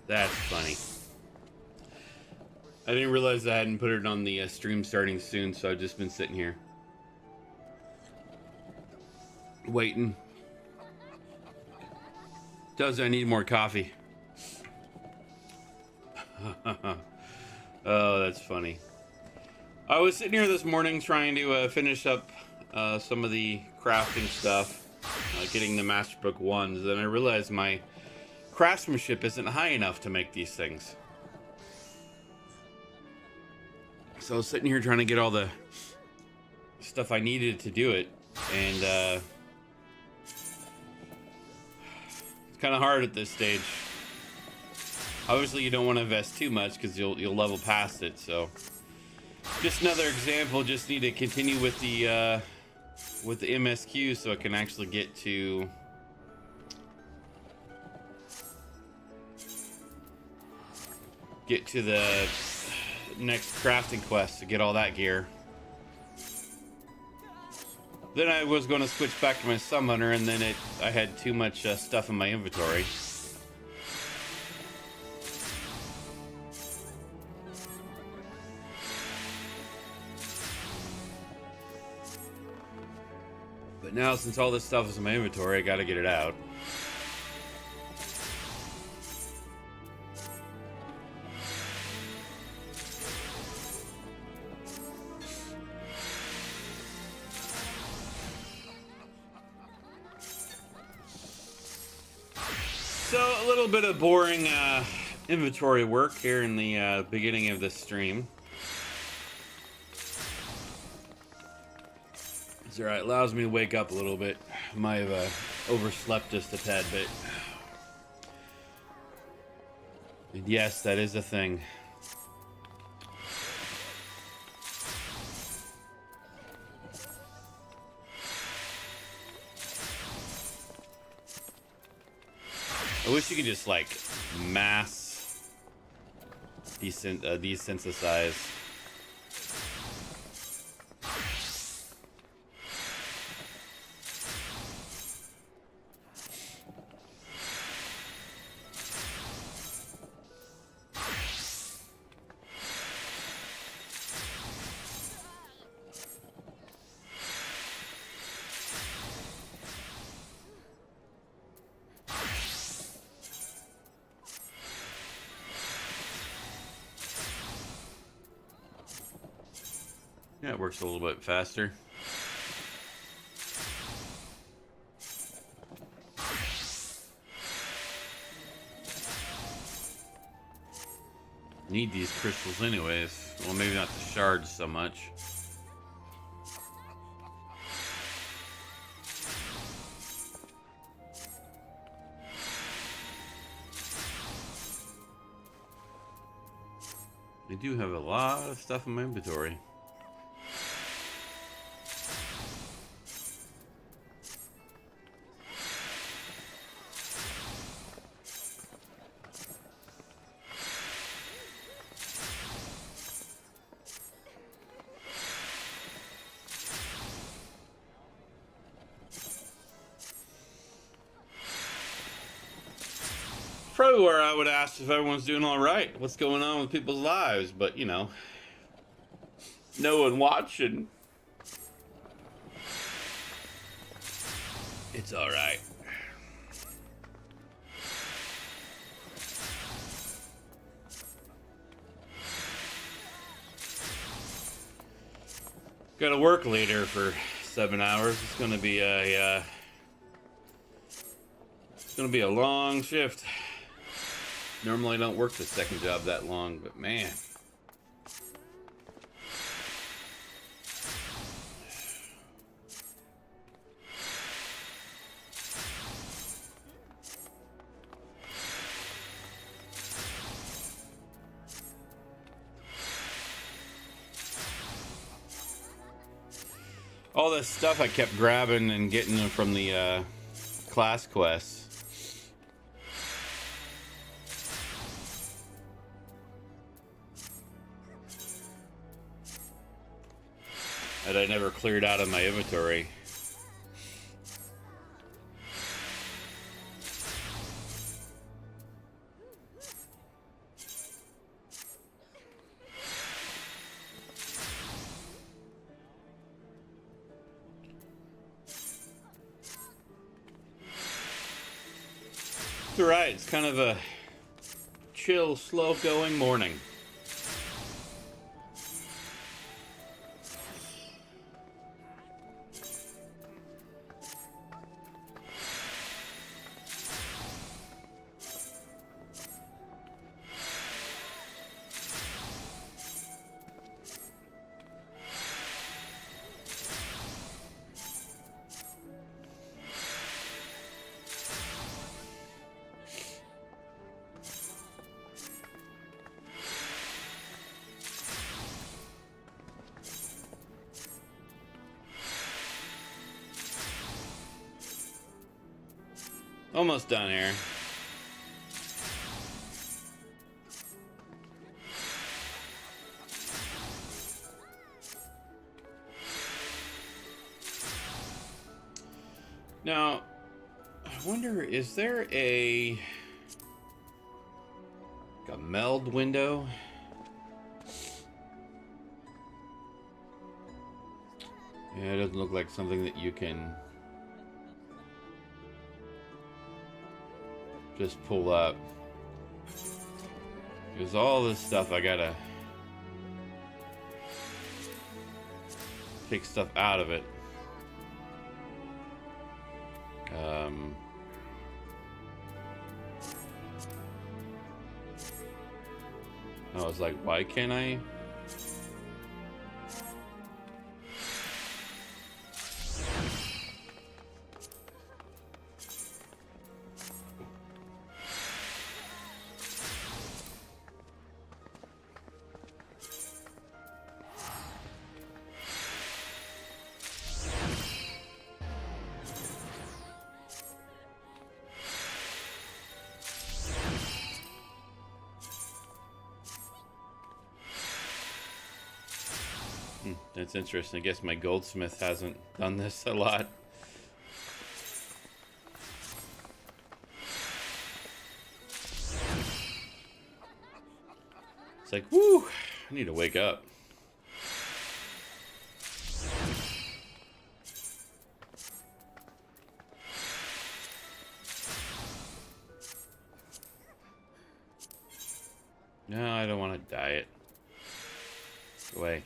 That's funny. I didn't realize I hadn't put it on the stream starting soon, so I've just been sitting here waiting. Does I need more coffee? Oh, that's funny. I was sitting here this morning trying to finish up some of the crafting stuff, getting the Masterbook 1s, and I realized my craftsmanship isn't high enough to make these things. So I was sitting here trying to get all the stuff I needed to do it, and it's kind of hard at this stage. Obviously, you don't want to invest too much because you'll level past it. So, just another example. Just need to continue with the MSQ so I can actually get to the next crafting quest to get all that gear. Then I was going to switch back to my summoner, and then I had too much stuff in my inventory. But now, since all this stuff is in my inventory, I gotta get it out. So, a little bit of boring inventory work here in the beginning of this stream. It's alright, allows me to wake up a little bit. Might have overslept just a tad bit. And yes, that is a thing. I wish you could just like mass desynthesize. Yeah, it works a little bit faster. Need these crystals anyways. Well, maybe not the shards so much. I do have a lot of stuff in my inventory. Probably where I would ask if everyone's doing all right. What's going on with people's lives? But, you know, no one watching. It's all right. Got to work later for 7 hours. It's going to be a long shift. Normally I don't work the second job that long, but man. All this stuff I kept grabbing and getting from the class quests. That I never cleared out of my inventory. It's alright. It's kind of a chill, slow-going morning. Almost done here. Now, I wonder, is there a meld window? Yeah, it doesn't look like something that you can just pull up. There's all this stuff I gotta take stuff out of it. I was like, why can't I? That's interesting. I guess my goldsmith hasn't done this a lot. It's like, whoo, I need to wake up. No, I don't want to diet. Go away.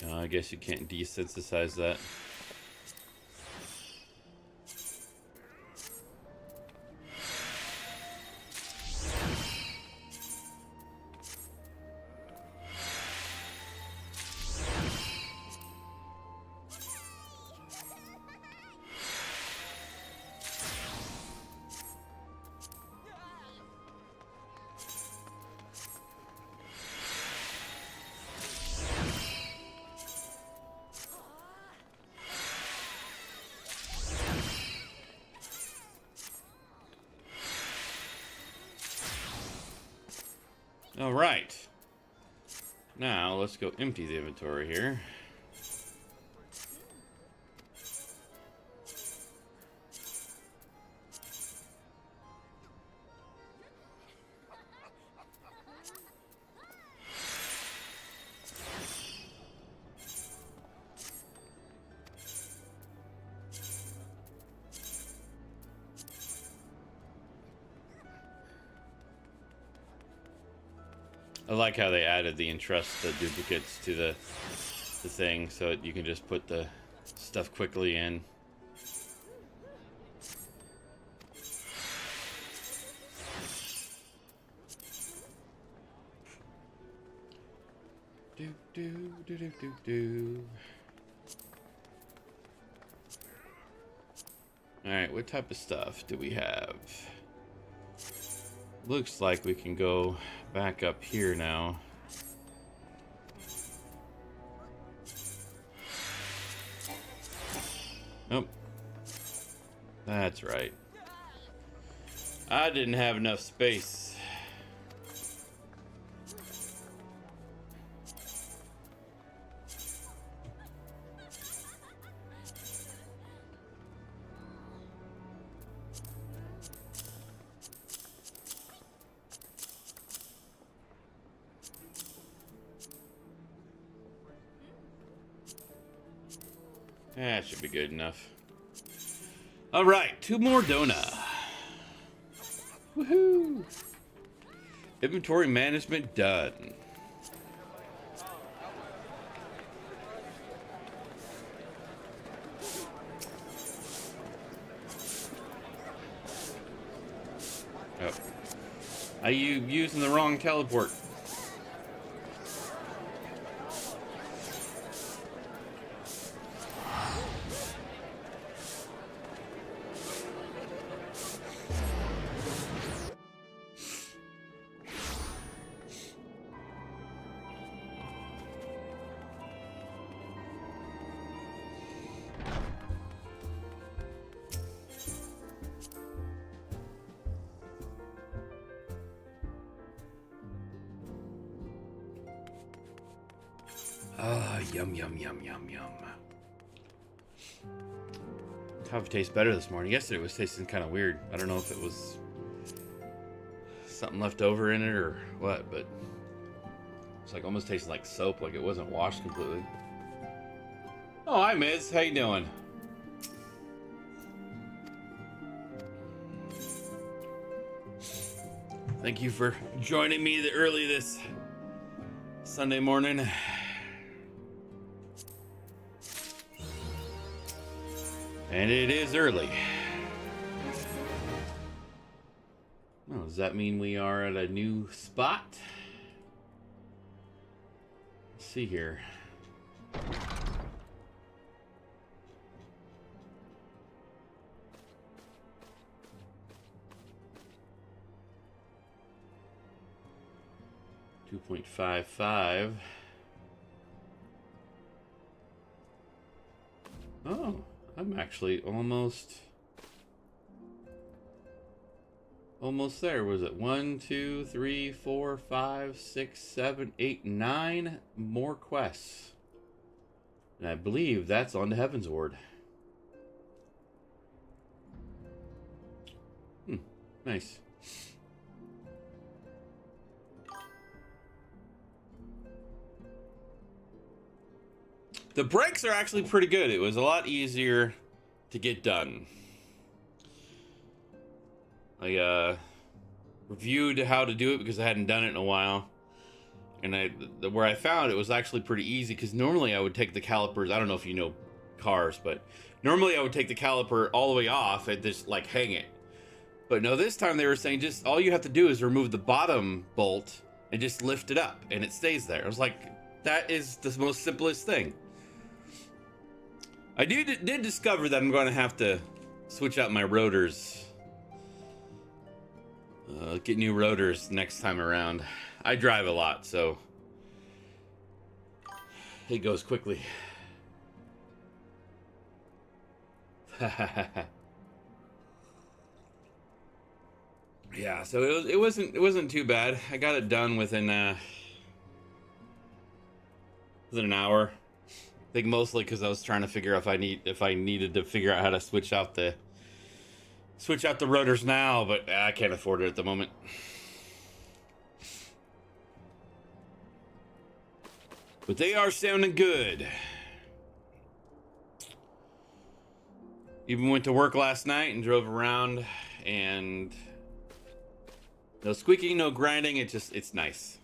I guess you can't desensitize that. All right. Now let's go empty the inventory here. I like how they added the entrust the duplicates to the thing so that you can just put the stuff quickly in. Do do do do do do. All right, what type of stuff do we have? Looks like we can go back up here now. Nope. That's right. I didn't have enough space. That should be good enough. All right, 2 more Dhona. Woohoo! Inventory management done. Oh. Are you using the wrong teleport? Ah, yum, yum, yum, yum, yum. Coffee tastes better this morning. Yesterday it was tasting kind of weird. I don't know if it was something left over in it or what, but it's like almost tasting like soap, like it wasn't washed completely. Oh, hi, Miz. How you doing? Thank you for joining me early this Sunday morning. And it is early. Oh, does that mean we are at a new spot? Let's see here. $2.55. Oh, I'm actually almost there. Was it 1, 2, 3, 4, 5, 6, 7, 8, 9 more quests? And I believe that's on to Heaven's Ward. Nice. The breaks are actually pretty good. It was a lot easier to get done. I reviewed how to do it because I hadn't done it in a while. And where I found it was actually pretty easy, because normally I would take the calipers. I don't know if you know cars, but normally I would take the caliper all the way off and just like hang it. But no, this time they were saying just all you have to do is remove the bottom bolt and just lift it up and it stays there. I was like, that is the most simplest thing. I did discover that I'm going to have to switch out my rotors. Get new rotors next time around. I drive a lot, so it goes quickly. Yeah, so it wasn't too bad. I got it done within an hour. I think mostly because I was trying to figure out if I needed to figure out how to switch out the rotors now, but I can't afford it at the moment. But they are sounding good. Even went to work last night and drove around, and no squeaking, no grinding. It's nice.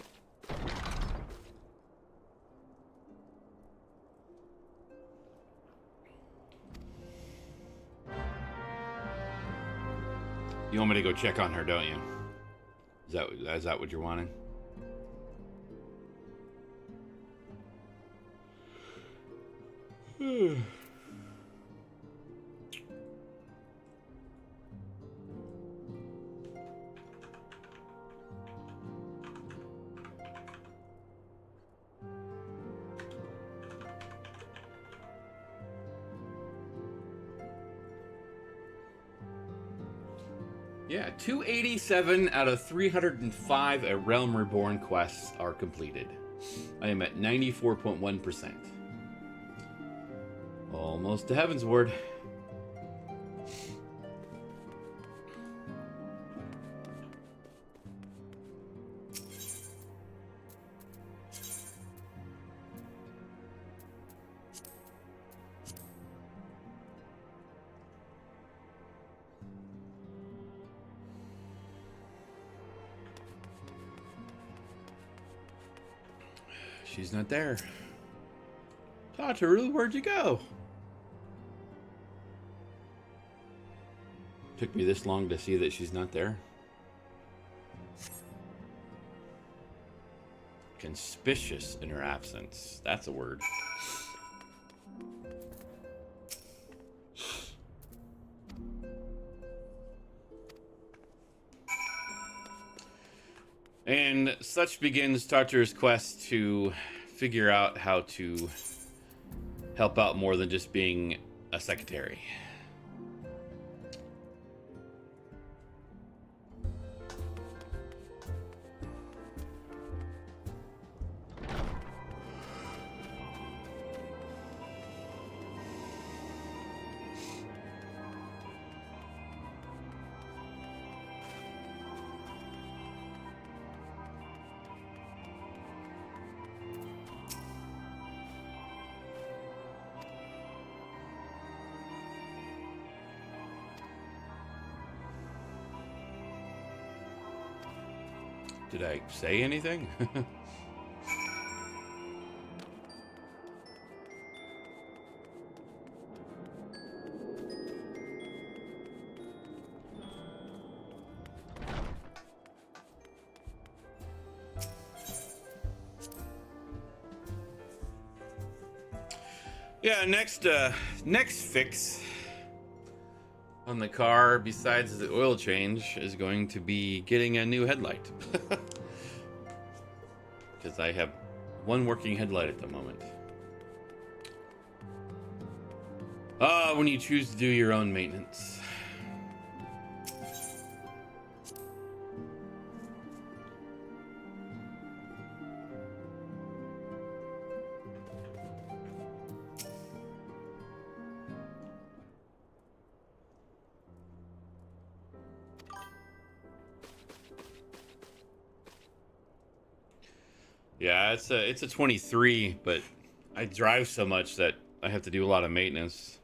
You want me to go check on her, don't you? Is that what you're wanting? Yeah, 287 out of 305 A Realm Reborn quests are completed. I am at 94.1%. Almost to Heaven's Ward. She's not there. Tataru, where'd you go? Took me this long to see that she's not there. Conspicuous in her absence. That's a word. And such begins Tartar's quest to figure out how to help out more than just being a secretary. Did I say anything? Yeah, next fix on the car, besides the oil change, is going to be getting a new headlight. Because I have one working headlight at the moment. When you choose to do your own maintenance. Yeah, it's a 23, but I drive so much that I have to do a lot of maintenance.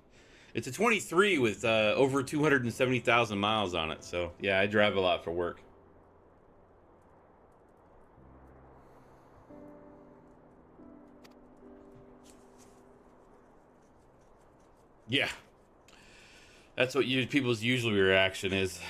It's a 23 with over 270,000 miles on it, so yeah, I drive a lot for work. Yeah, that's what people's usual reaction is.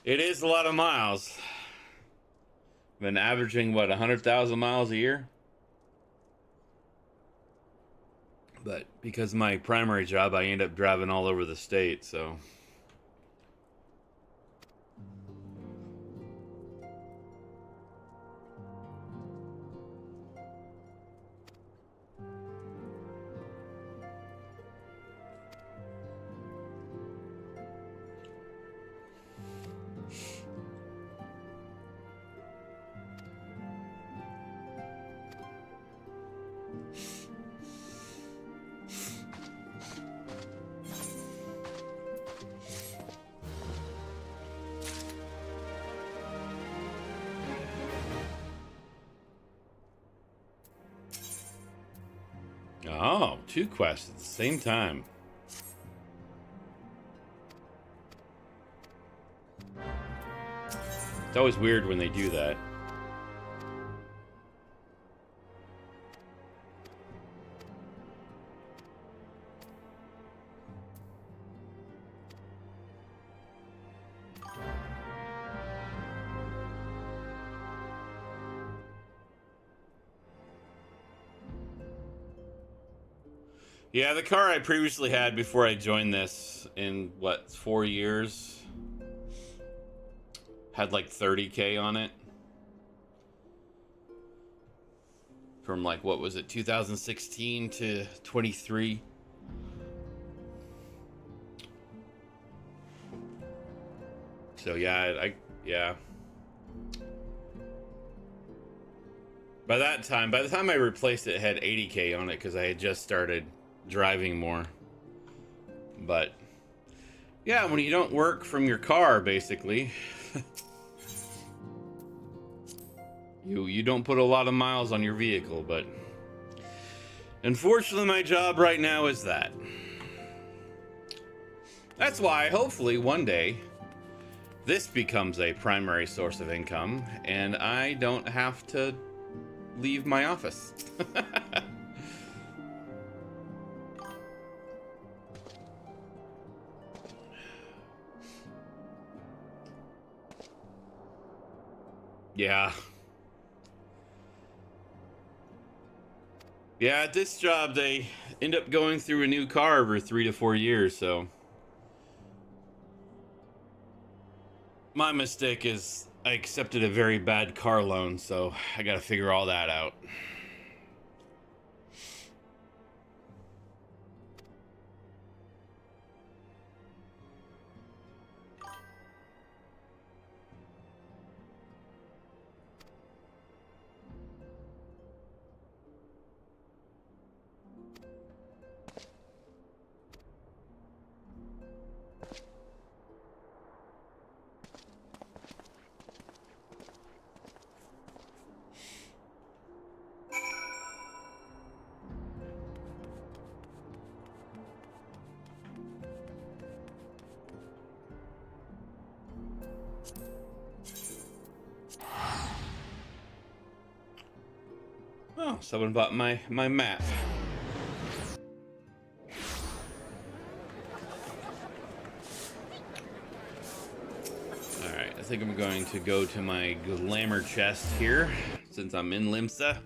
It is a lot of miles. Been averaging, what, 100,000 miles a year? But because of my primary job, I end up driving all over the state, so... Oh, 2 quests at the same time. It's always weird when they do that. Yeah, the car I previously had before I joined this in, what, 4 years? Had like 30K on it. From like, what was it, 2016 to 23. So yeah, yeah. By the time I replaced it, it had 80K on it because I had just started driving more. But yeah, when you don't work from your car, basically, you don't put a lot of miles on your vehicle. But unfortunately, my job right now is that. That's why, hopefully, one day, this becomes a primary source of income, and I don't have to leave my office. Yeah. Yeah, at this job, they end up going through a new car every 3 to 4 years, so. My mistake is I accepted a very bad car loan, so I gotta figure all that out. Oh, someone bought my map. Alright, I think I'm going to go to my glamour chest here, since I'm in Limsa.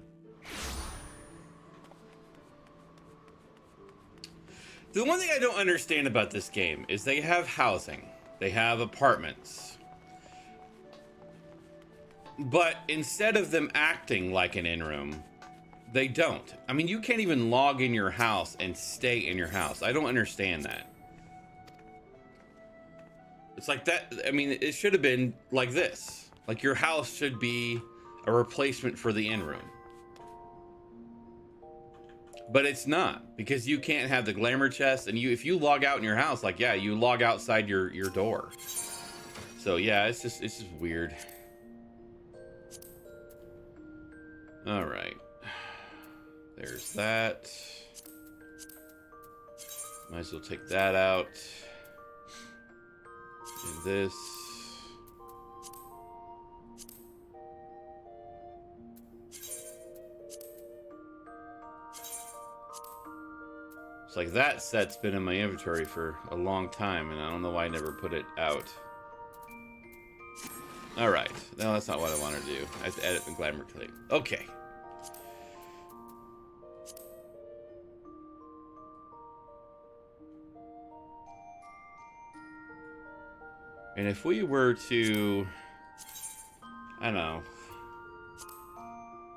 The one thing I don't understand about this game is they have housing. They have apartments. But instead of them acting like an in-room, they don't. I mean, you can't even log in your house and stay in your house. I don't understand that. It's like that. I mean, it should have been like this. Like your house should be a replacement for the in-room. But it's not, because you can't have the glamour chest, and if you log out in your house, like, yeah, you log outside your door. So yeah, it's just weird. All right. There's that. Might as well take that out. Do this. It's like that set's been in my inventory for a long time, and I don't know why I never put it out. Alright. No, that's not what I want to do. I have to edit the glamour clip. Okay. And if we were to, I don't know,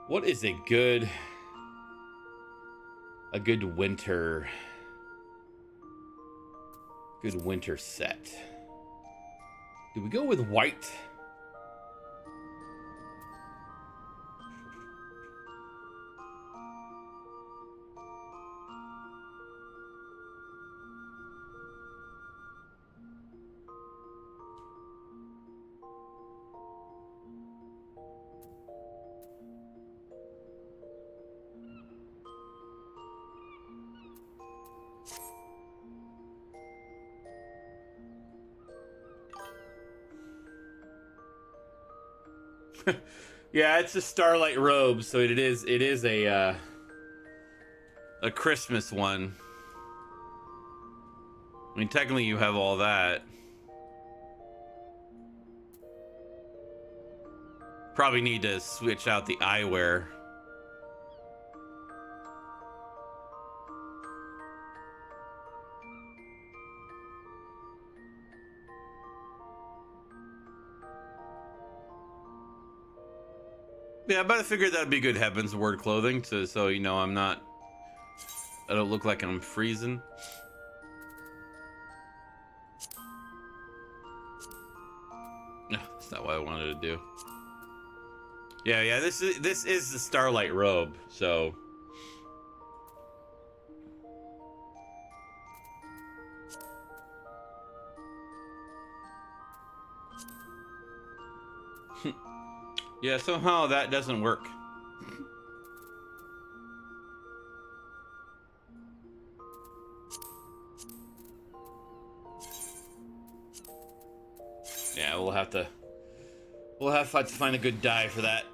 what is a good winter set? Do we go with white? Yeah, it's a starlight robe, so it is a Christmas one. I mean, technically you have all that. Probably need to switch out the eyewear. Yeah, but I figured that'd be good heavens word clothing, so you know I don't look like I'm freezing. No, that's not what I wanted to do. Yeah, this is the starlight robe, so Yeah, somehow that doesn't work. Yeah, we'll have to find a good die for that.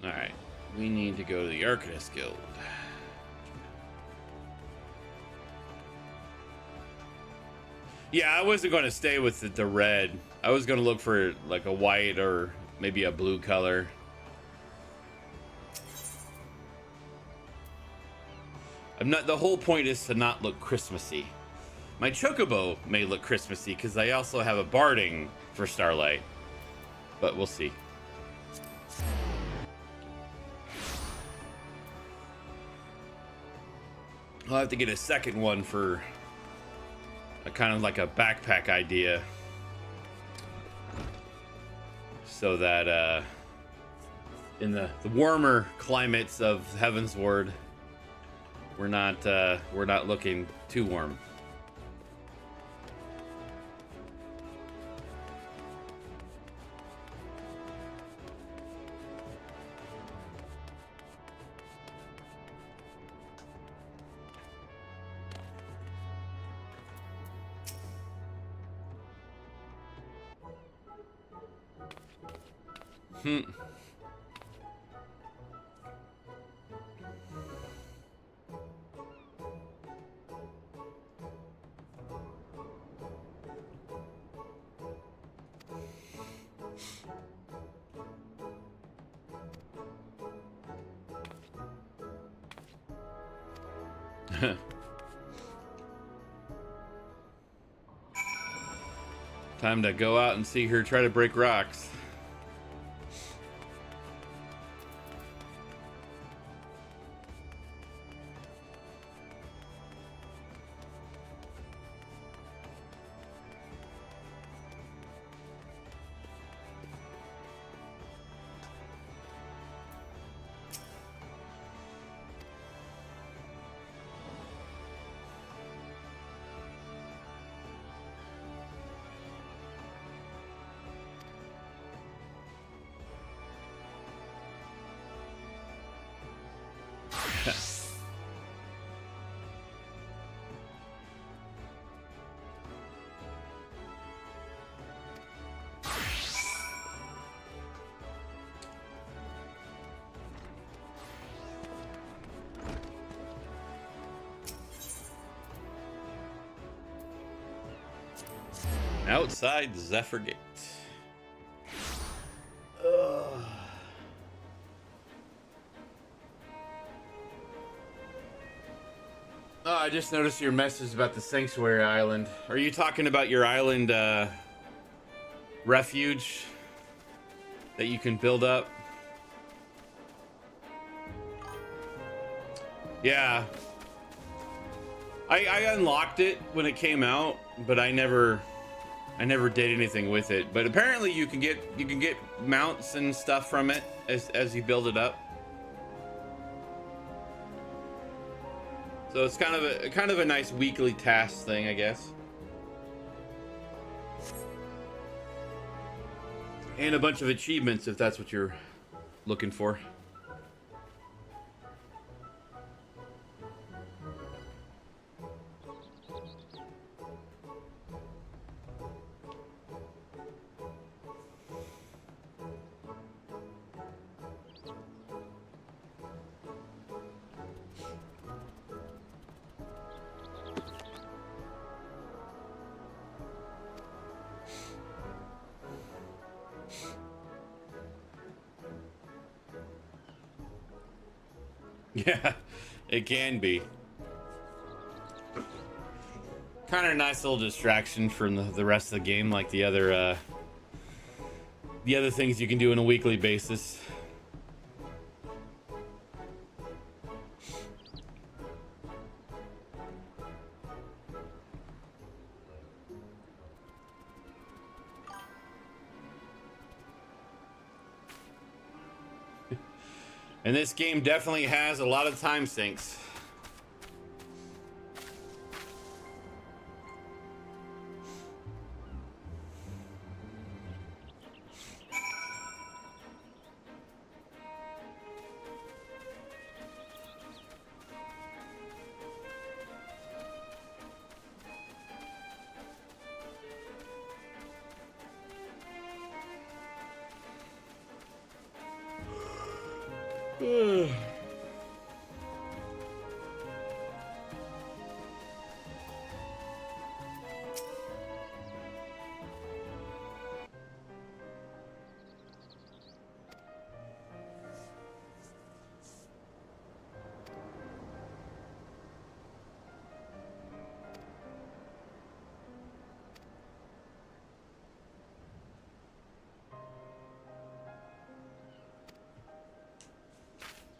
All right, we need to go to the Arcanist Guild. Yeah, I wasn't going to stay with the red. I was going to look for like a white or maybe a blue color. The whole point is to not look Christmassy. My Chocobo may look Christmassy because I also have a Barding for Starlight, but we'll see. I'll have to get a second one for a kind of like a backpack idea, so that in the warmer climates of Heaven's Ward, we're not looking too warm. Time to go out and see her try to break rocks. Outside Zephyr Gate. Oh, I just noticed your message about the Sanctuary Island. Are you talking about your island refuge that you can build up? Yeah. I unlocked it when it came out, but I never did anything with it. But apparently you can get mounts and stuff from it as you build it up. So it's kind of a nice weekly task thing, I guess. And a bunch of achievements if that's what you're looking for. Yeah, it can be. Kind of a nice little distraction from the rest of the game, like the other things you can do on a weekly basis. And this game definitely has a lot of time sinks.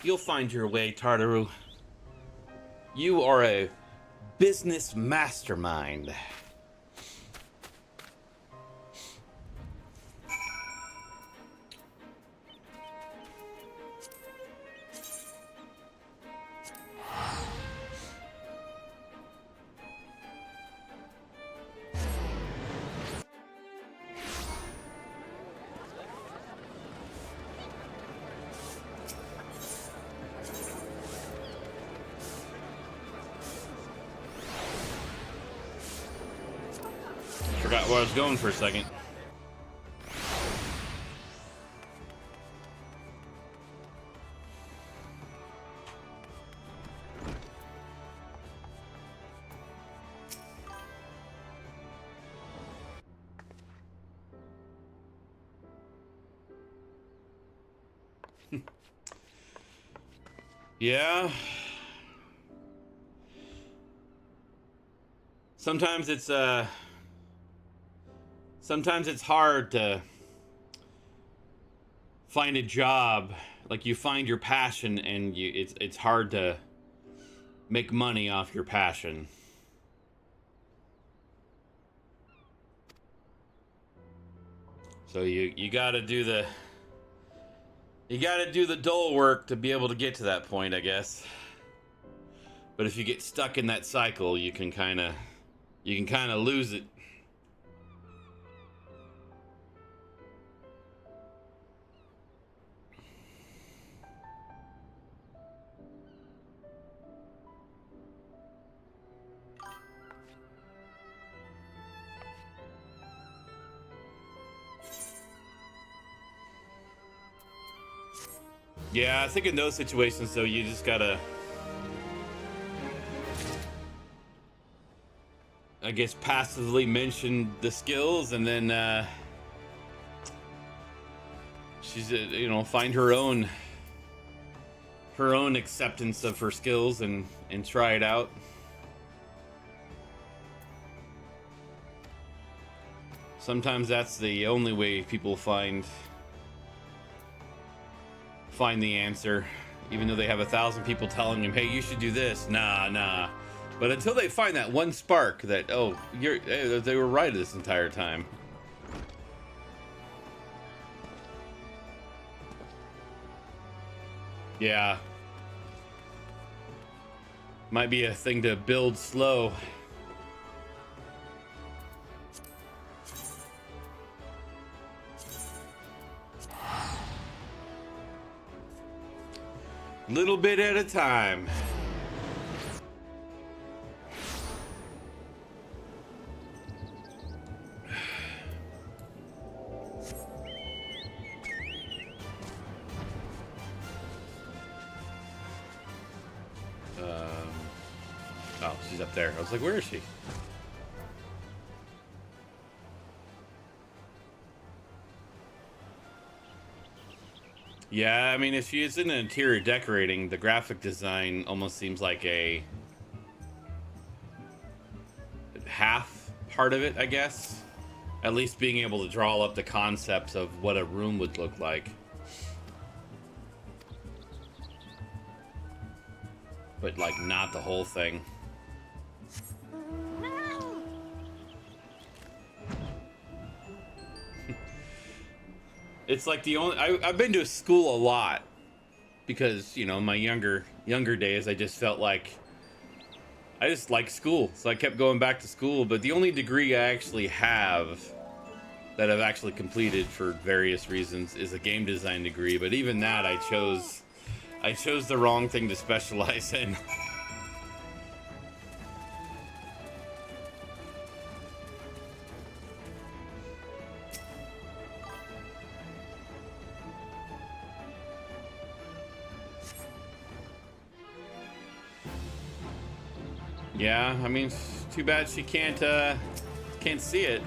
You'll find your way, Tartaru. You are a business mastermind. Forgot where I was going for a second. Yeah. Sometimes it's hard to find a job. Like, you find your passion and it's hard to make money off your passion. So you gotta do the dull work to be able to get to that point, I guess. But if you get stuck in that cycle, you can kind of lose it. Yeah, I think in those situations, though, you just gotta, I guess, passively mention the skills, and then she's, find her own acceptance of her skills and try it out. Sometimes that's the only way people find the answer, even though they have 1,000 people telling them, hey, you should do this. Nah. But until they find that one spark that, oh, they were right this entire time. Yeah. Might be a thing to build slow. Little bit at a time. Oh, she's up there. I was like, where is she? Yeah, I mean, if she is in interior decorating, the graphic design almost seems like a half part of it, I guess. At least being able to draw up the concepts of what a room would look like. But, like, not the whole thing. It's like the only... I've been to school a lot. because, you know, my younger days, I just felt like I just liked school, so I kept going back to school. But the only degree I actually have that I've actually completed for various reasons is a game design degree. But even that, I chose the wrong thing to specialize in. Yeah, I mean, it's too bad she can't see it.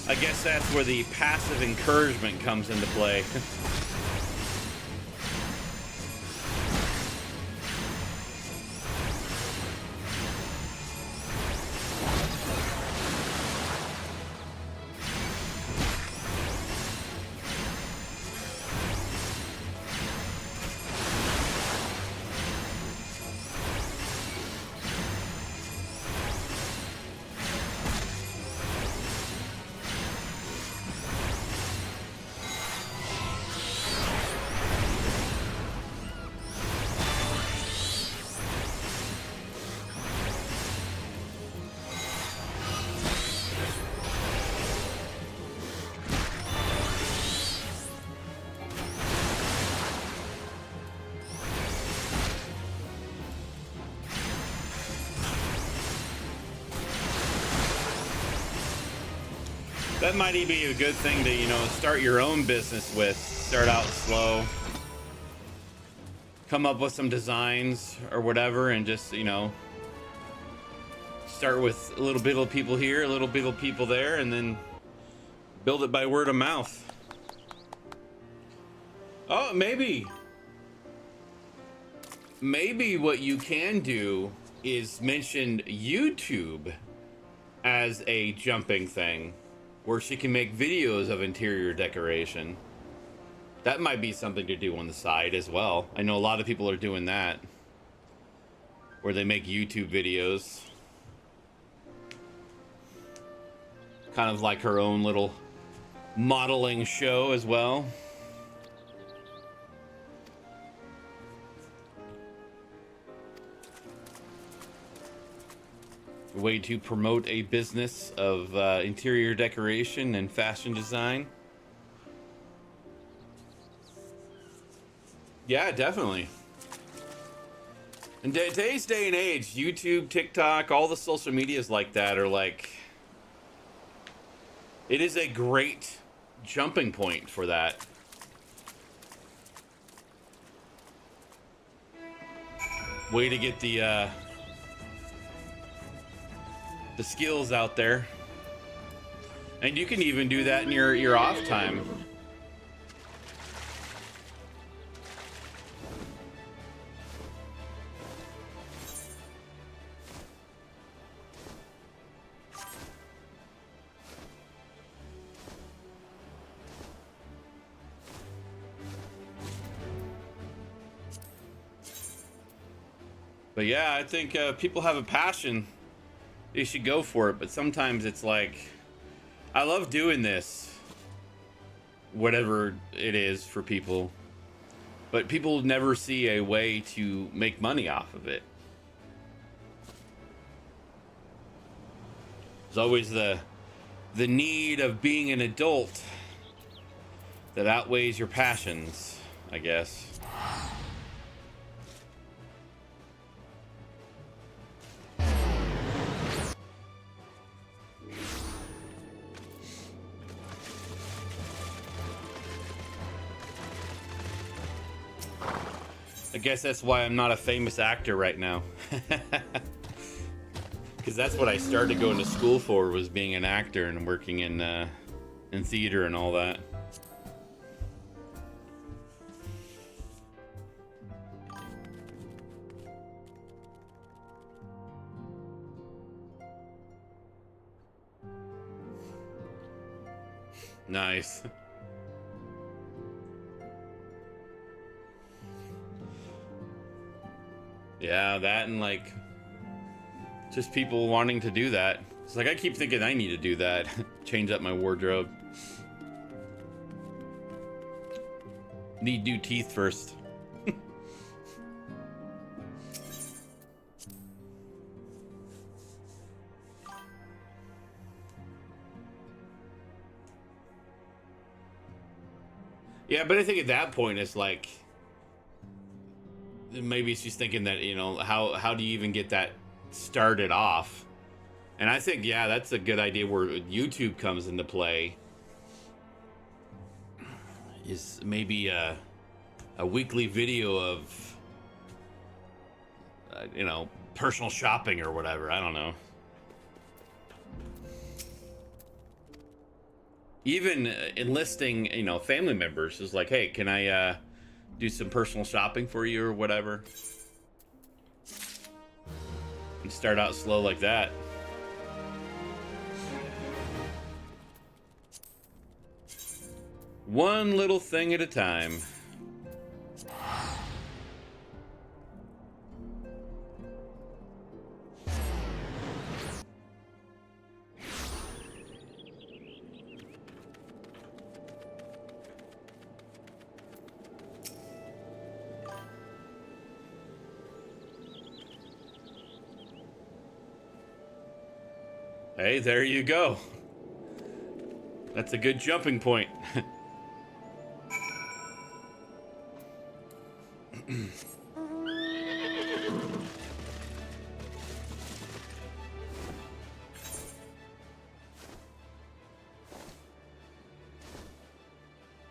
I guess that's where the passive encouragement comes into play. That might be a good thing to, you know, start your own business with. Start out slow. Come up with some designs or whatever and just, you know, start with a little bit of people here, a little bit of people there, and then build it by word of mouth. Oh, maybe what you can do is mention YouTube as a jumping thing, where she can make videos of interior decoration. That might be something to do on the side as well. I know a lot of people are doing that, where they make YouTube videos. Kind of like her own little modeling show as well. A way to promote a business of interior decoration and fashion design. Yeah, definitely. In today's day and age, YouTube, TikTok, all the social medias like that are like, it is a great jumping point for that. Way to get the skills out there. And you can even do that in your off time. But yeah, I think people have a passion. They should go for it. But sometimes it's like, I love doing this, whatever it is for people. But people never see a way to make money off of it. There's always the need of being an adult that outweighs your passions, I guess. I guess that's why I'm not a famous actor right now. Because that's what I started going to school for, was being an actor and working in theater and all that. Nice. Yeah, that and like just people wanting to do that. It's like I keep thinking I need to do that. Change up my wardrobe. Need new teeth first. Yeah, but I think at that point it's like maybe she's thinking that, you know, how do you even get that started off? And I think, yeah, that's a good idea where YouTube comes into play. Is maybe a weekly video of you know, personal shopping or whatever. I don't know. Even enlisting, you know, family members is like, hey, can I do some personal shopping for you or whatever? And start out slow like that. One little thing at a time. Hey, there you go. That's a good jumping point.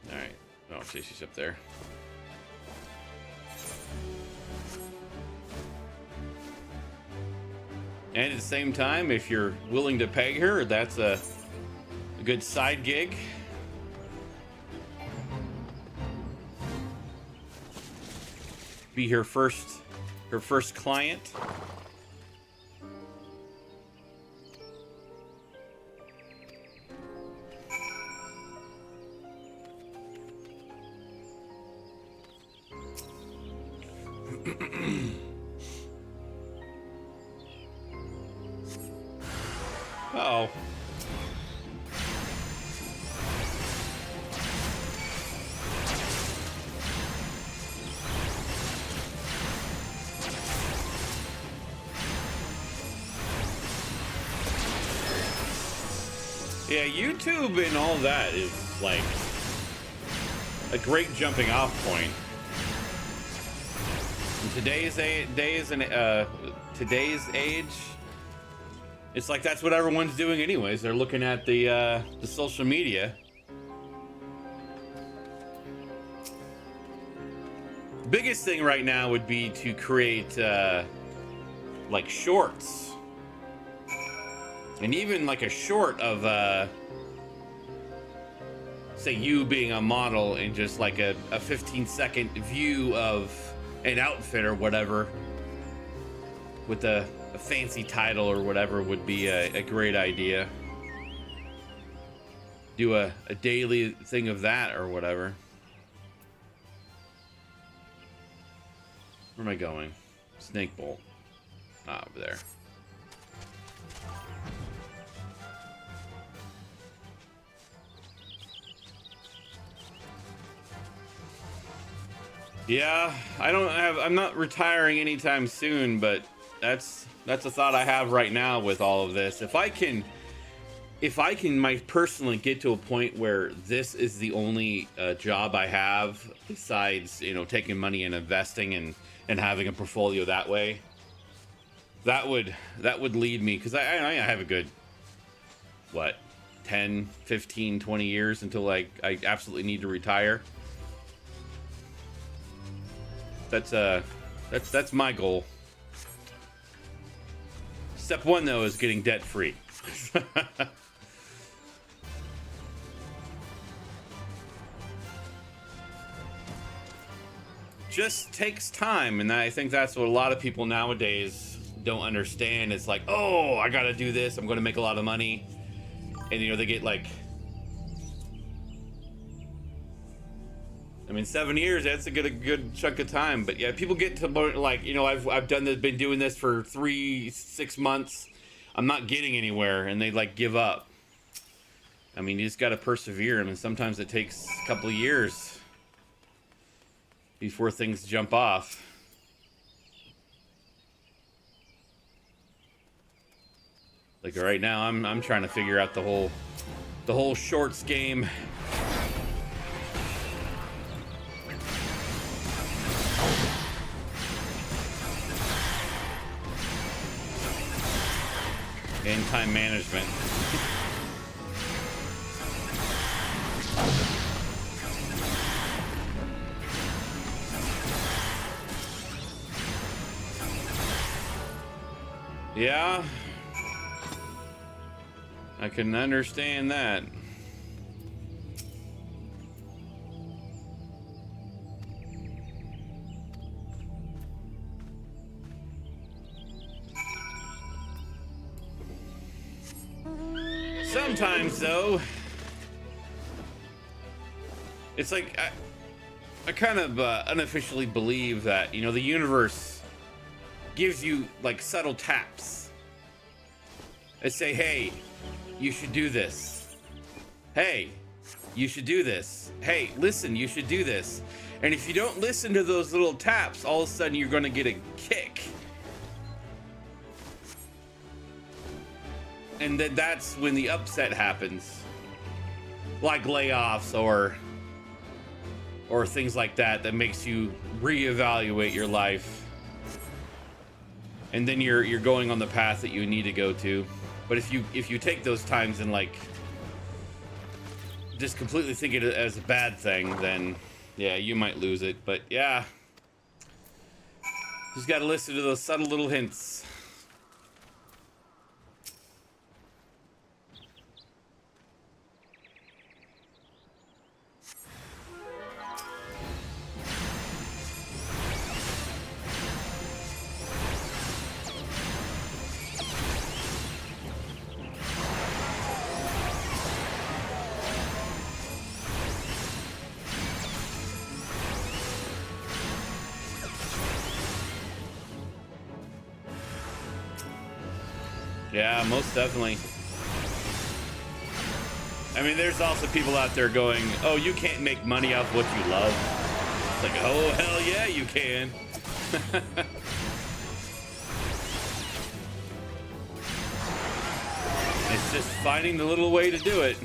Alright. Oh, she's up there. And at the same time, if you're willing to pay her, that's a good side gig. Be her first client. Uh-oh. Yeah, YouTube and all that is like a great jumping off point. In today's age, it's like that's what everyone's doing anyways. They're looking at the social media. Biggest thing right now would be to create like shorts. And even like a short of say you being a model and just like a 15-second view of an outfit or whatever with a fancy title or whatever would be a great idea. Do a daily thing of that or whatever. Where am I going? Snake Bolt. Ah, over there. Yeah, I'm not retiring anytime soon, but that's a thought I have right now with all of this. If I can personally get to a point where this is the only job I have besides, you know, taking money and investing and having a portfolio that way, that would lead me, because I have a good, what, 10, 15, 20 years until I absolutely need to retire. That's my goal. Step one, though, is getting debt free. Just takes time, and I think that's what a lot of people nowadays don't understand. It's like, oh, I gotta do this, I'm gonna make a lot of money, and you know, they get like, I mean, 7 years, that's a good chunk of time. But yeah, people get to like, you know, I've been doing this for 6 months. I'm not getting anywhere, and they like give up. I mean, you just got to persevere. I mean, sometimes it takes a couple of years before things jump off. Like right now, I'm trying to figure out the whole shorts game. And time management. Yeah, I can understand that. Sometimes, though, it's like I kind of unofficially believe that, you know, the universe gives you like subtle taps. They say, hey, you should do this. Hey, you should do this. Hey, listen, you should do this. And if you don't listen to those little taps, all of a sudden you're going to get a kick. And then that's when the upset happens. Like layoffs or things like that that makes you reevaluate your life. And then you're going on the path that you need to go to. But if you take those times and like just completely think it as a bad thing, then yeah, you might lose it. But yeah, just got to listen to those subtle little hints. Yeah, most definitely. I mean, there's also people out there going, oh, you can't make money off what you love. It's like, oh, hell yeah, you can. It's just finding the little way to do it.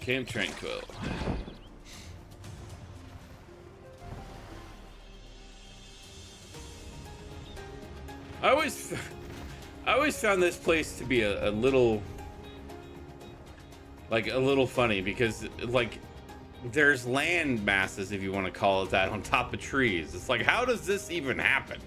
Camp Tranquil. I always found this place to be a little funny because like there's land masses, if you want to call it that, on top of trees. It's like, how does this even happen?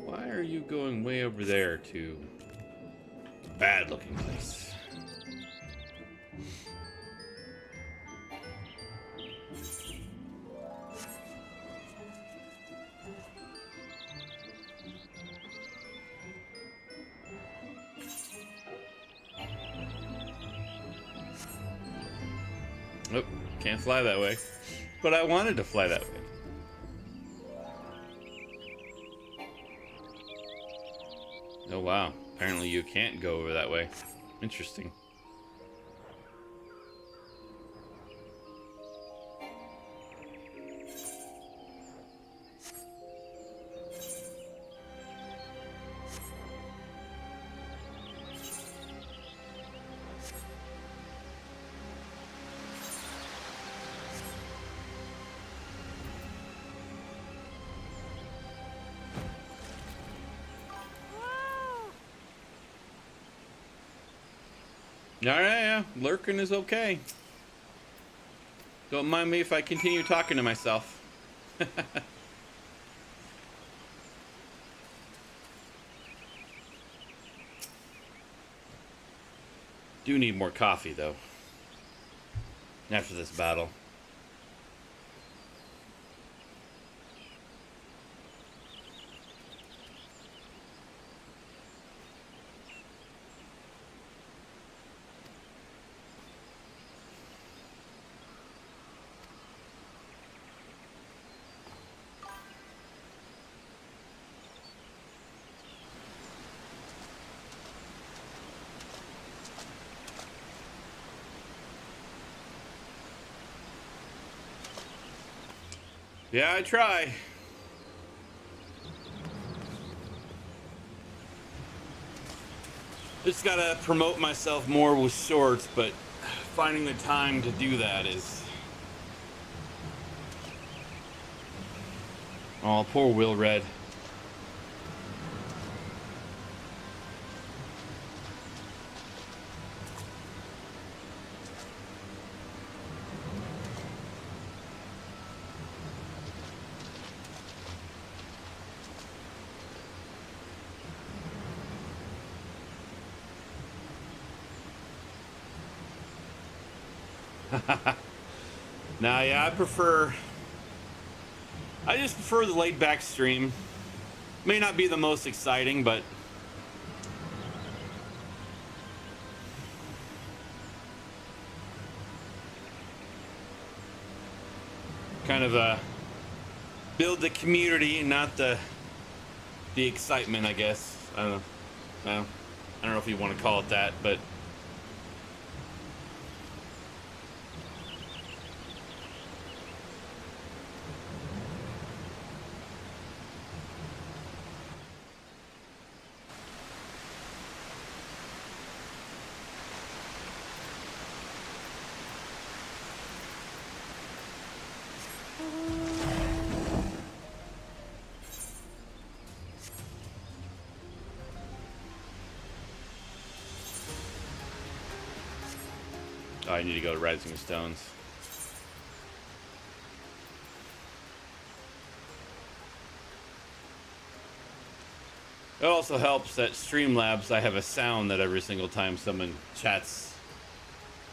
Why are you going way over there to a bad looking place? Nope, can't fly that way. But I wanted to fly that way. Oh wow, apparently you can't go over that way. Interesting. Yeah, yeah, lurking is okay. Don't mind me if I continue talking to myself. Do need more coffee, though, after this battle. Yeah, I try. Just gotta promote myself more with shorts, but finding the time to do that is... Oh, poor Will Red. Nah, yeah, I just prefer the laid back stream. May not be the most exciting, but kind of build the community, not the excitement, I guess. I don't know. I don't know if you want to call it that, but oh, I need to go to Rising Stones. It also helps that Streamlabs, I have a sound that every single time someone chats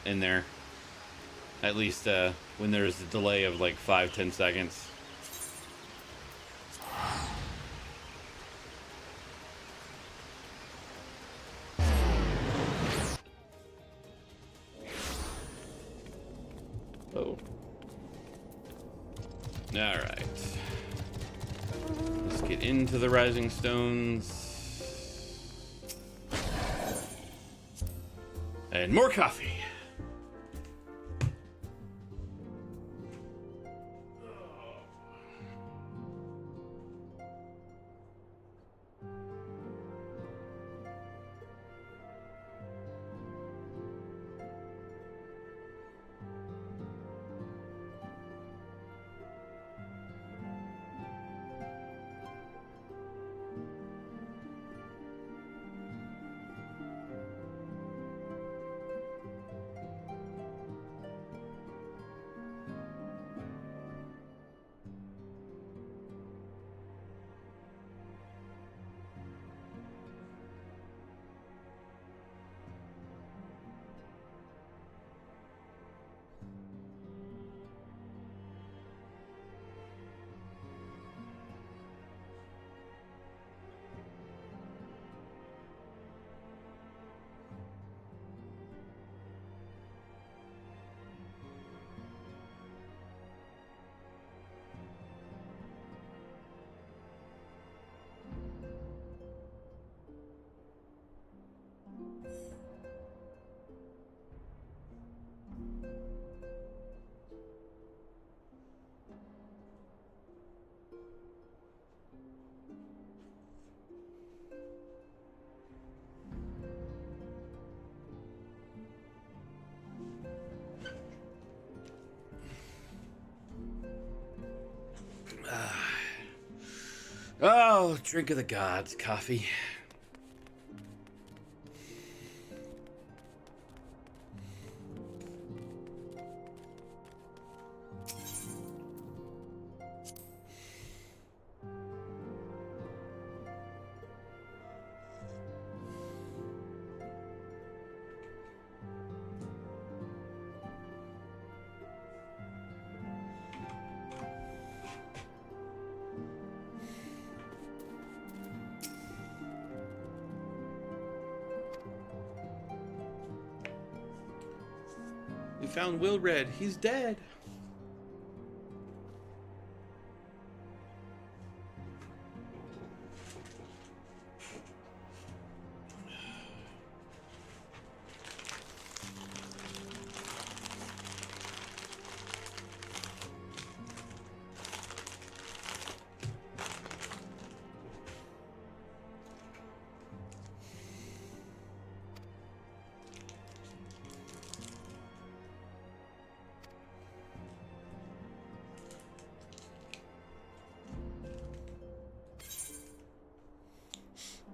in there. At least when there's a delay of like 5-10 seconds. Oh. Alright. Let's get into the Rising Stones. And more coffee. Oh, drink of the gods, coffee. found Will Red. He's dead.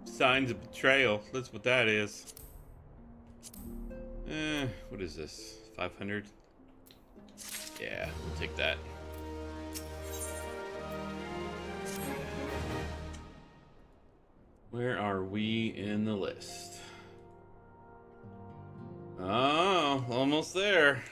Signs of betrayal. That's what that is. What is this? 500? Yeah, we'll take that. Where are we in the list? Oh, almost there.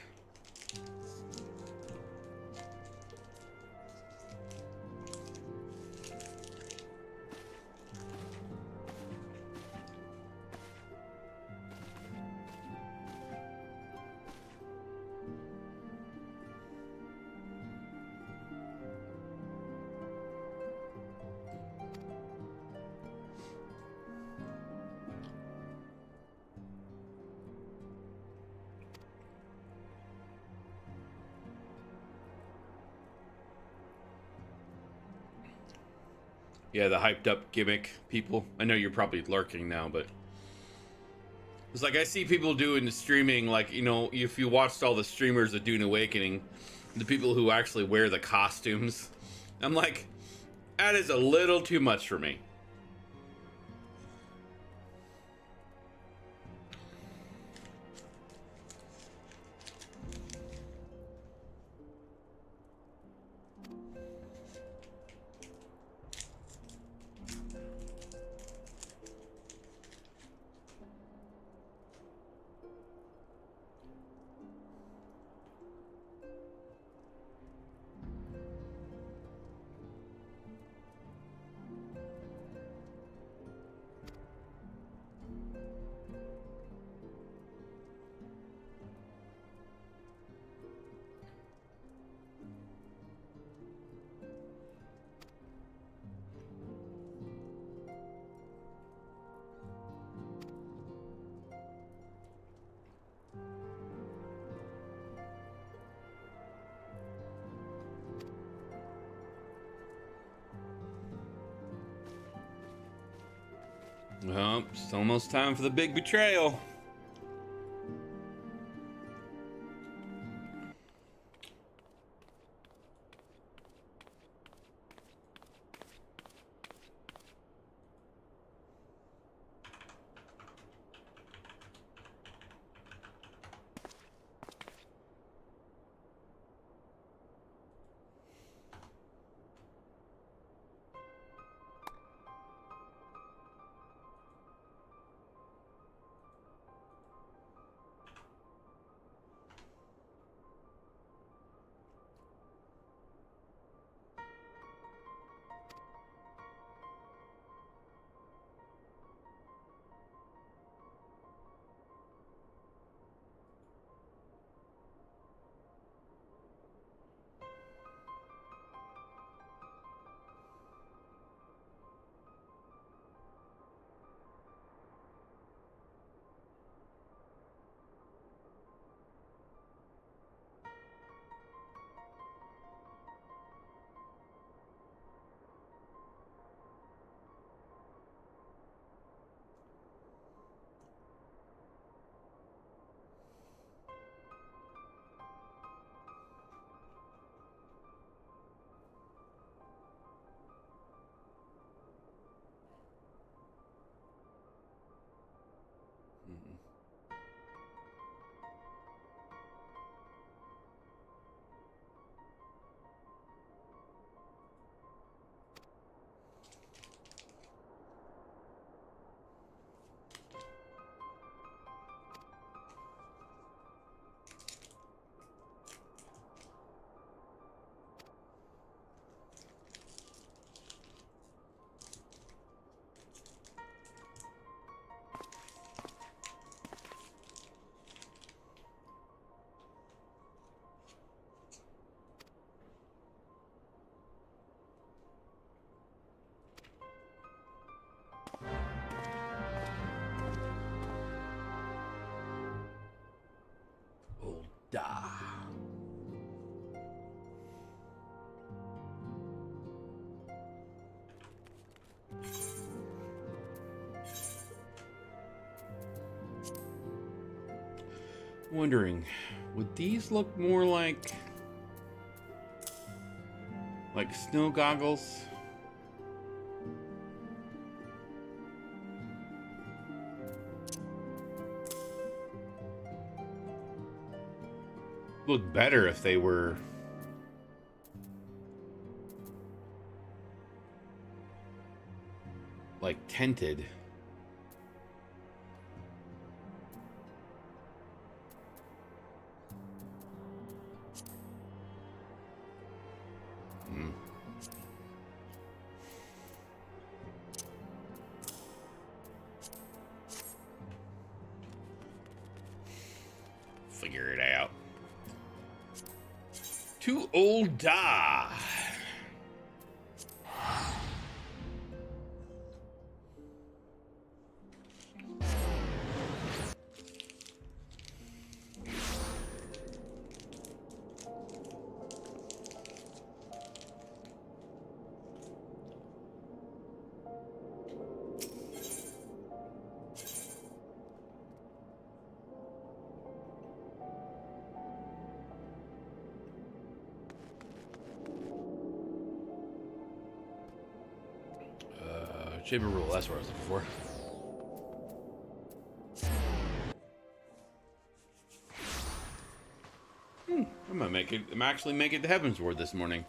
Yeah, the hyped up gimmick people. I know you're probably lurking now, but it's like I see people doing the streaming, like, you know, if you watched all the streamers of Dune Awakening, the people who actually wear the costumes, I'm like, that is a little too much for me. Well, it's almost time for the big betrayal. Wondering, would these look more like snow goggles? Look better if they were like tinted. Figure it out. Too old da. Chamber rule, that's what I was looking for. I'm actually make it to Heaven's Ward this morning.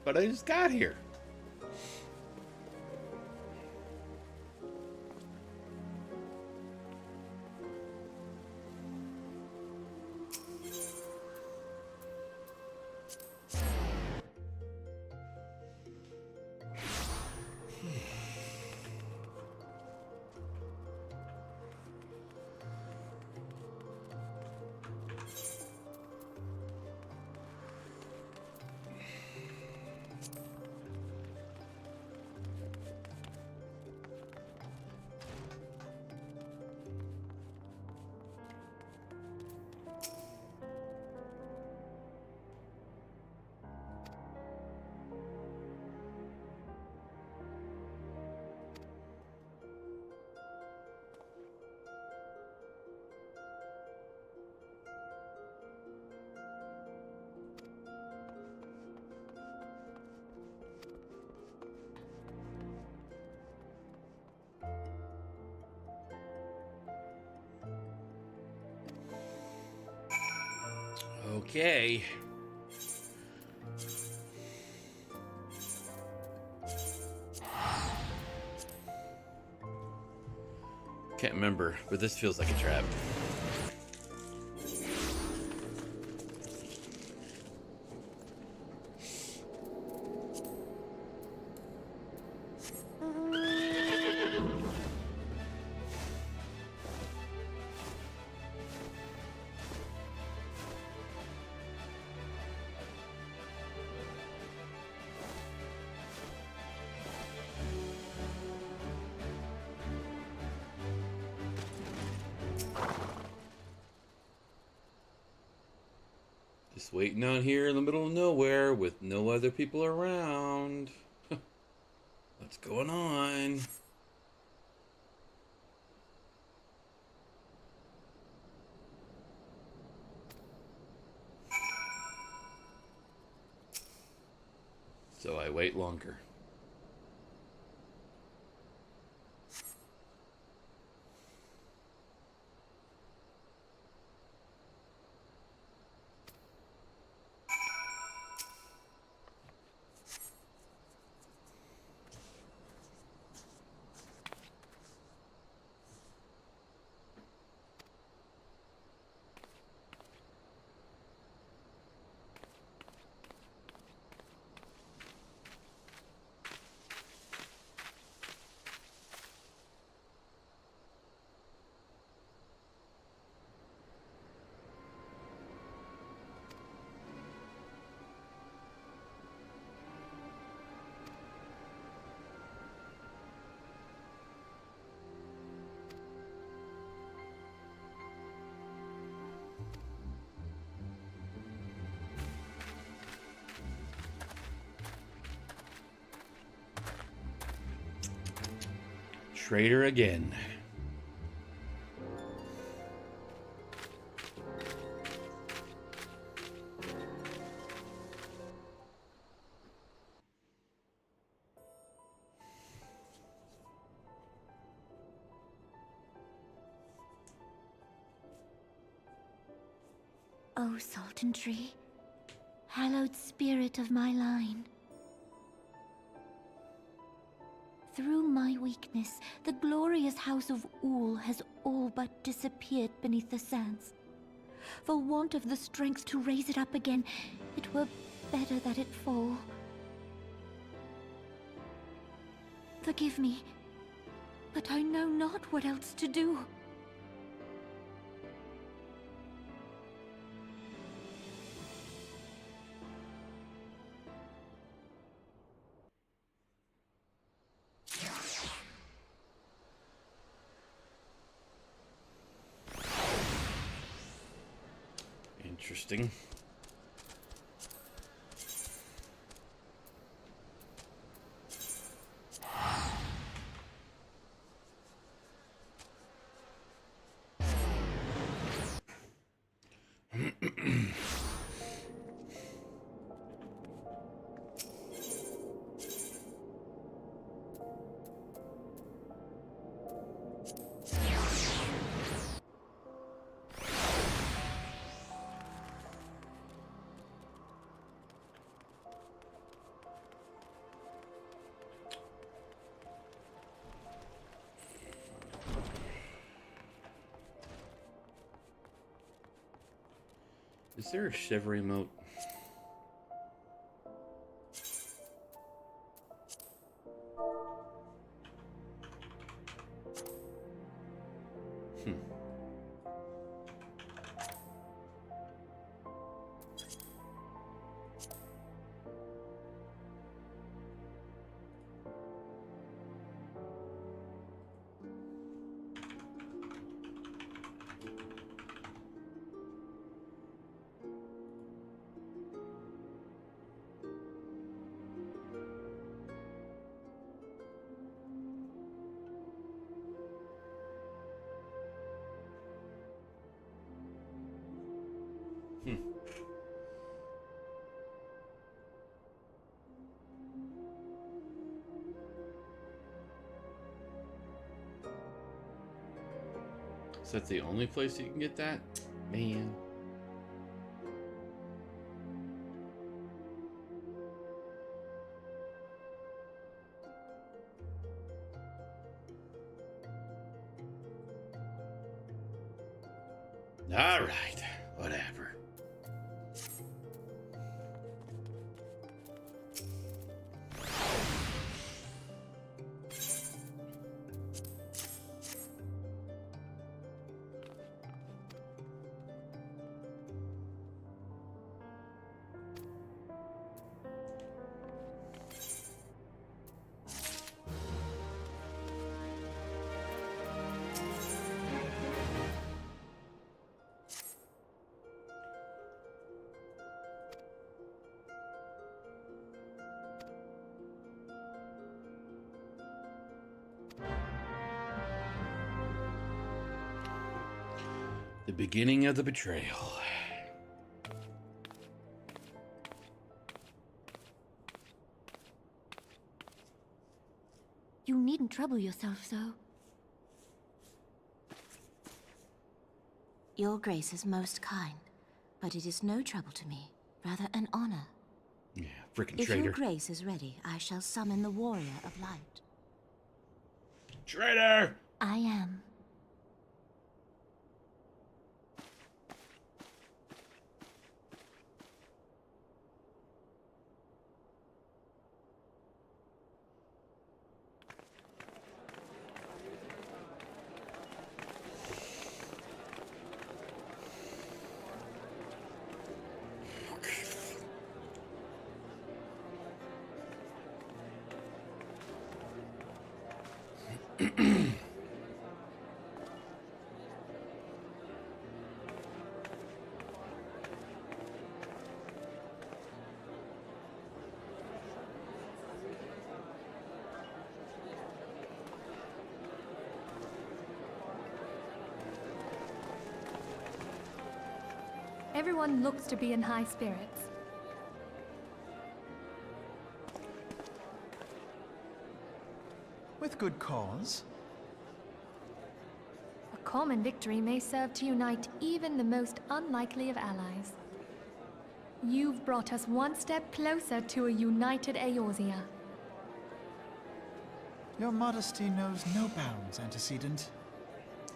But I just got here. Okay. Can't remember, but this feels like a trap. Just waiting out here in the middle of nowhere with no other people around. What's going on? So I wait longer. Traitor again. O Sultan Tree, hallowed spirit of my line. Through my weakness, the glorious house of Ul has all but disappeared beneath the sands. For want of the strength to raise it up again, it were better that it fall. Forgive me, but I know not what else to do. Interesting. Is there a shiver emote? Is that the only place you can get that? Man. All right, whatever. The beginning of the betrayal. You needn't trouble yourself so. Your Grace is most kind, but it is no trouble to me, rather an honor. Yeah, frickin' If traitor. your Grace is ready, I shall summon the Warrior of Light. Traitor! I am. Everyone looks to be in high spirits. With good cause. A common victory may serve to unite even the most unlikely of allies. You've brought us one step closer to a united Eorzea. Your modesty knows no bounds, Antecedent.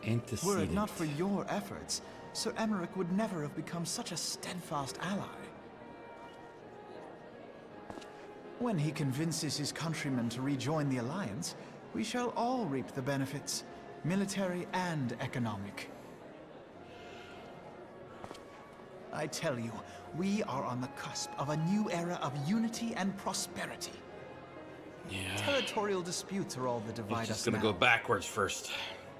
Antecedent. Were it not for your efforts, Sir Emmerich would never have become such a steadfast ally. When he convinces his countrymen to rejoin the Alliance, we shall all reap the benefits, military and economic. I tell you, we are on the cusp of a new era of unity and prosperity. Yeah. Territorial disputes are all that divide It's us just gonna now. go backwards first.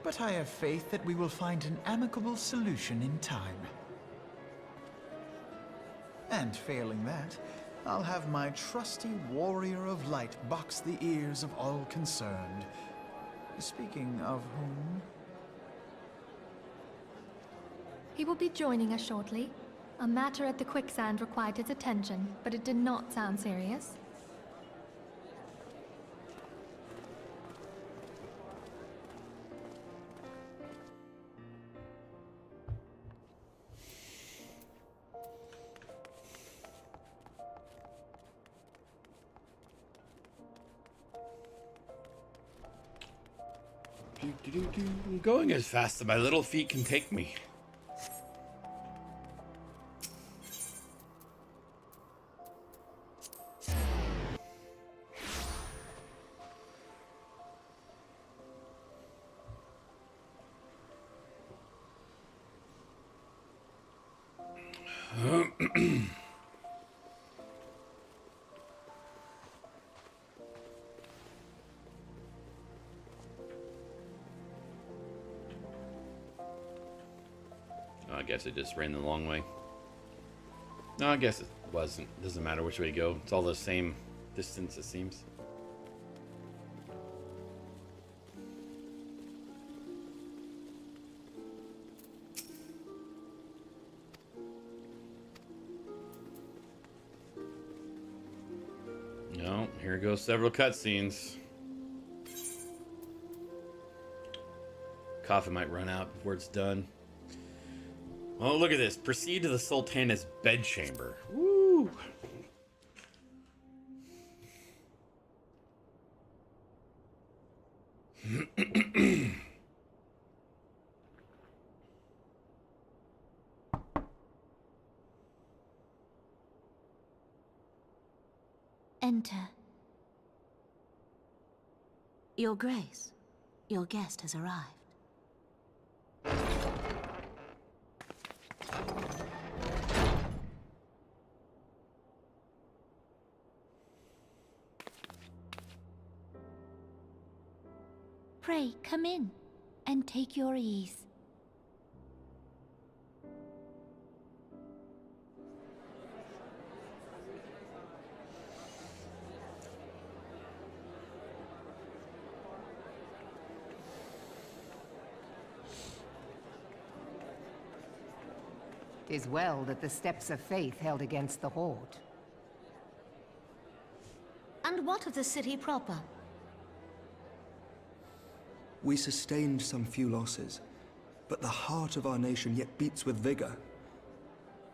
But I have faith that we will find an amicable solution in time. And failing that, I'll have my trusty warrior of light box the ears of all concerned. Speaking of whom... He will be joining us shortly. A matter at the quicksand required his attention, but it did not sound serious. I'm going as fast as my little feet can take me. I guess it just ran the long way. No, I guess it wasn't. Doesn't matter which way you go. It's all the same distance, it seems. No, here goes several cutscenes. Coffee might run out before it's done. Oh, look at this. Proceed to the Sultana's bedchamber. Woo! Enter. Your Grace, your guest has arrived. Pray, come in, and take your ease. "'Tis well that the steps of faith held against the Horde. And what of the city proper? We sustained some few losses, but the heart of our nation yet beats with vigor.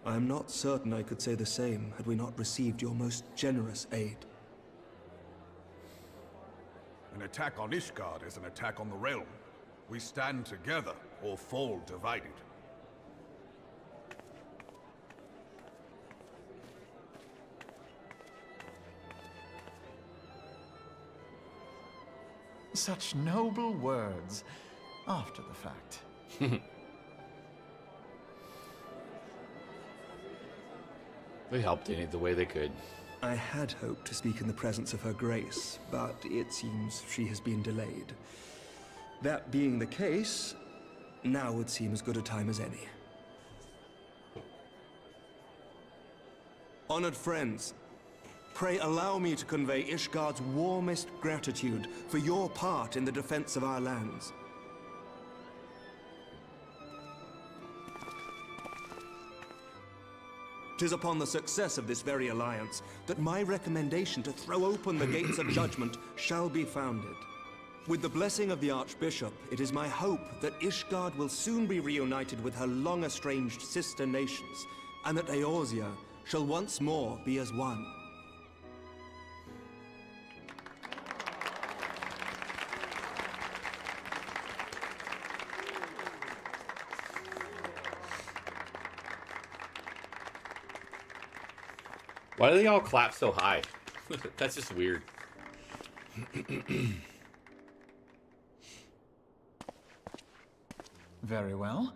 I am not certain I could say the same had we not received your most generous aid. An attack on Ishgard is an attack on the realm. We stand together or fall divided. Such noble words after the fact. They helped in it the way they could. I had hoped to speak in the presence of her grace, but it seems she has been delayed. That being the case, now would seem as good a time as any. Honored friends, pray allow me to convey Ishgard's warmest gratitude for your part in the defense of our lands. 'Tis upon the success of this very alliance that my recommendation to throw open the gates of judgment shall be founded. With the blessing of the Archbishop, it is my hope that Ishgard will soon be reunited with her long-estranged sister nations, and that Eorzea shall once more be as one. Why do they all clap so high? That's just weird. Very well.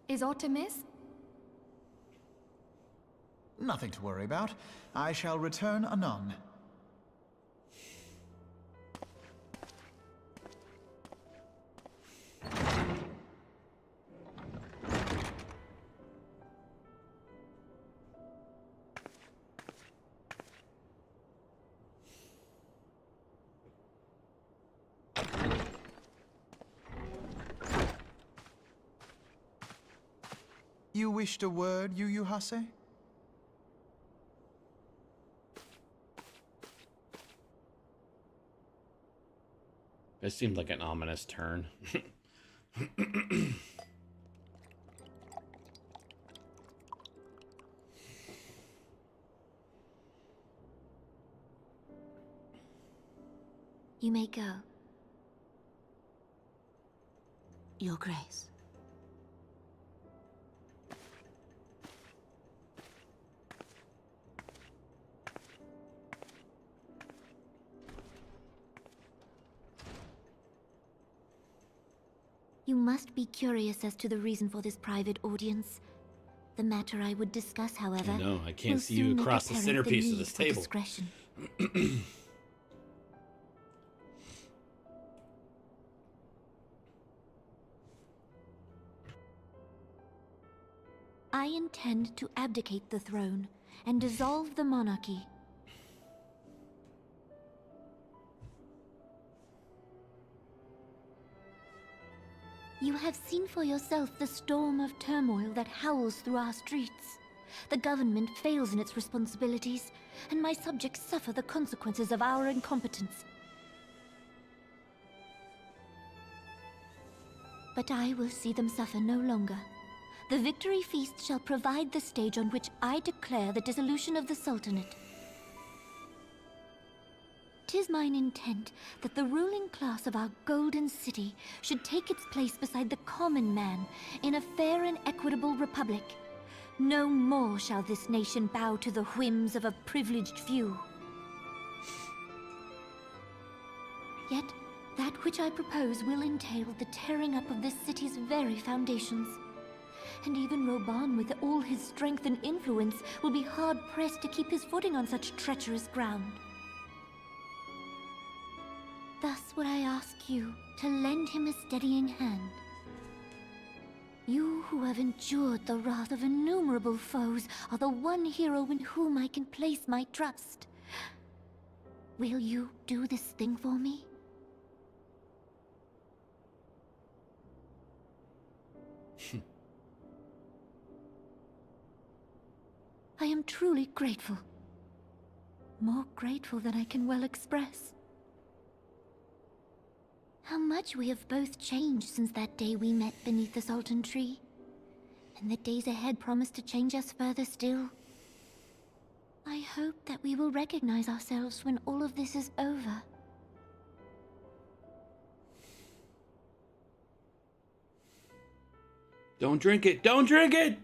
Is aught amiss? Nothing to worry about. I shall return anon. You wished a word, Yu Hase? This seemed like an ominous turn. You may go. Your Grace. You must be curious as to the reason for this private audience. The matter I would discuss, however, No, I can't will see you soon make across the apparent centerpiece of need this for table. discretion. I intend to abdicate the throne and dissolve the monarchy. You have seen for yourself the storm of turmoil that howls through our streets. The government fails in its responsibilities, and my subjects suffer the consequences of our incompetence. But I will see them suffer no longer. The victory feast shall provide the stage on which I declare the dissolution of the Sultanate. 'Tis mine intent that the ruling class of our golden city should take its place beside the common man in a fair and equitable republic. No more shall this nation bow to the whims of a privileged few. Yet, that which I propose will entail the tearing up of this city's very foundations. And even Roban, with all his strength and influence, will be hard-pressed to keep his footing on such treacherous ground. Thus would I ask you to lend him a steadying hand. You who have endured the wrath of innumerable foes are the one hero in whom I can place my trust. Will you do this thing for me? I am truly grateful. More grateful than I can well express. How much we have both changed since that day we met beneath the Sultan tree. And the days ahead promise to change us further still. I hope that we will recognize ourselves when all of this is over. Don't drink it! Don't drink it!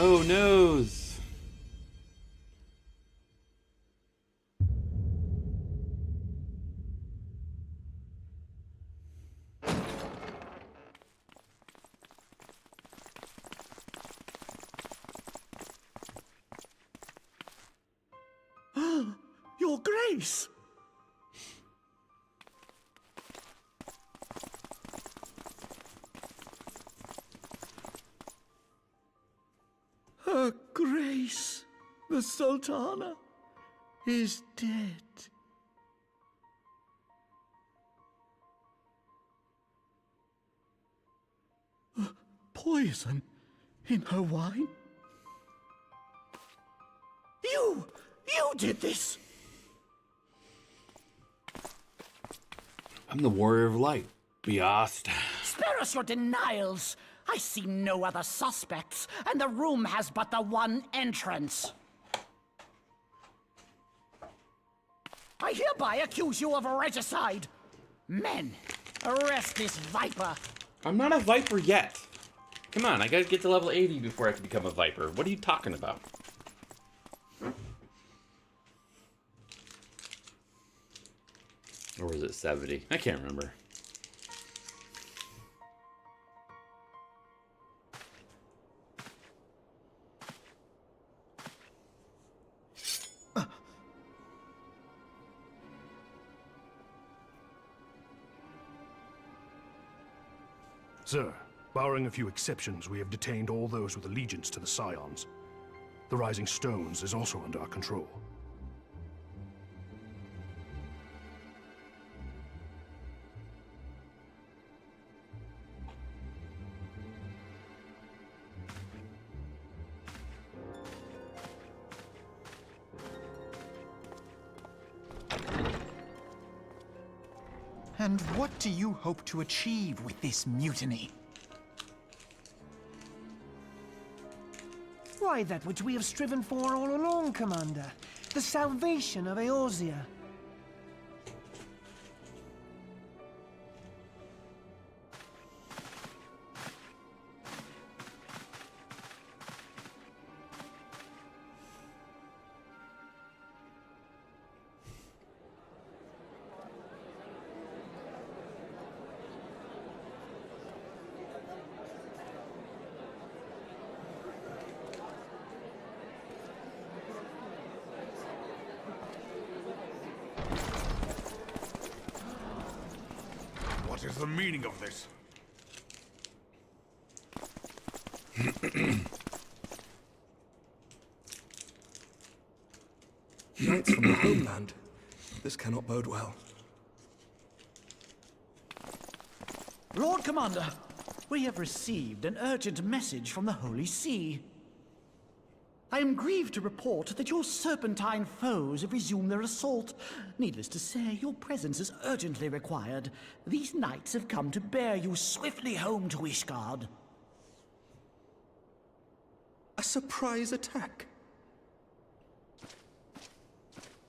Oh, nose. Your Grace! Her Grace, the Sultana, is dead. Poison in her wine? You did this! I'm the Warrior of Light. Beast. Spare us your denials. I see no other suspects, and the room has but the one entrance. I hereby accuse you of regicide. Men, arrest this viper. I'm not a Viper yet. Come on, I gotta get to level 80 before I can become a Viper. What are you talking about? Or was it 70? I can't remember. Sir, barring a few exceptions, we have detained all those with allegiance to the Scions. The Rising Stones is also under our control. And what do you hope to achieve with this mutiny? Why, that which we have striven for all along, Commander. The salvation of Eorzea. What is the meaning of this? Knights from the homeland. This cannot bode well. Lord Commander, we have received an urgent message from the Holy See. I am grieved to report that your serpentine foes have resumed their assault. Needless to say, your presence is urgently required. These knights have come to bear you swiftly home to Ishgard. A surprise attack?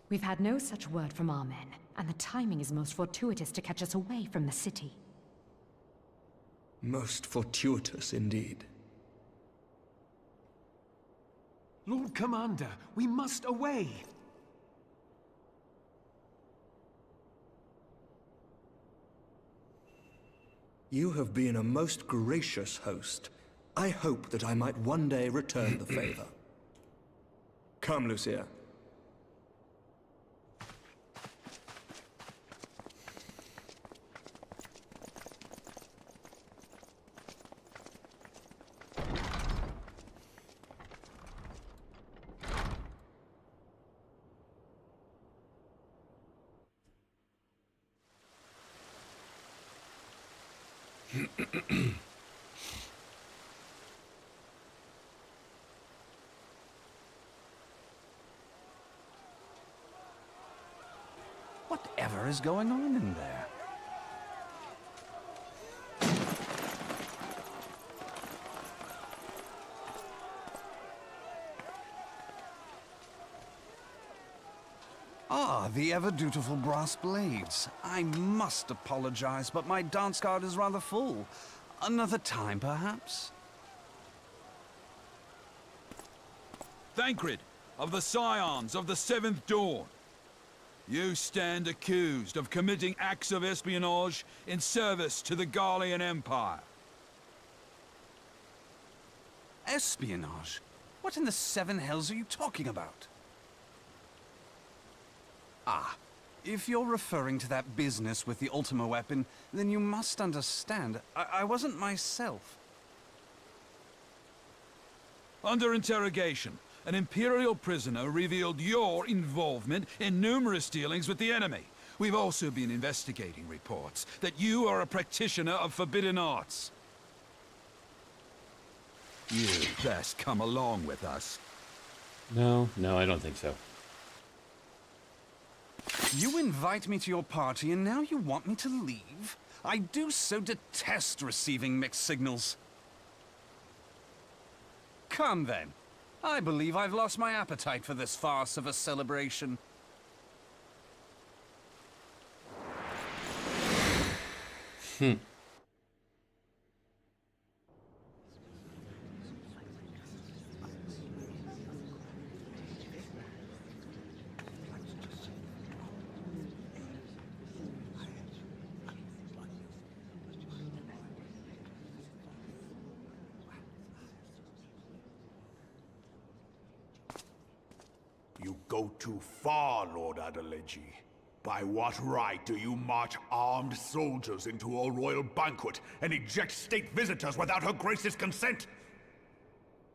We've had no such word from our men, and the timing is most fortuitous to catch us away from the city. Most fortuitous indeed. Lord Commander, we must away! You have been a most gracious host. I hope that I might one day return the favor. Come, Lucia. Whatever is going on in there? Ah, the ever-dutiful brass blades. I must apologize, but my dance card is rather full. Another time, perhaps? Thancred, of the Scions of the Seventh Dawn. You stand accused of committing acts of espionage in service to the Garlean Empire. Espionage? What in the seven hells are you talking about? Ah, if you're referring to that business with the Ultima weapon, then you must understand, I wasn't myself. Under interrogation, an Imperial prisoner revealed your involvement in numerous dealings with the enemy. We've also been investigating reports that you are a practitioner of forbidden arts. You'd best come along with us. No, I don't think so. You invite me to your party and now you want me to leave? I do so detest receiving mixed signals. Come then. I believe I've lost my appetite for this farce of a celebration. You go too far, Lord Adeleji. By what right do you march armed soldiers into a royal banquet and eject state visitors without her grace's consent?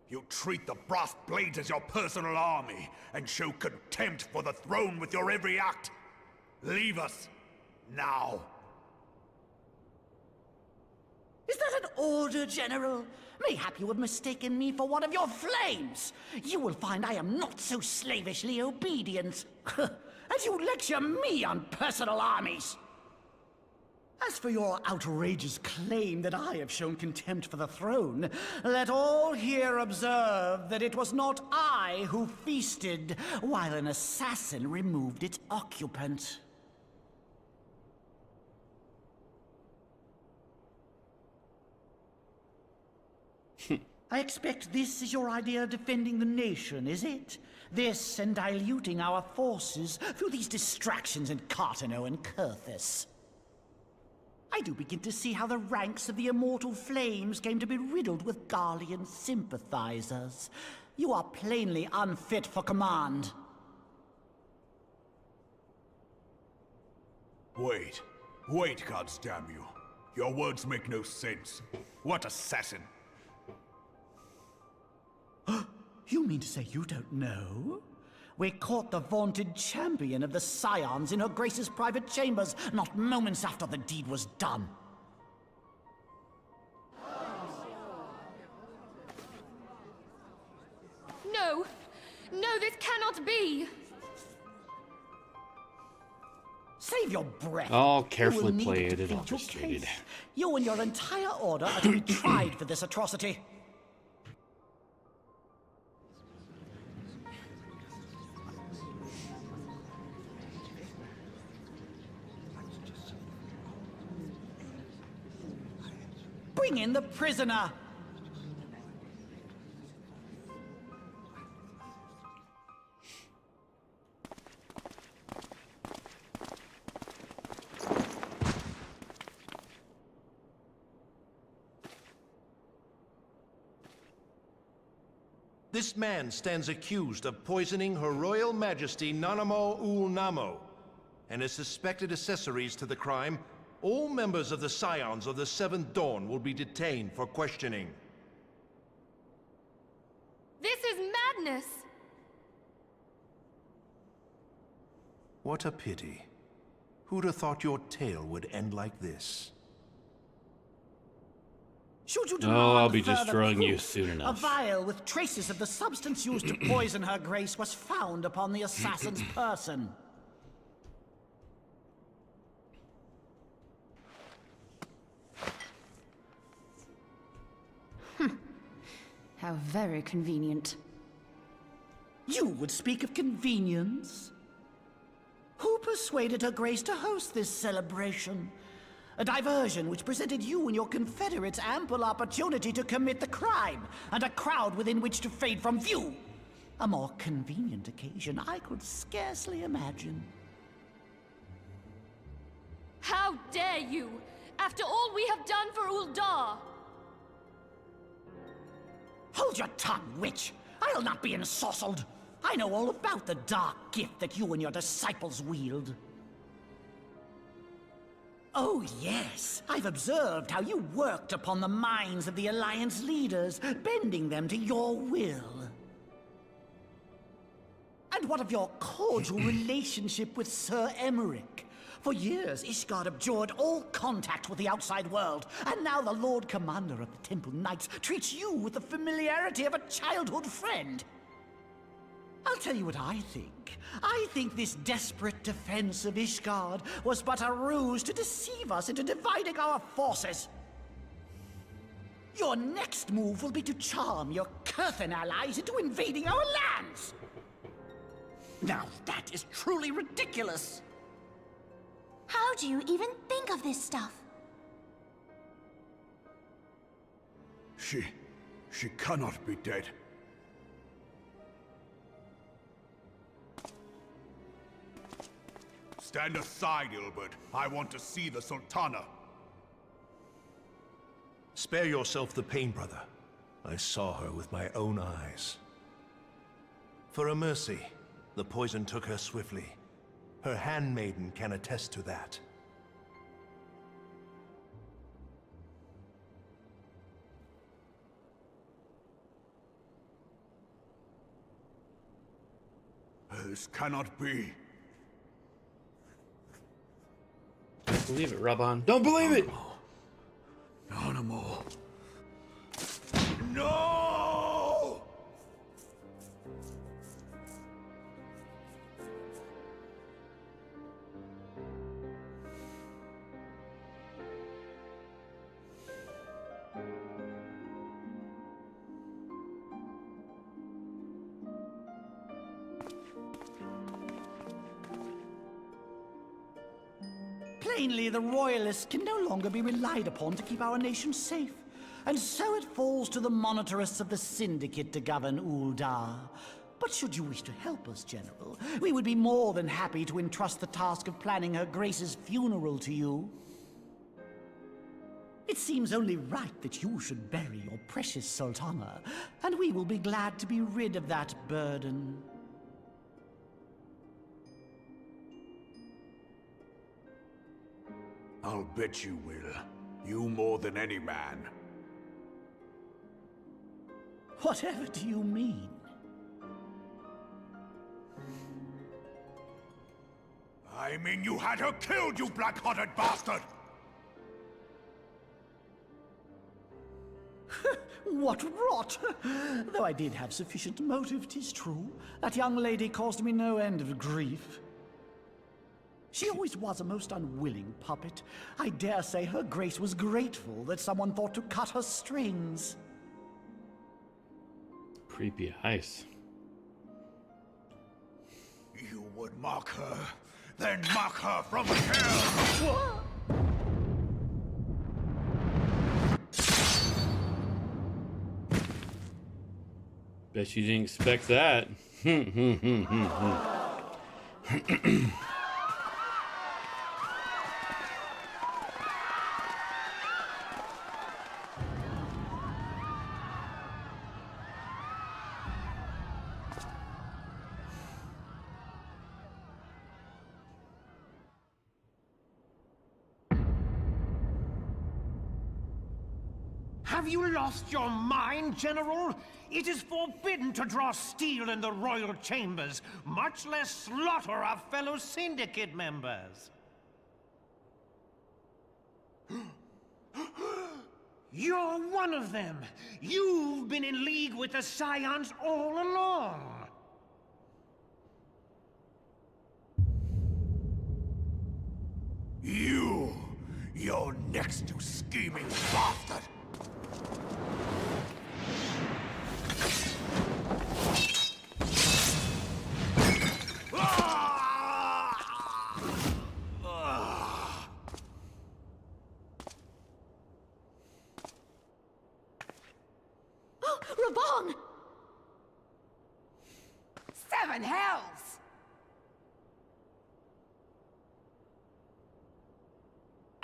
You treat the brass blades as your personal army and show contempt for the throne with your every act. Leave us, now. Is that an order, General? Mayhap you have mistaken me for one of your flames. You will find I am not so slavishly obedient. As you lecture me on personal armies. As for your outrageous claim that I have shown contempt for the throne, let all here observe that it was not I who feasted while an assassin removed its occupant. I expect this is your idea of defending the nation, is it? This and diluting our forces through these distractions in Cartano and Kurthus. I do begin to see how the ranks of the Immortal Flames came to be riddled with Garlean sympathizers. You are plainly unfit for command. Wait, goddamn you. Your words make no sense. What assassin? You mean to say you don't know? We caught the vaunted champion of the Scions in her Grace's private chambers, not moments after the deed was done. No! No, this cannot be! Save your breath. I'll carefully play it and orchestrated. You and your entire order are to be tried for this atrocity. Bring in the prisoner! This man stands accused of poisoning Her Royal Majesty Nanamo Ul Namo, and his suspected accessories to the crime. All members of the Scions of the Seventh Dawn will be detained for questioning. This is madness! What a pity. Who'd have thought your tale would end like this? Should you Oh, I'll demand be further destroying you proof, soon a enough. vial with traces of the substance used to poison her grace was found upon the assassin's person. How very convenient. You would speak of convenience? Who persuaded her grace to host this celebration? A diversion which presented you and your confederates ample opportunity to commit the crime, and a crowd within which to fade from view. A more convenient occasion I could scarcely imagine. How dare you! After all we have done for Uldar! Hold your tongue, witch! I'll not be ensorcelled! I know all about the dark gift that you and your disciples wield. Oh, yes. I've observed how you worked upon the minds of the Alliance leaders, bending them to your will. And what of your cordial relationship with Sir Emmerich? For years, Ishgard abjured all contact with the outside world, and now the Lord Commander of the Temple Knights treats you with the familiarity of a childhood friend. I'll tell you what I think. I think this desperate defense of Ishgard was but a ruse to deceive us into dividing our forces. Your next move will be to charm your Kurthan allies into invading our lands. Now that is truly ridiculous. How do you even think of this stuff? She cannot be dead. Stand aside, Ilbert. I want to see the Sultana. Spare yourself the pain, brother. I saw her with my own eyes. For a mercy, the poison took her swiftly. Her handmaiden can attest to that. This cannot be. Don't believe it, Rabban. Don't believe it! Animal. No! Plainly, the Royalists can no longer be relied upon to keep our nation safe. And so it falls to the monitorists of the Syndicate to govern Uldar. But should you wish to help us, General, we would be more than happy to entrust the task of planning Her Grace's funeral to you. It seems only right that you should bury your precious Sultana, and we will be glad to be rid of that burden. I'll bet you will. You more than any man. Whatever do you mean? I mean you had her killed, you black-hearted bastard! What rot! Though I did have sufficient motive, 'tis true. That young lady caused me no end of grief. She always was a most unwilling puppet. I dare say Her Grace was grateful that someone thought to cut her strings. Creepy eyes. You would mock her, then mock her from hell! What? Bet you didn't expect that. Have you lost your mind, General? It is forbidden to draw steel in the royal chambers, much less slaughter our fellow Syndicate members. You're one of them! You've been in league with the Scions all along! You're next, you scheming bastard!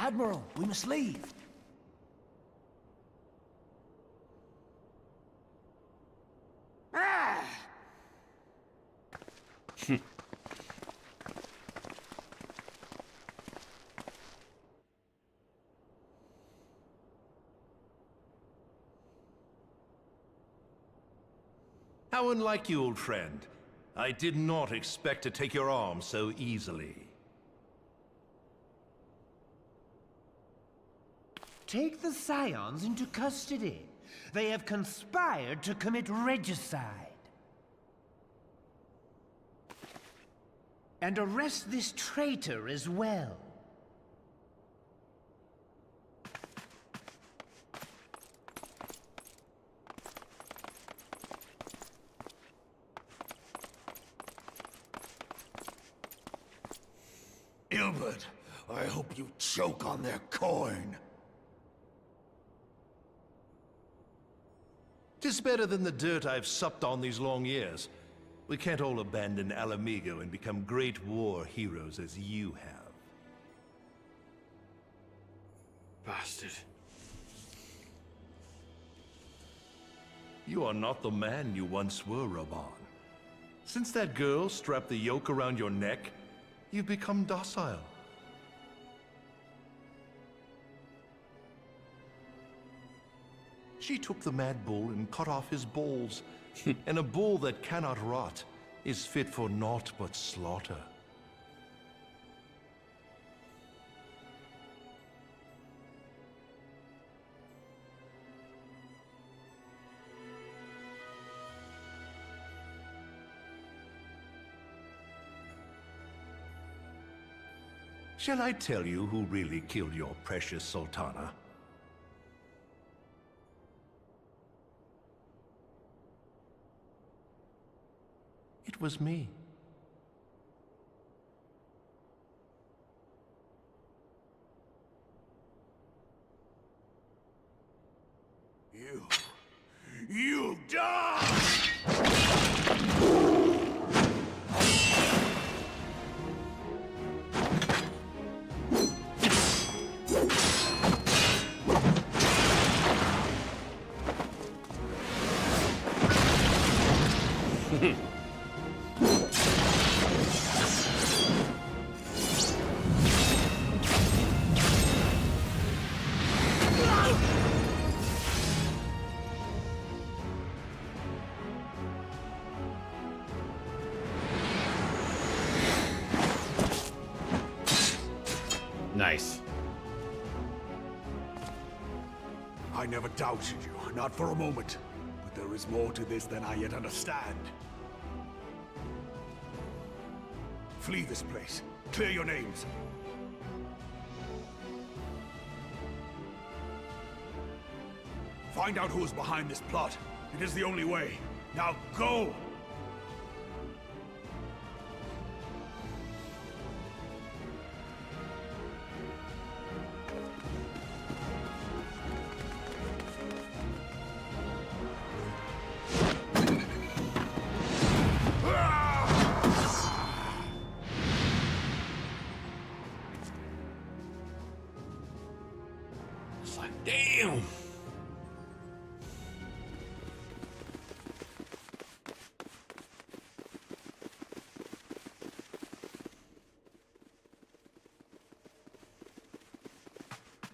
Admiral, we must leave. How unlike you, old friend. I did not expect to take your arm so easily. Take the Scions into custody. They have conspired to commit regicide. And arrest this traitor as well. Ilbert, I hope you choke on their coin. 'Tis better than the dirt I've supped on these long years. We can't all abandon Alamigo and become great war heroes as you have. Bastard. You are not the man you once were, Raban. Since that girl strapped the yoke around your neck, you've become docile. She took the mad bull and cut off his balls, and a bull that cannot rot is fit for naught but slaughter. Shall I tell you who really killed your precious Sultana? It was me. You die! Nice. I never doubted you, not for a moment. But there is more to this than I yet understand. Flee this place. Clear your names. Find out who is behind this plot. It is the only way. Now go! It's like, damn.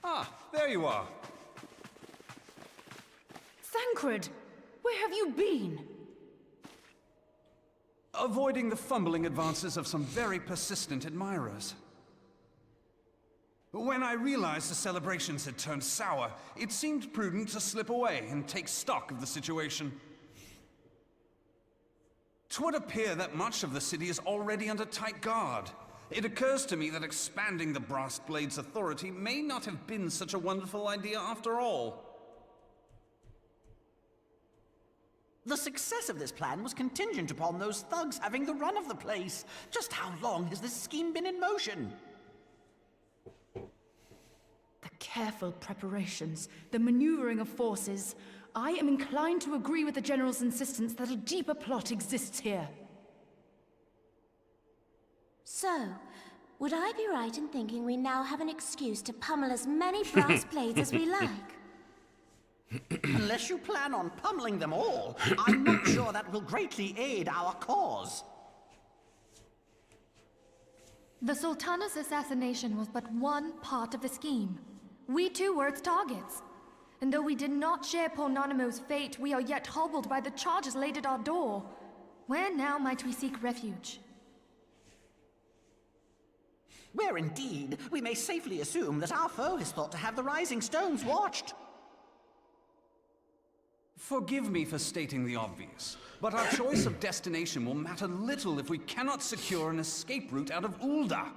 Ah, there you are. Thancred, where have you been? Avoiding the fumbling advances of some very persistent admirers. When I realized the celebrations had turned sour, it seemed prudent to slip away and take stock of the situation. 'Twould appear that much of the city is already under tight guard. It occurs to me that expanding the Brass Blade's authority may not have been such a wonderful idea after all. The success of this plan was contingent upon those thugs having the run of the place. Just how long has this scheme been in motion? The careful preparations, the maneuvering of forces. I am inclined to agree with the General's insistence that a deeper plot exists here. So, Would I be right in thinking we now have an excuse to pummel as many brass blades as we like? Unless you plan on pummeling them all, I'm not sure that will greatly aid our cause. The Sultana's assassination was but one part of the scheme. We too were its targets. And though we did not share Ponanamo's fate, we are yet hobbled by the charges laid at our door. Where now might we seek refuge? Where indeed, we may safely assume that our foe is thought to have the Rising Stones watched. Forgive me for stating the obvious, but our choice of destination will matter little if we cannot secure an escape route out of Ul'dah.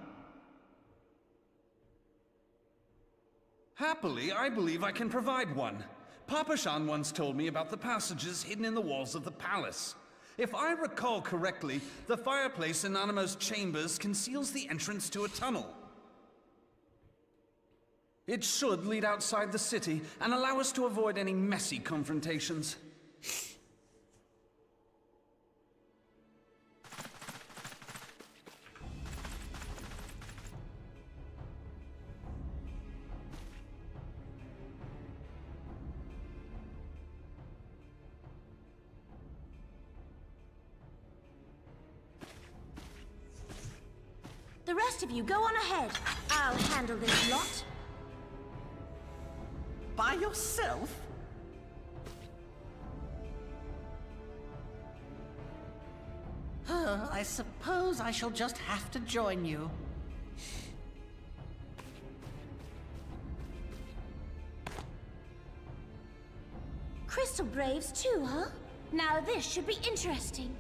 Happily, I believe I can provide one. Papa Shan once told me about the passages hidden in the walls of the palace. If I recall correctly, the fireplace in Nanamo's chambers conceals the entrance to a tunnel. It should lead outside the city and allow us to avoid any messy confrontations. The rest of you, go on ahead. I'll handle this lot. By yourself? I suppose I shall just have to join you. Crystal Braves too, huh? Now this should be interesting.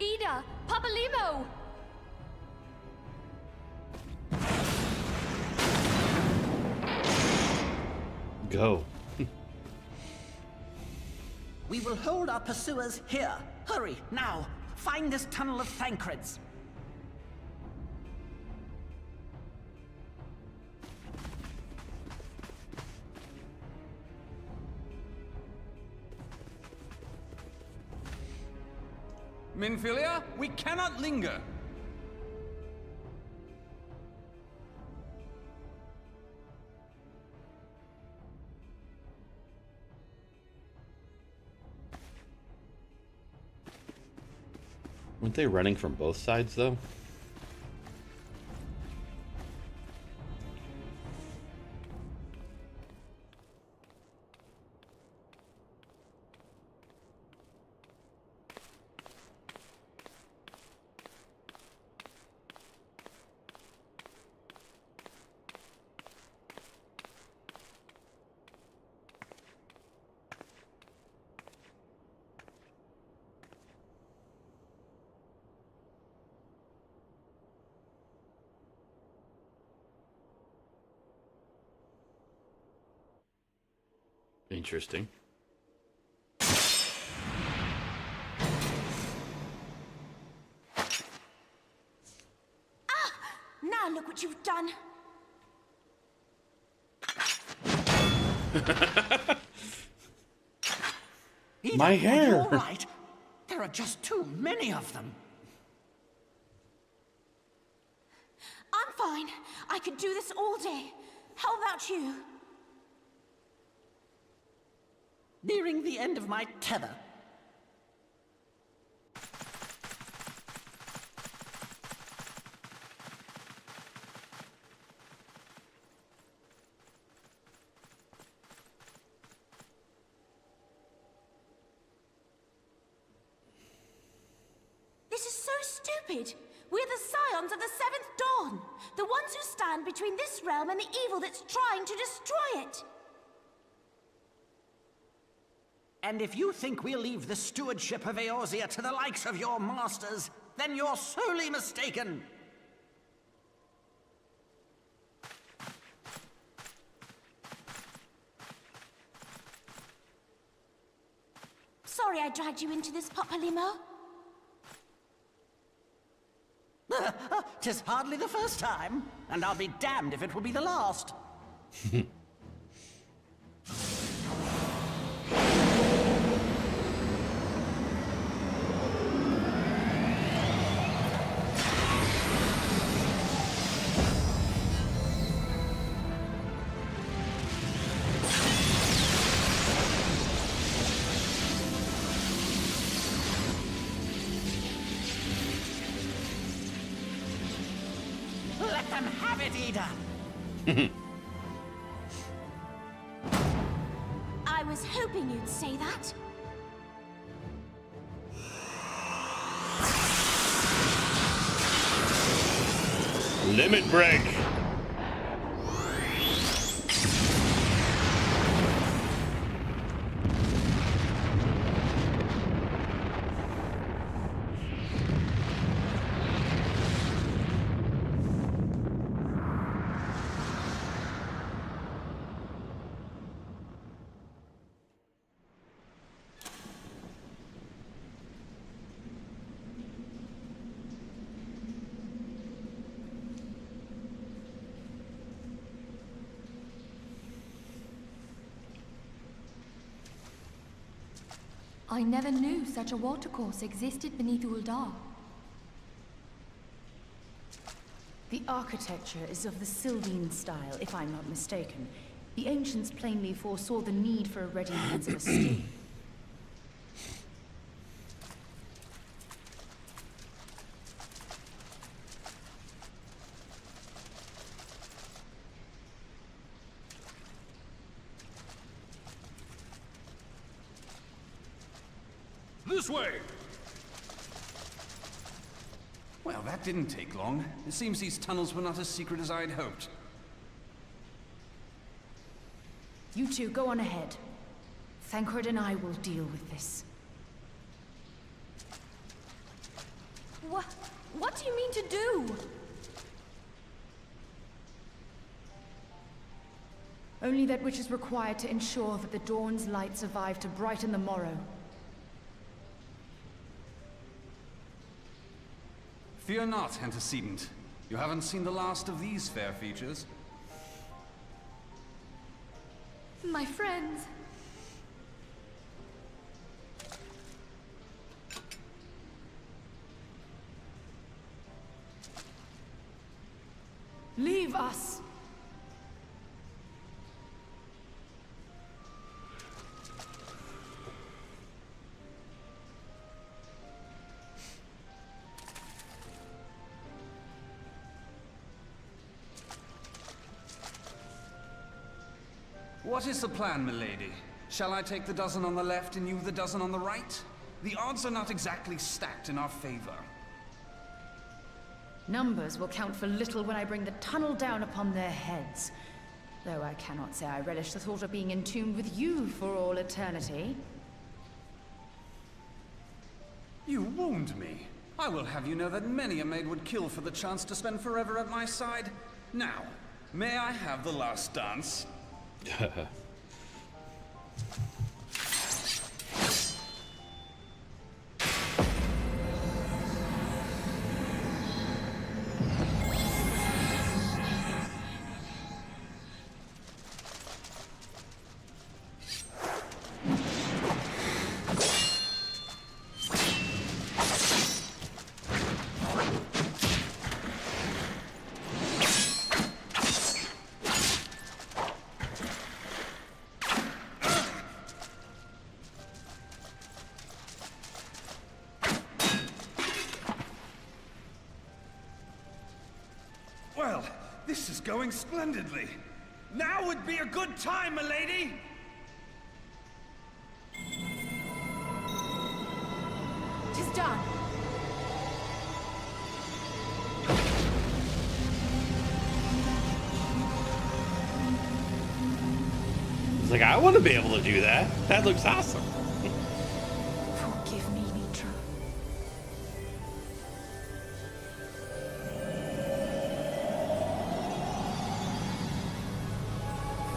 Ida! Papa Limo! Go. We will hold our pursuers here. Hurry, now! Find this tunnel of Thancreds. Minfilia, we cannot linger. Weren't they running from both sides, though? Interesting. Now look what you've done. My hair. You're right. There are just too many of them. I'm fine. I could do this all day. How about you? Nearing the end of my tether. This is so stupid. We're the scions of the Seventh Dawn. The ones who stand between this realm and the evil that's trying to destroy it. And if you think we'll leave the stewardship of Eorzea to the likes of your masters, then you're sorely mistaken. Sorry I dragged you into this, Papa Limo. 'Tis hardly the first time, and I'll be damned if it will be the last. Let them have it, Ida! I was hoping you'd say that. Limit break. I never knew such a watercourse existed beneath Uldar. The architecture is of the Sylvine style, if I'm not mistaken. The ancients plainly foresaw the need for a ready means of escape. This way! Well, that didn't take long. It seems these tunnels were not as secret as I'd hoped. You two go on ahead. Thancred and I will deal with this. What do you mean to do? Only that which is required to ensure that the dawn's light survive to brighten the morrow. Fear not, antecedent. You haven't seen the last of these fair features. My friends. Leave us! What is the plan, milady? Shall I take the dozen on the left and you the dozen on the right? The odds are not exactly stacked in our favor. Numbers will count for little when I bring the tunnel down upon their heads. Though I cannot say I relish the thought of being entombed with you for all eternity. You wound me. I will have you know that many a maid would kill for the chance to spend forever at my side. Now, may I have the last dance? Well, this is going splendidly. Now would be a good time, milady! Tis done. It's like, I want to be able to do that. That looks awesome. Forgive me, Mitra.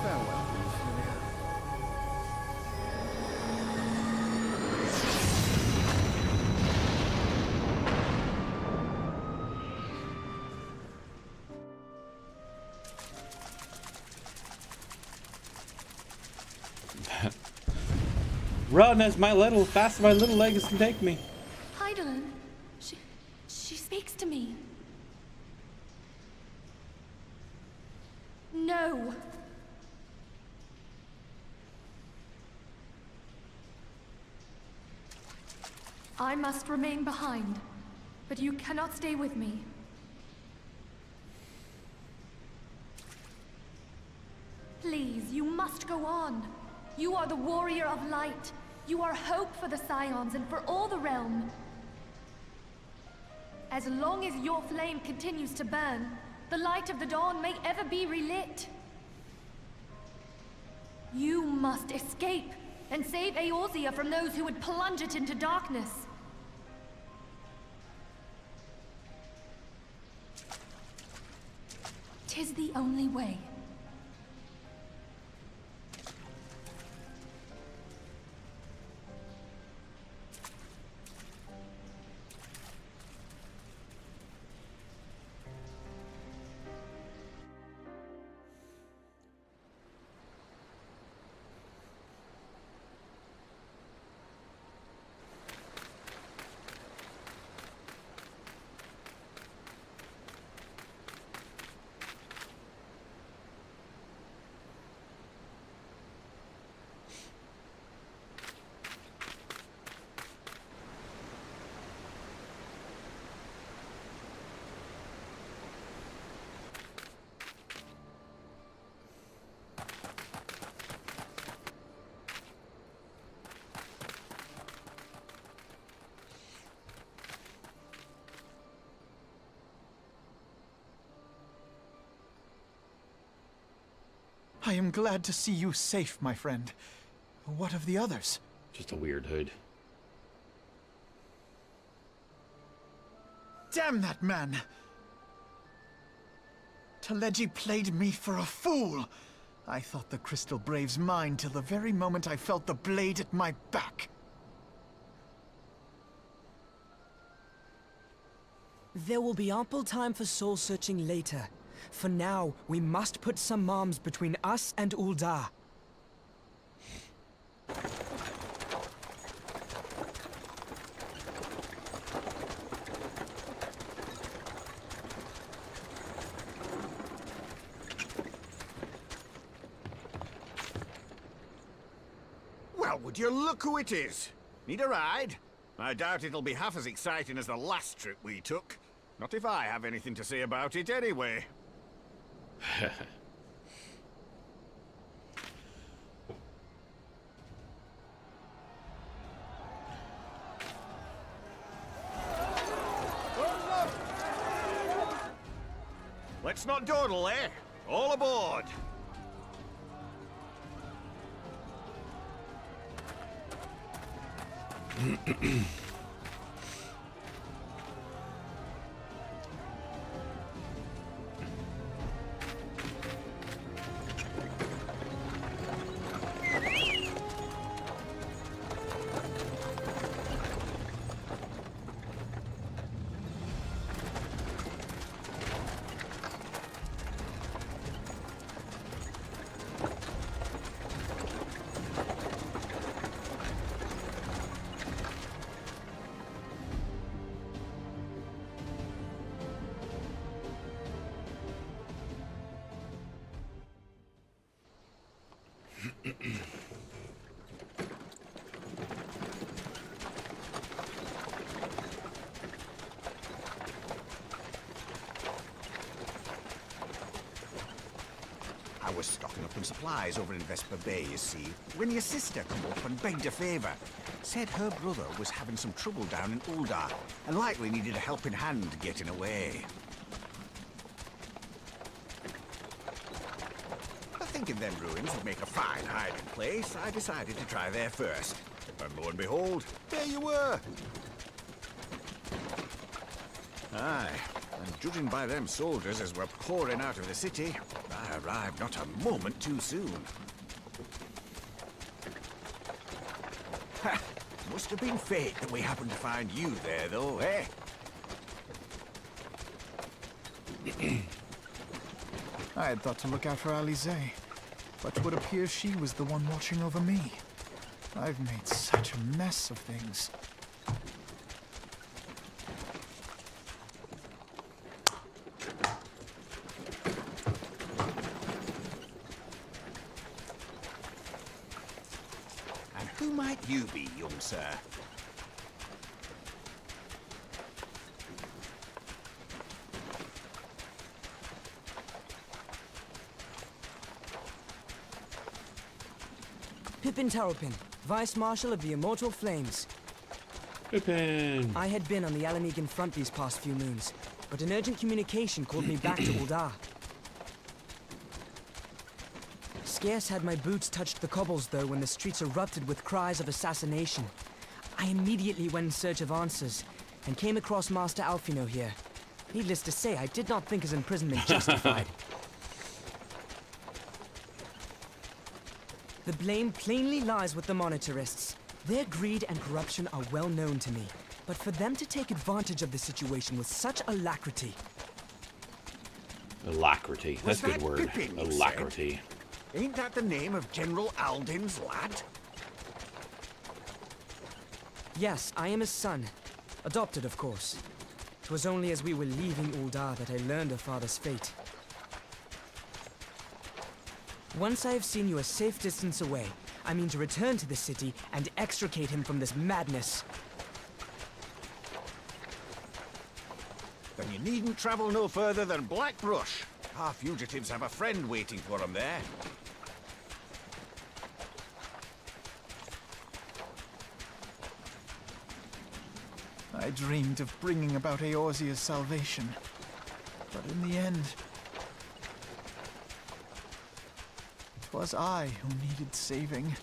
Farewell, Ophelia. Run as fast as my little legs can take me. Heidelin, she speaks to me. No. I must remain behind, but you cannot stay with me. Please, you must go on. You are the warrior of light. You are hope for the Scions and for all the realm. As long as your flame continues to burn, the light of the dawn may ever be relit. You must escape and save Eorzea from those who would plunge it into darkness. Tis the only way. I am glad to see you safe, my friend. What of the others? Just a weird hood. Damn that man! Teleji played me for a fool! I thought the Crystal Brave's mine till the very moment I felt the blade at my back. There will be ample time for soul-searching later. For now, we must put some arms between us and Ul'dah. Well, would you look who it is? Need a ride? I doubt it'll be half as exciting as the last trip we took. Not if I have anything to say about it anyway. Let's not dawdle, eh? All aboard! I was stocking up on supplies over in Vesper Bay, you see, when your sister come up and begged a favour. Said her brother was having some trouble down in Ul'dah, and likely needed a helping hand getting away. Thinking them ruins would make a fine hiding place, I decided to try there first. And lo and behold, there you were! Aye, and judging by them soldiers as were pouring out of the city, I arrived not a moment too soon. Ha! Must have been fate that we happened to find you there, though, eh? I had thought to look out for Alize, but it would appear she was the one watching over me. I've made such a mess of things. And who might you be, young sir? Pippin Taropin, Vice Marshal of the Immortal Flames. Pippin! I had been on the Alamegan front these past few moons, but an urgent communication called me back to Ul'dah. Scarce had my boots touched the cobbles, though, when the streets erupted with cries of assassination. I immediately went in search of answers, and came across Master Alfino here. Needless to say, I did not think his imprisonment justified. The blame plainly lies with the Monitarists. Their greed and corruption are well known to me, but for them to take advantage of the situation with such alacrity... Alacrity. That's a good word. Pippin, you Alacrity. said? Ain't that the name of General Alden's lad? Yes, I am his son. Adopted, of course. 'Twas only as we were leaving Ul'dah that I learned of father's fate. Once I have seen you a safe distance away, I mean to return to the city and extricate him from this madness. Then you needn't travel no further than Blackbrush. Our fugitives have a friend waiting for them there. I dreamed of bringing about Eorzea's salvation, but in the end, it was I who needed saving.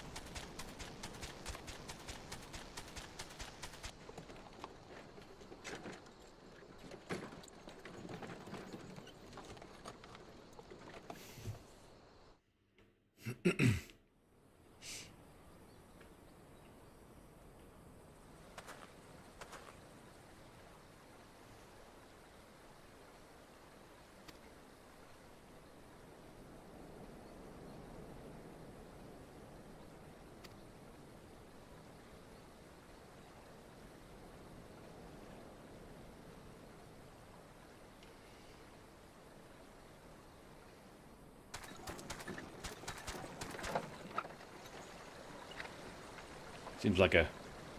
Seems like a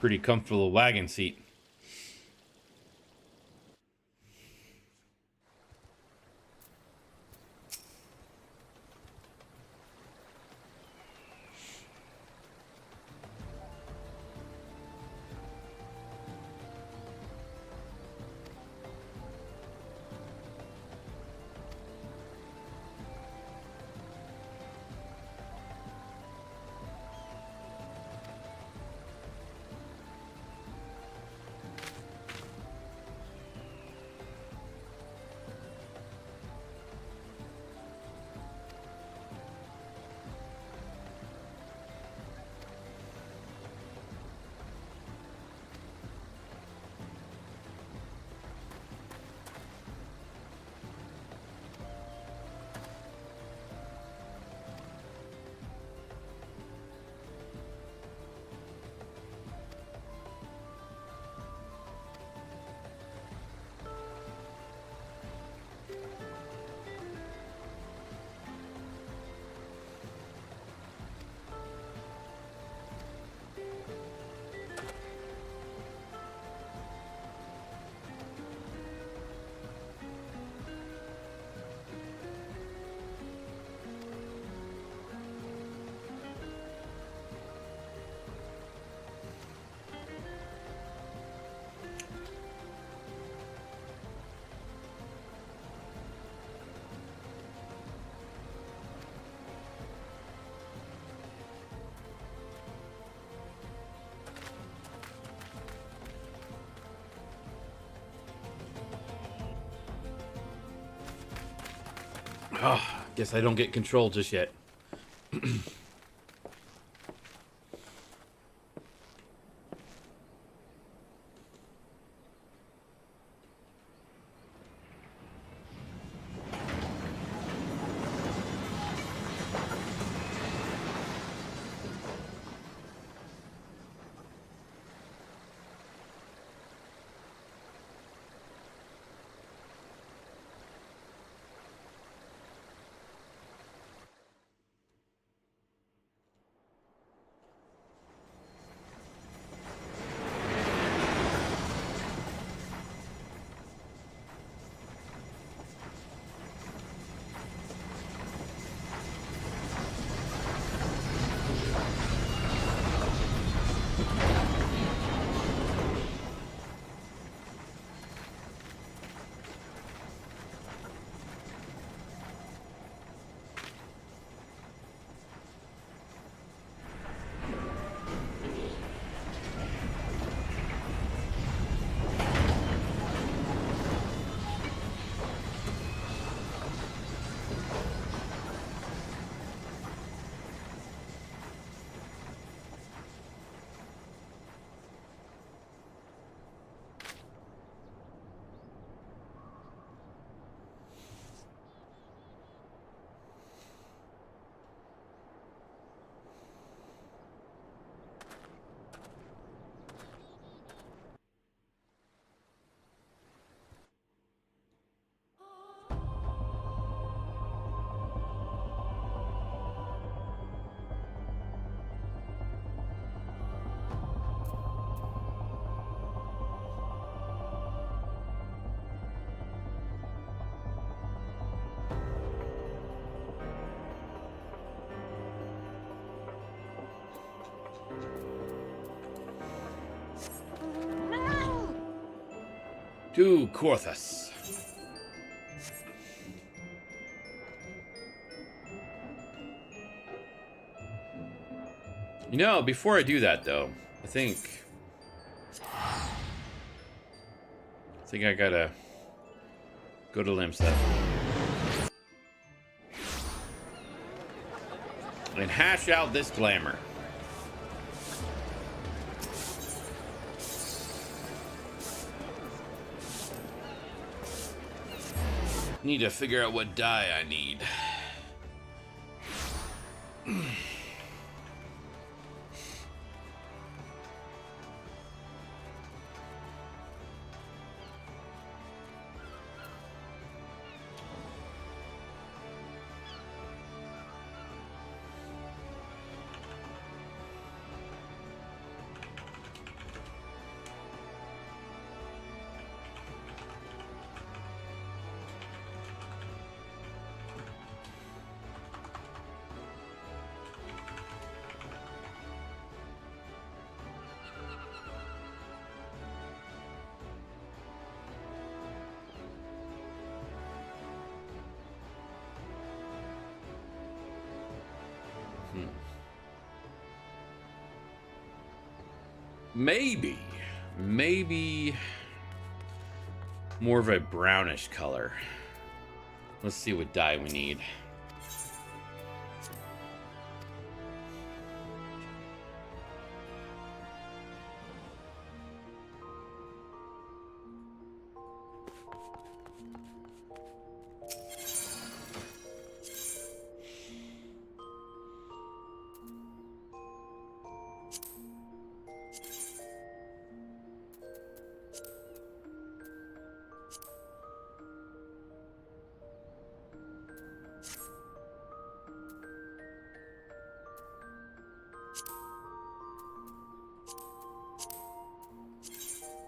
pretty comfortable wagon seat. Oh, guess I don't get control just yet. To Korthus. You know, before I do that though, I think I gotta go to Limsa and hash out this glamour. Need to figure out what dye I need. Maybe more of a brownish color. Let's see what dye we need.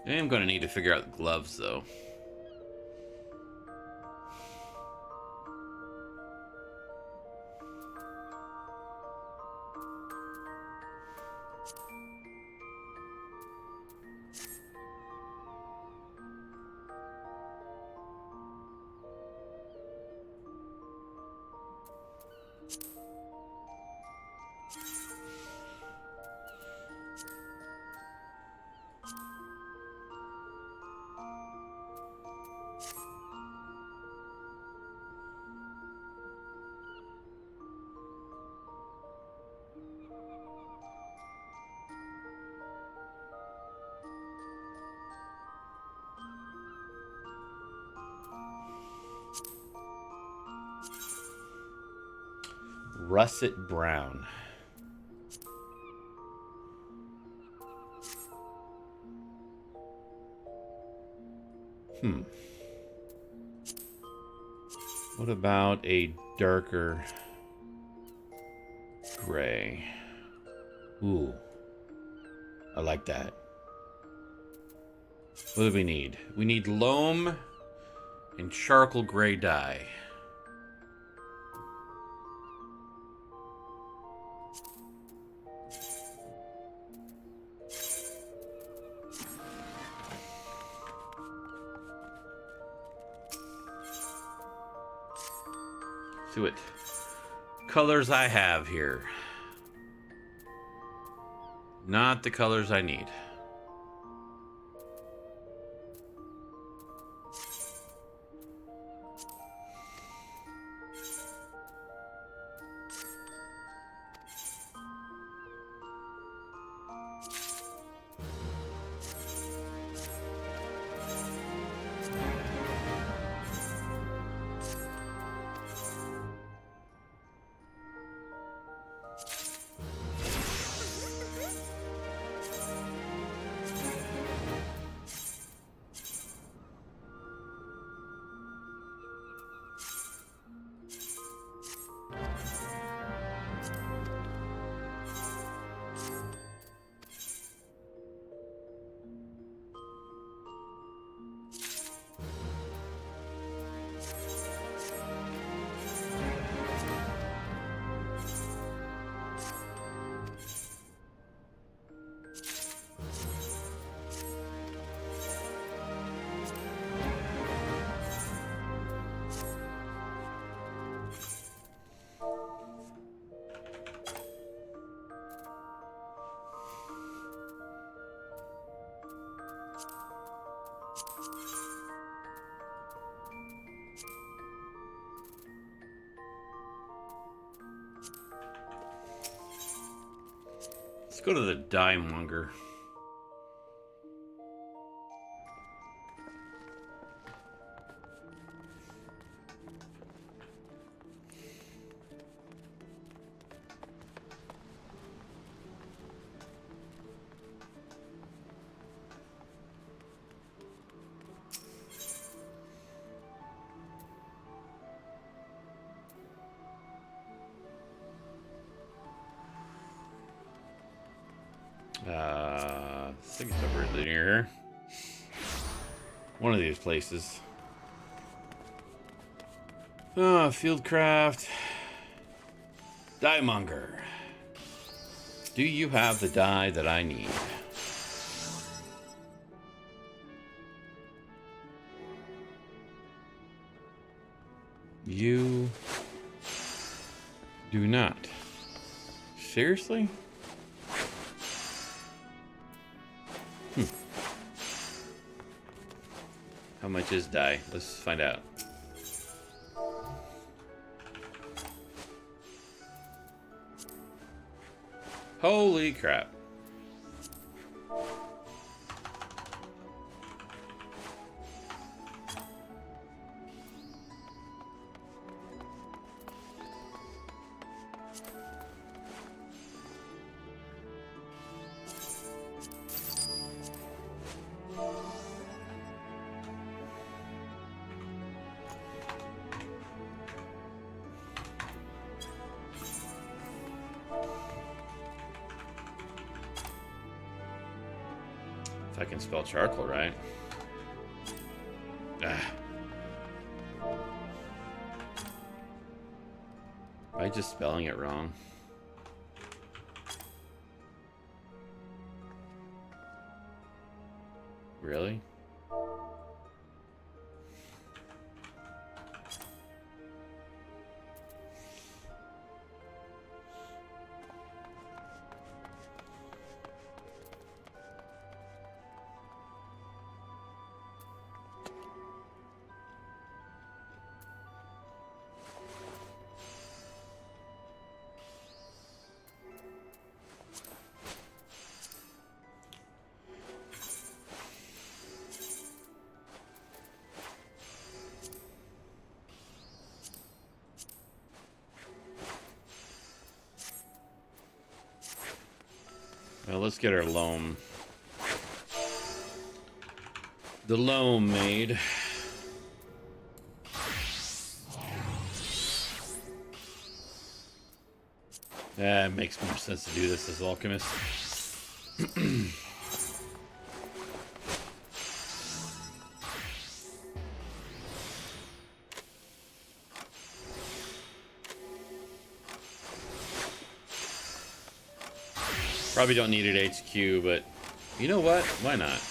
I am going to need to figure out the gloves, though. Russet brown. What about a darker gray? Ooh, I like that. What do we need? We need loam and charcoal gray dye. See what colors I have here. Not the colors I need. Let's go to the dyemonger. I think it's over near here. One of these places. Fieldcraft. Dyemonger. Do you have the dye that I need? You do not. Seriously? How much is dye? Let's find out. Holy crap. If I can spell charcoal right. Am I just spelling it wrong? Really? Well, let's get our loam. The loam made. It makes more sense to do this as alchemist. Probably don't need it HQ, but you know what? Why not?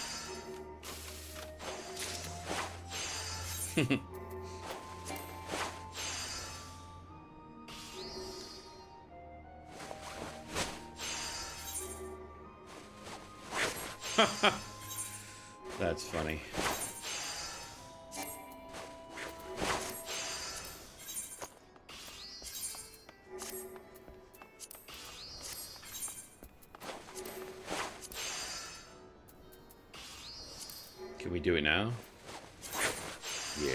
That's funny. Can we do it now? Yeah.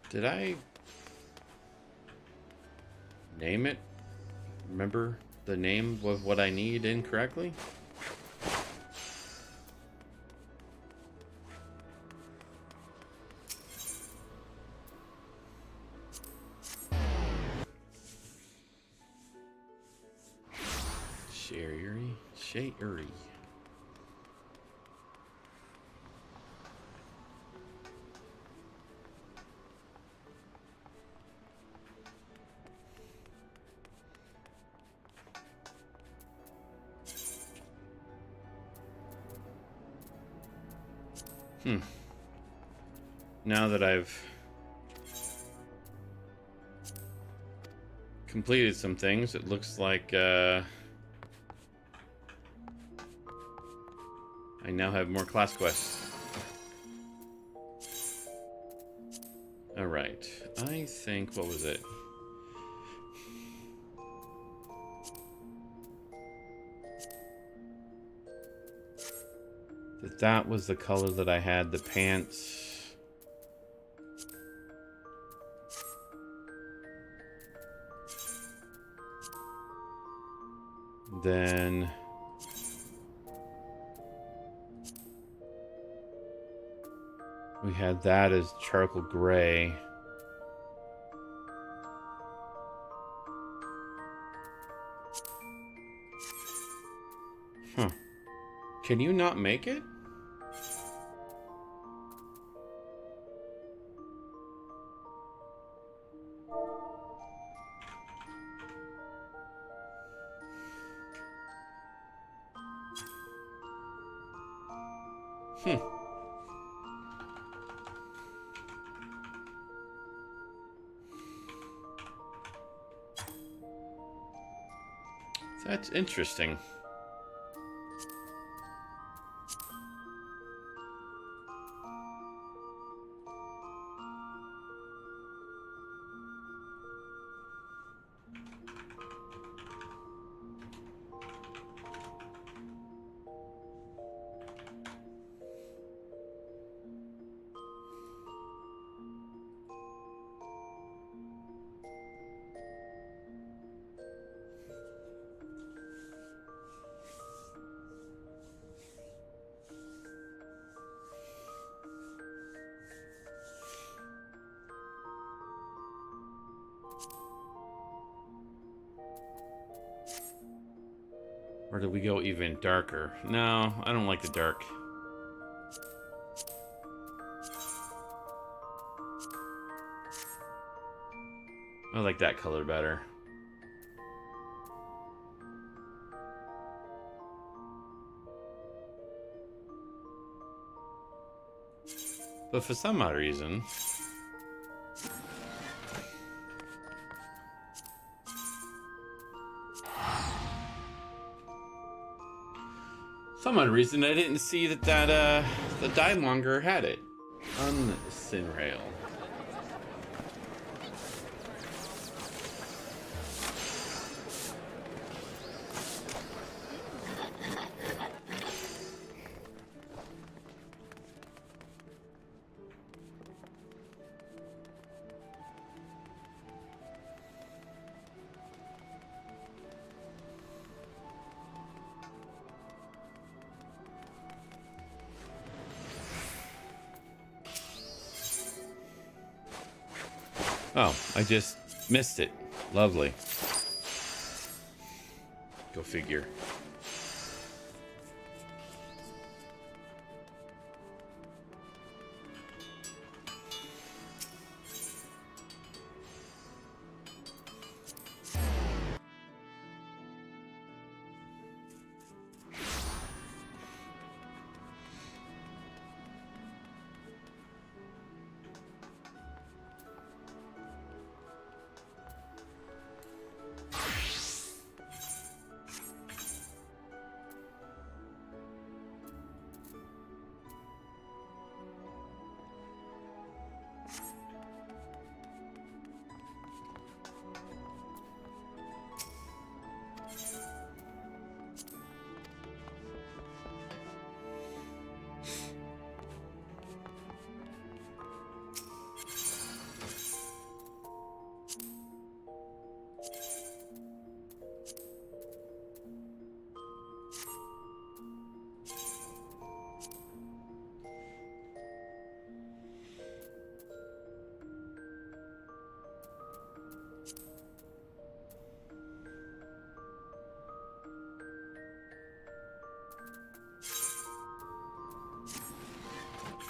Did I name it? Remember the name of what I need incorrectly? Sherry. now that I've completed some things, it looks like I now have more class quests. Alright, I think, what was it? That was the color that I had, the pants. Then we had that as charcoal gray. Huh. Can you not make it? That's interesting. Or did we go even darker? No, I don't like the dark. I like that color better. But for some odd reason, I didn't see that the Diemonger had it on Sinrail. Oh, I just missed it. Lovely. Go figure.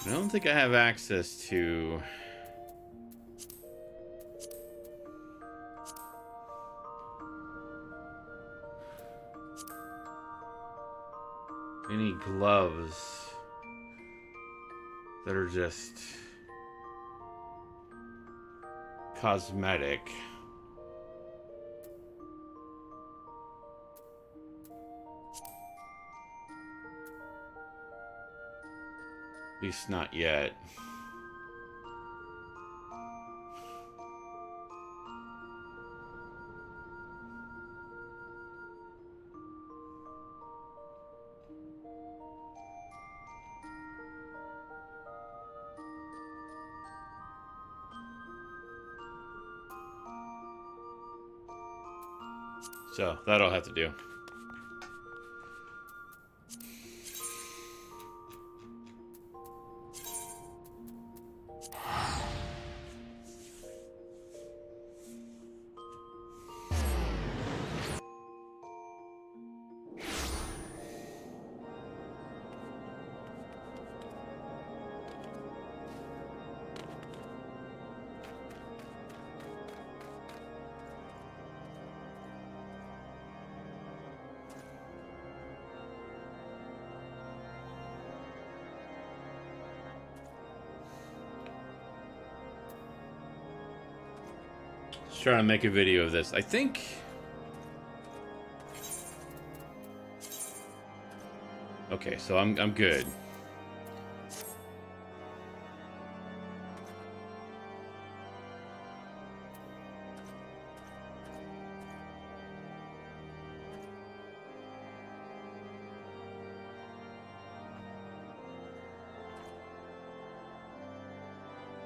I don't think I have access to any gloves that are just cosmetic. At least not yet. So that'll have to do. Just trying to make a video of this. I think... Okay, so I'm good.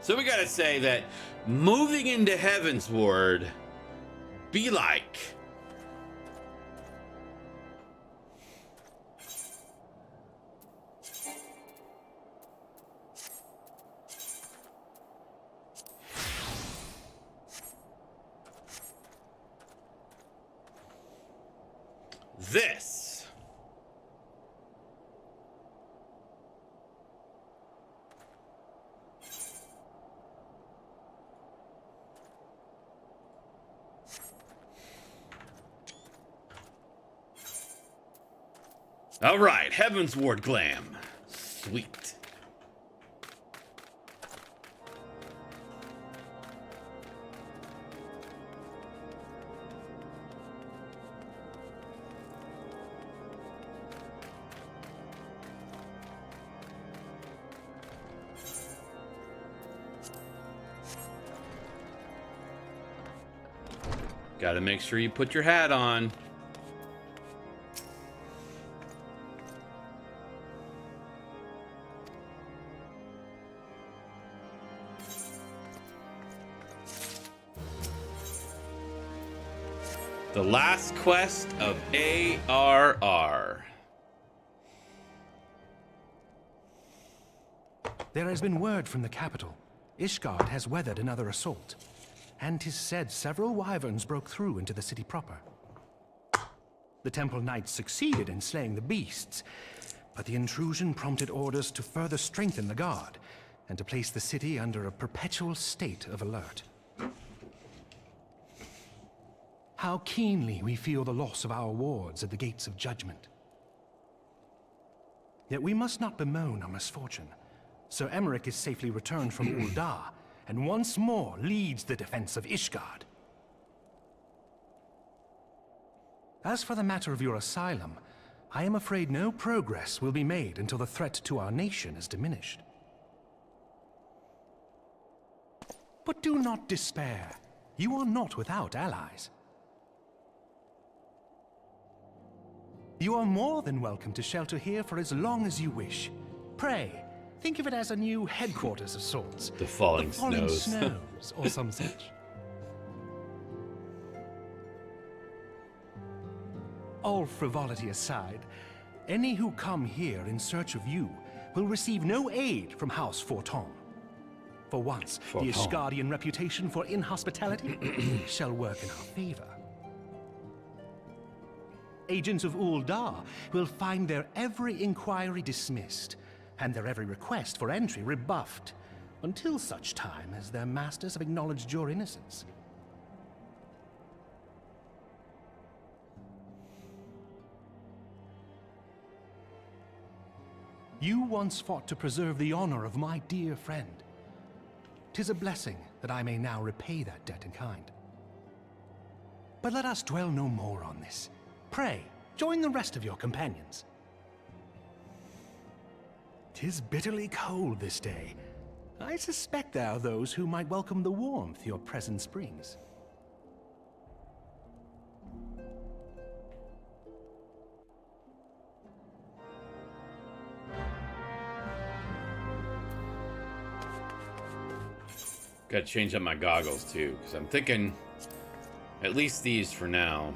So we gotta say that moving into Heaven's Ward be like. This. All right, Heaven's Ward glam. Sweet. Gotta make sure you put your hat on. The last quest of ARR. There has been word from the capital. Ishgard has weathered another assault. And 'tis said several wyverns broke through into the city proper. The temple knights succeeded in slaying the beasts, but the intrusion prompted orders to further strengthen the guard and to place the city under a perpetual state of alert. How keenly we feel the loss of our wards at the gates of judgment. Yet we must not bemoan our misfortune. Sir Emmerich is safely returned from Ul'dah, and once more leads the defense of Ishgard. As for the matter of your asylum, I am afraid no progress will be made until the threat to our nation is diminished. But do not despair. You are not without allies. You are more than welcome to shelter here for as long as you wish. Pray, think of it as a new headquarters of sorts. The falling snows. Snows, or some such. All frivolity aside, any who come here in search of you will receive no aid from House Forton. For once, the Ishgardian reputation for inhospitality shall work in our favor. Agents of Ul'dah will find their every inquiry dismissed, and their every request for entry rebuffed, until such time as their masters have acknowledged your innocence. You once fought to preserve the honor of my dear friend. 'Tis a blessing that I may now repay that debt in kind. But let us dwell no more on this. Pray, join the rest of your companions. 'Tis bitterly cold this day. I suspect there are those who might welcome the warmth your presence brings. Gotta change up my goggles too, because I'm thinking at least these for now.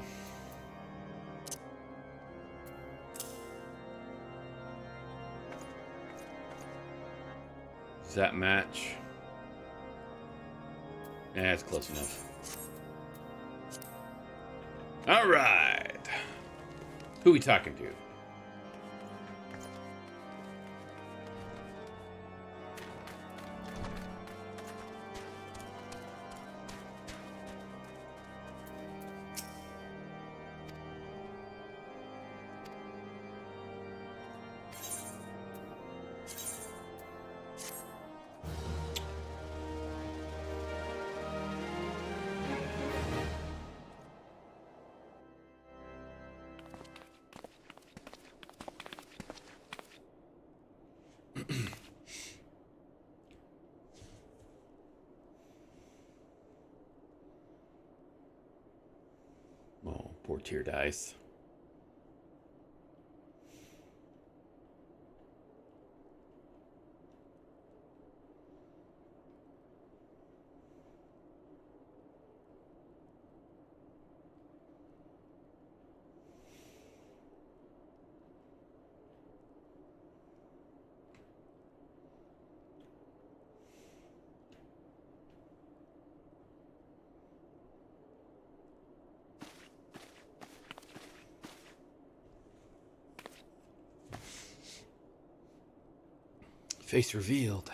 Does that match? Yeah, it's close enough. All right. Who we talking to? Oh, poor Tear Dice. Face revealed.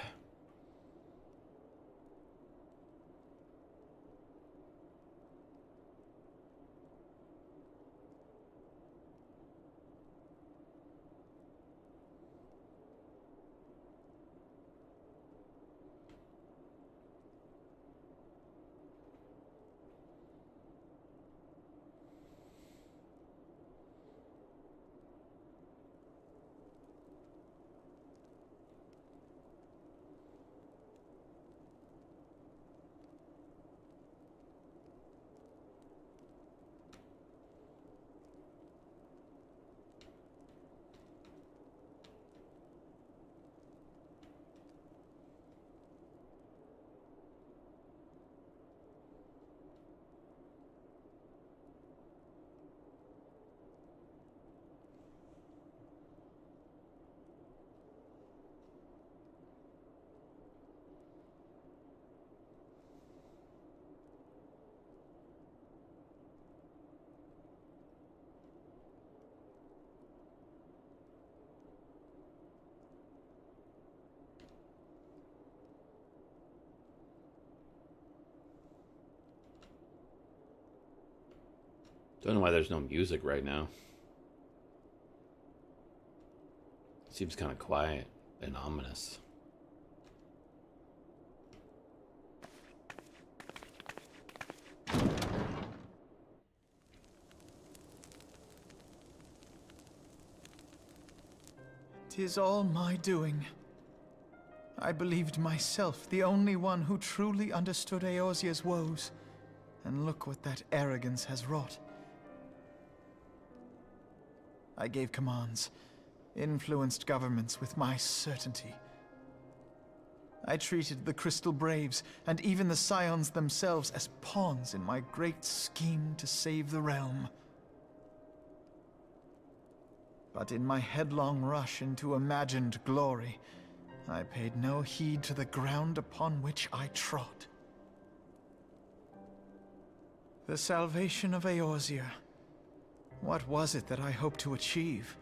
Don't know why there's no music right now. Seems kind of quiet and ominous. "'Tis all my doing. I believed myself the only one who truly understood Eorzea's woes, and look what that arrogance has wrought. I gave commands, influenced governments with my certainty. I treated the Crystal Braves, and even the Scions themselves, as pawns in my great scheme to save the realm. But in my headlong rush into imagined glory, I paid no heed to the ground upon which I trod. The salvation of Eorzea. What was it that I hoped to achieve?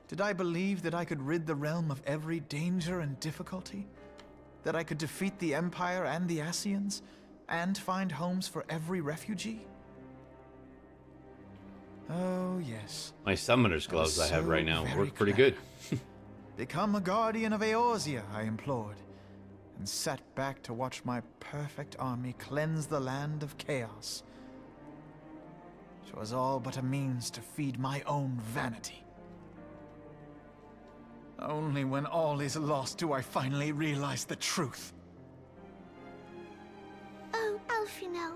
Did I believe that I could rid the realm of every danger and difficulty? That I could defeat the Empire and the Ascians, and find homes for every refugee? Oh, yes. My summoner's gloves I have right now work pretty good. Become a guardian of Eorzea, I implored. and sat back to watch my perfect army cleanse the land of chaos. It was all but a means to feed my own vanity. Only when all is lost do I finally realize the truth. Oh, Alfino.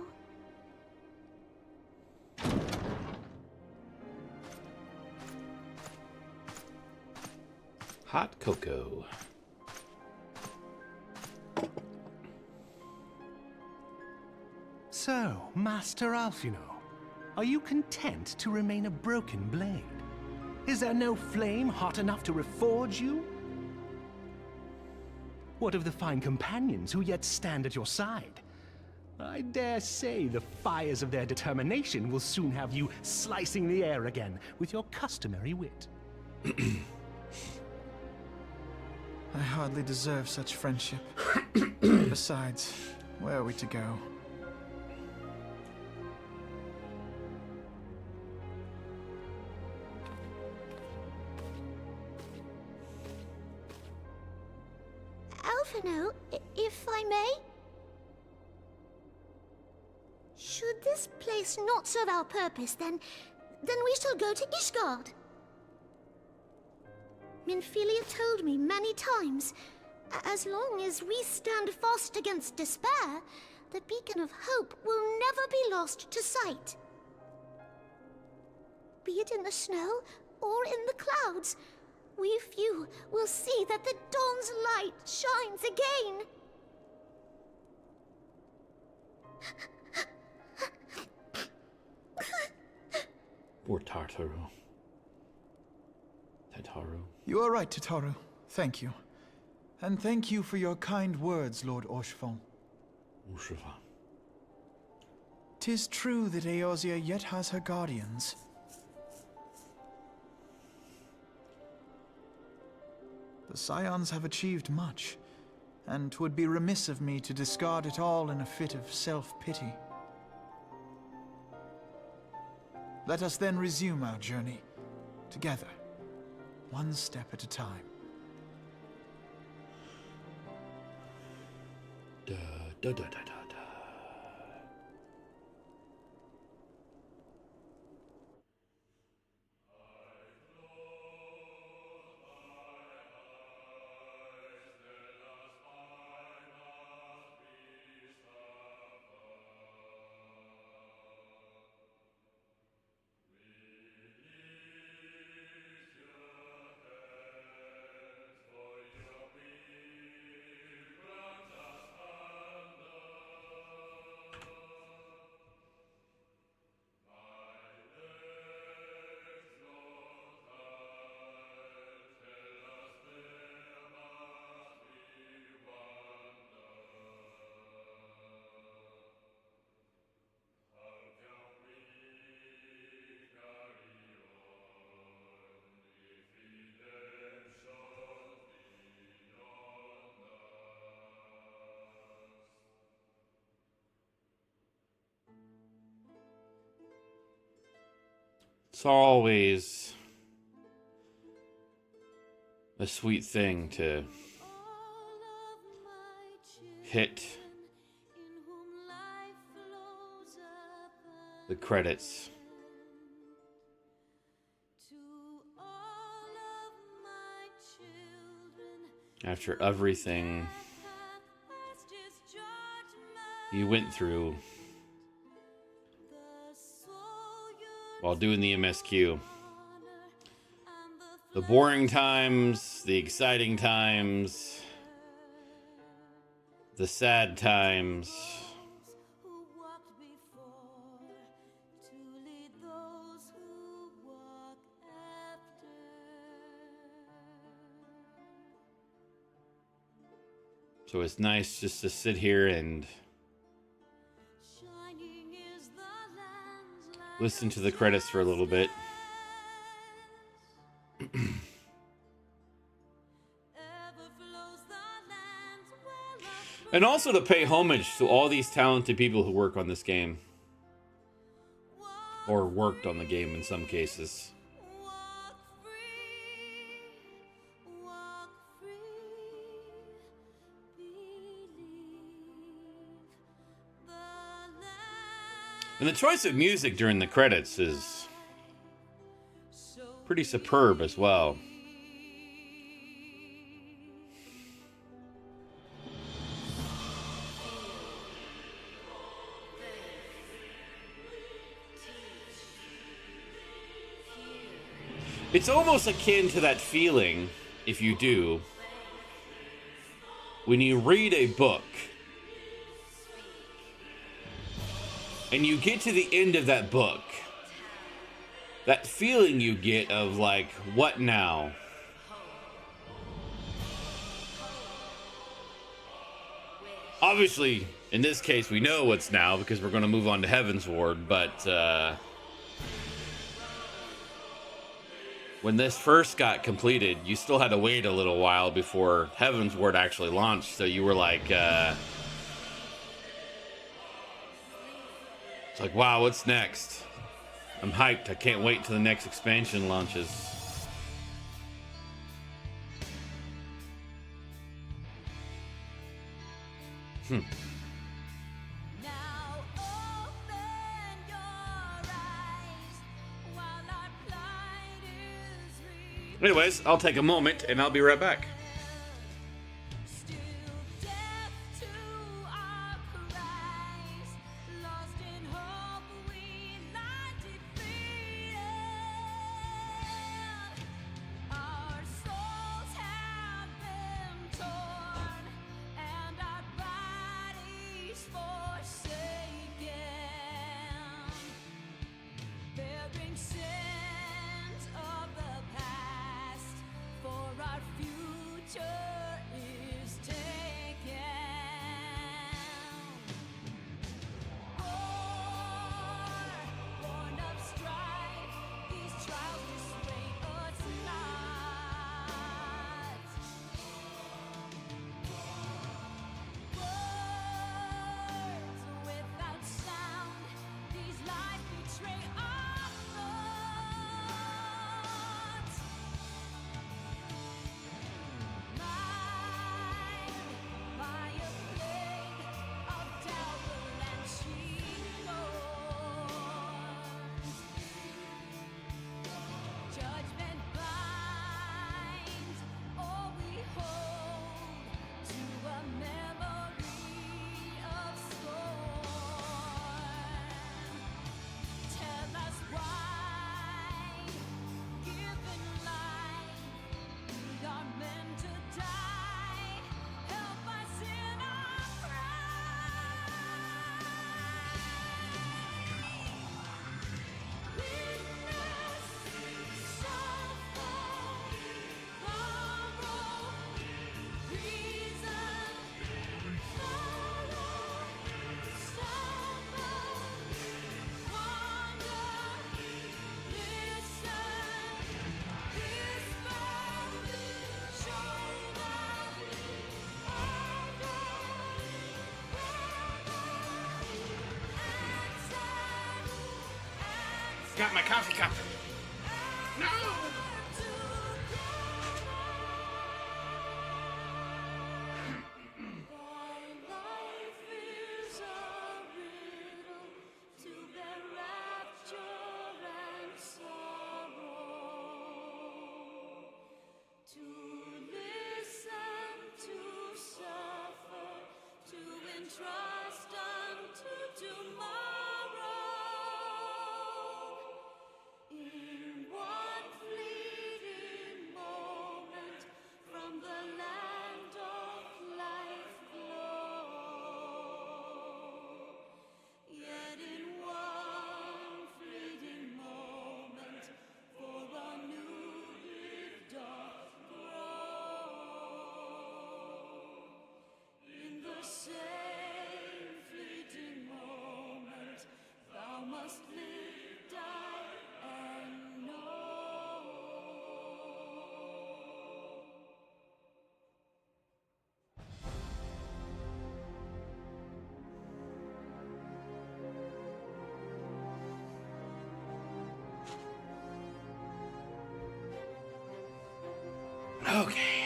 Hot cocoa. So, Master Alfino, are you content to remain a broken blade? Is there no flame hot enough to reforge you? What of the fine companions who yet stand at your side? I dare say the fires of their determination will soon have you slicing the air again with your customary wit. I hardly deserve such friendship. Besides, where are we to go? Alfino, if I may? Should this place not serve our purpose, then we shall go to Ishgard. Minfilia told me many times, as long as we stand fast against despair, the beacon of hope will never be lost to sight. Be it in the snow or in the clouds, we few will see that the dawn's light shines again. Or Tartaru. Tataru. You are right, Tataru. Thank you. And thank you for your kind words, Lord Orshval. Urshiva. 'Tis true that Eorzea yet has her guardians. The Scions have achieved much, and 'twould be remiss of me to discard it all in a fit of self-pity. Let us then resume our journey, together, one step at a time. Da, da, da, da, da. It's always a sweet thing to hit the credits. After everything you went through while doing the MSQ. The boring times, the exciting times, the sad times. So it's nice just to sit here and listen to the credits for a little bit. And also to pay homage to all these talented people who work on this game. Or worked on the game in some cases. And the choice of music during the credits is pretty superb as well. It's almost akin to that feeling, if you do, when you read a book and you get to the end of that book. That feeling you get of like, what now? Obviously, in this case, we know what's now because we're going to move on to Heaven's Ward, but when this first got completed, you still had to wait a little while before Heaven's Ward actually launched, so you were like, it's like, wow, what's next? I'm hyped. I can't wait till the next expansion launches. Anyways, I'll take a moment and I'll be right back. Got my coffee cup. No! Okay.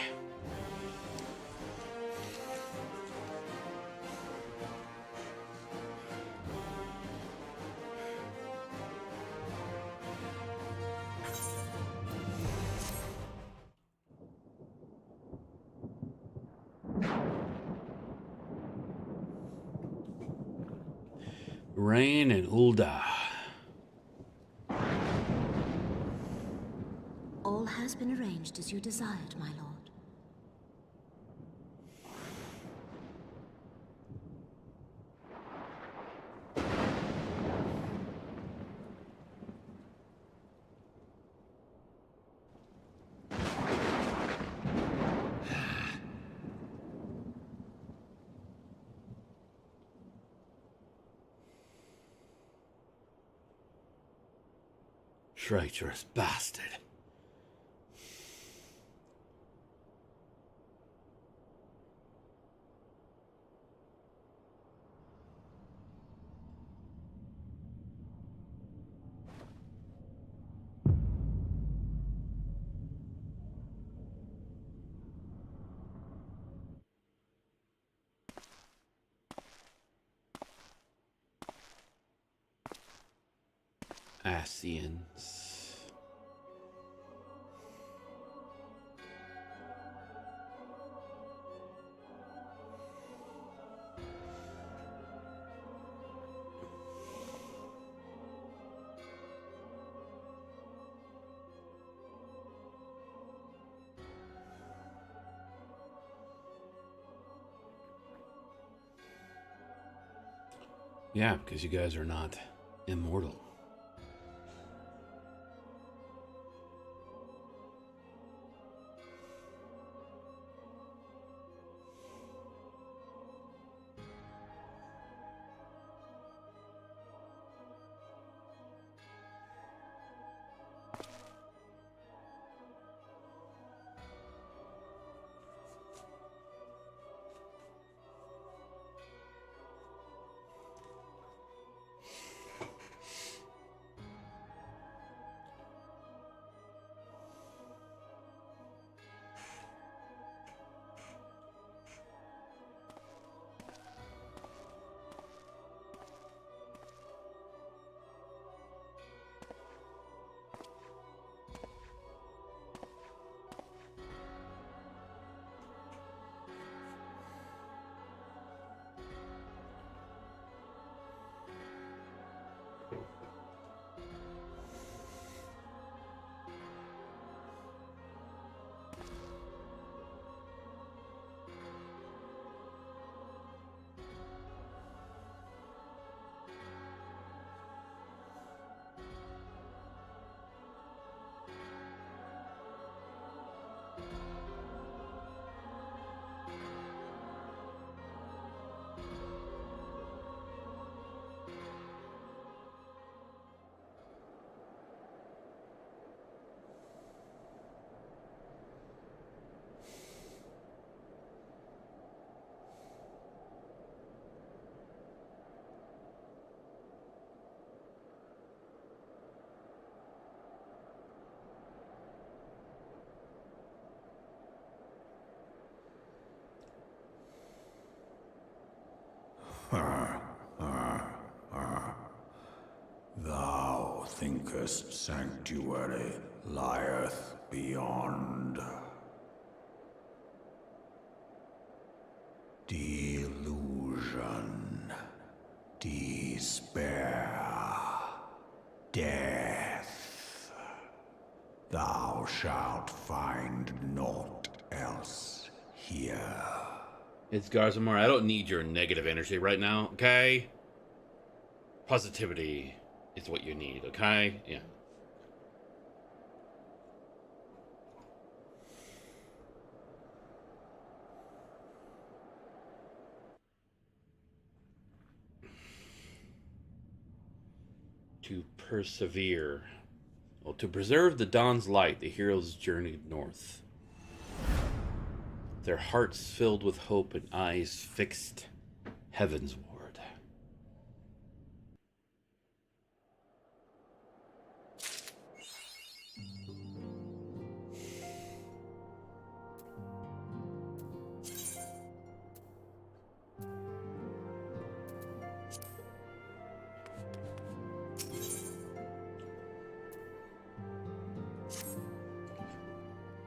Rain and Ulda. All has been arranged as you desired, my lord. Traitorous bastard. Asians. Yeah, because you guys are not immortal. Thou thinkest sanctuary lieth beyond. Delusion, despair, death. Thou shalt find naught else here. It's Garzamar. I don't need your negative energy right now, okay? Positivity is what you need, okay? Yeah. To persevere. Well, to preserve the dawn's light, the heroes journeyed north. Their hearts filled with hope and eyes fixed heavenward.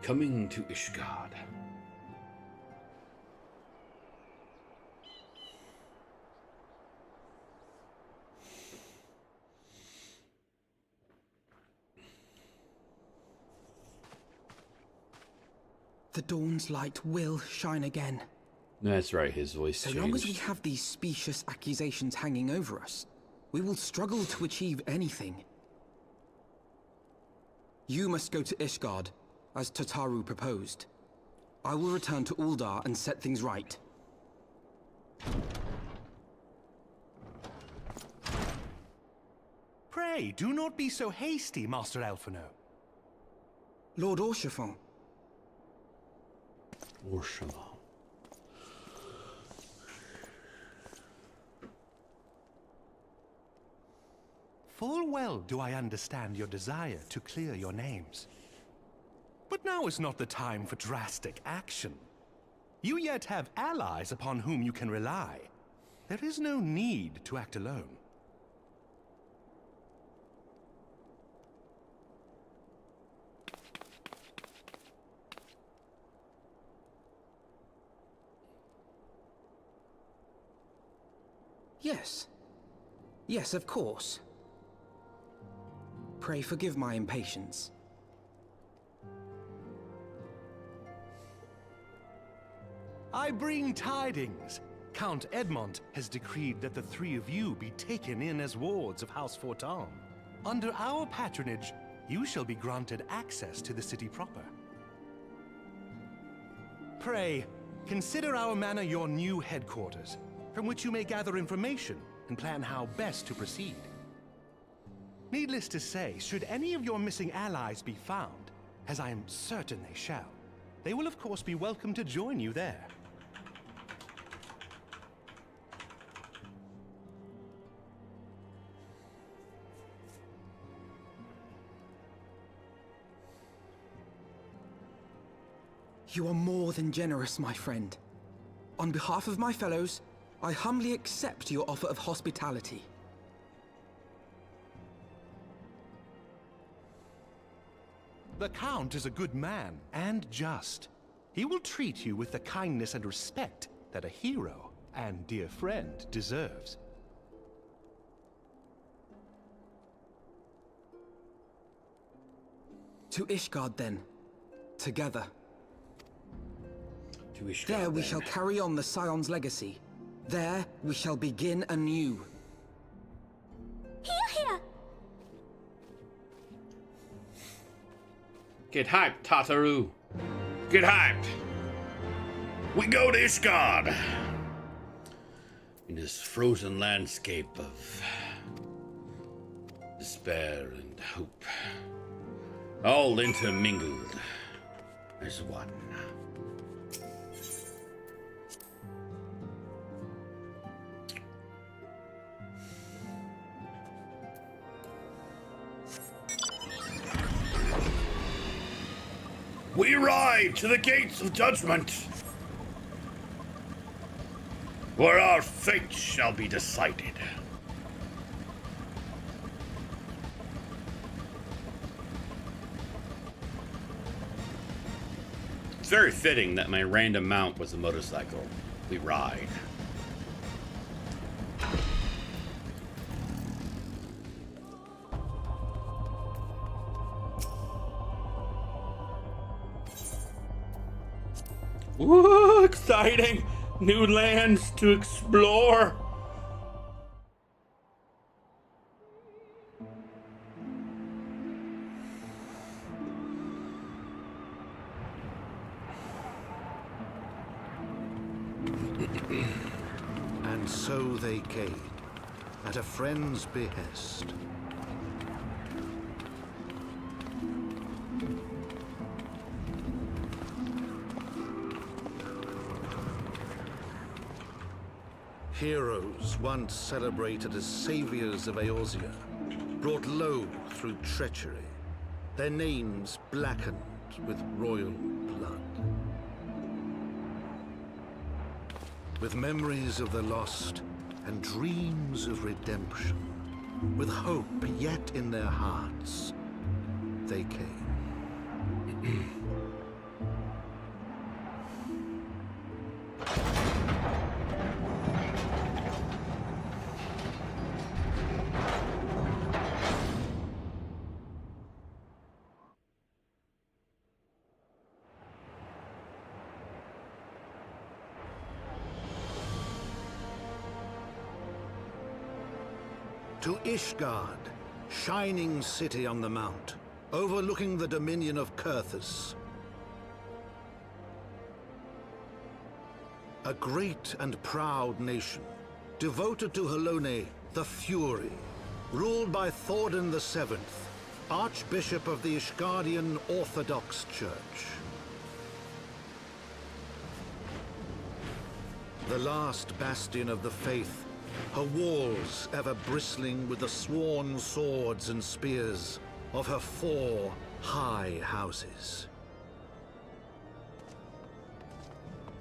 Coming to Ishgard. the dawn's light will shine again. That's right, his voice So changed. long as we have these specious accusations hanging over us, we will struggle to achieve anything. You must go to Ishgard, as Tataru proposed. I will return to Uldar and set things right. Pray, do not be so hasty, Master Alphino. Lord Orchefort. Orchefort. Full well do I understand your desire to clear your names. But now is not the time for drastic action. You yet have allies upon whom you can rely. There is no need to act alone. Yes. Yes, of course. Pray forgive my impatience. I bring tidings. Count Edmond has decreed that the three of you be taken in as wards of House Fortan. Under our patronage, you shall be granted access to the city proper. Pray, consider our manor your new headquarters, from which you may gather information and plan how best to proceed. Needless to say, should any of your missing allies be found, as I am certain they shall, they will of course be welcome to join you there. You are more than generous, my friend. On behalf of my fellows, I humbly accept your offer of hospitality. The Count is a good man, and just. He will treat you with the kindness and respect that a hero and dear friend deserves. To Ishgard, then. Together. To Ishgard, there we then. shall carry on the Scion's legacy. There we shall begin anew. Here, here! Get hyped, Tataru. Get hyped. We go to Ishgard. In this frozen landscape of despair and hope. All intermingled as one. We ride to the gates of judgment, where our fate shall be decided. It's very fitting that my random mount was a motorcycle. We ride. Woo, exciting! New lands to explore! And so they came, at a friend's behest. Heroes once celebrated as saviors of Eorzea, brought low through treachery, their names blackened with royal blood. With memories of the lost and dreams of redemption, with hope yet in their hearts, they came. To Ishgard, shining city on the mount, overlooking the dominion of Kurthus. A great and proud nation, devoted to Helone, the Fury, ruled by Thordan VII, Archbishop of the Ishgardian Orthodox Church. The last bastion of the faith, her walls ever bristling with the sworn swords and spears of her 4 high houses.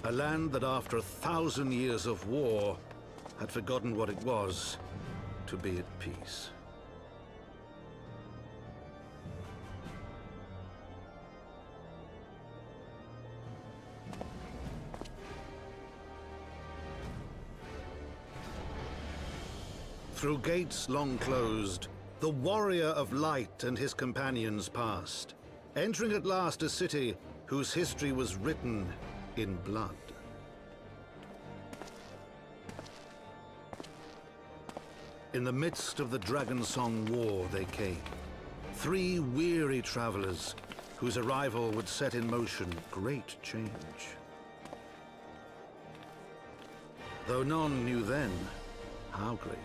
A land that after 1,000 years of war had forgotten what it was to be at peace. Through gates long closed, the warrior of light and his companions passed, entering at last a city whose history was written in blood. In the midst of the Dragonsong War they came, 3 weary travelers whose arrival would set in motion great change. Though none knew then how great.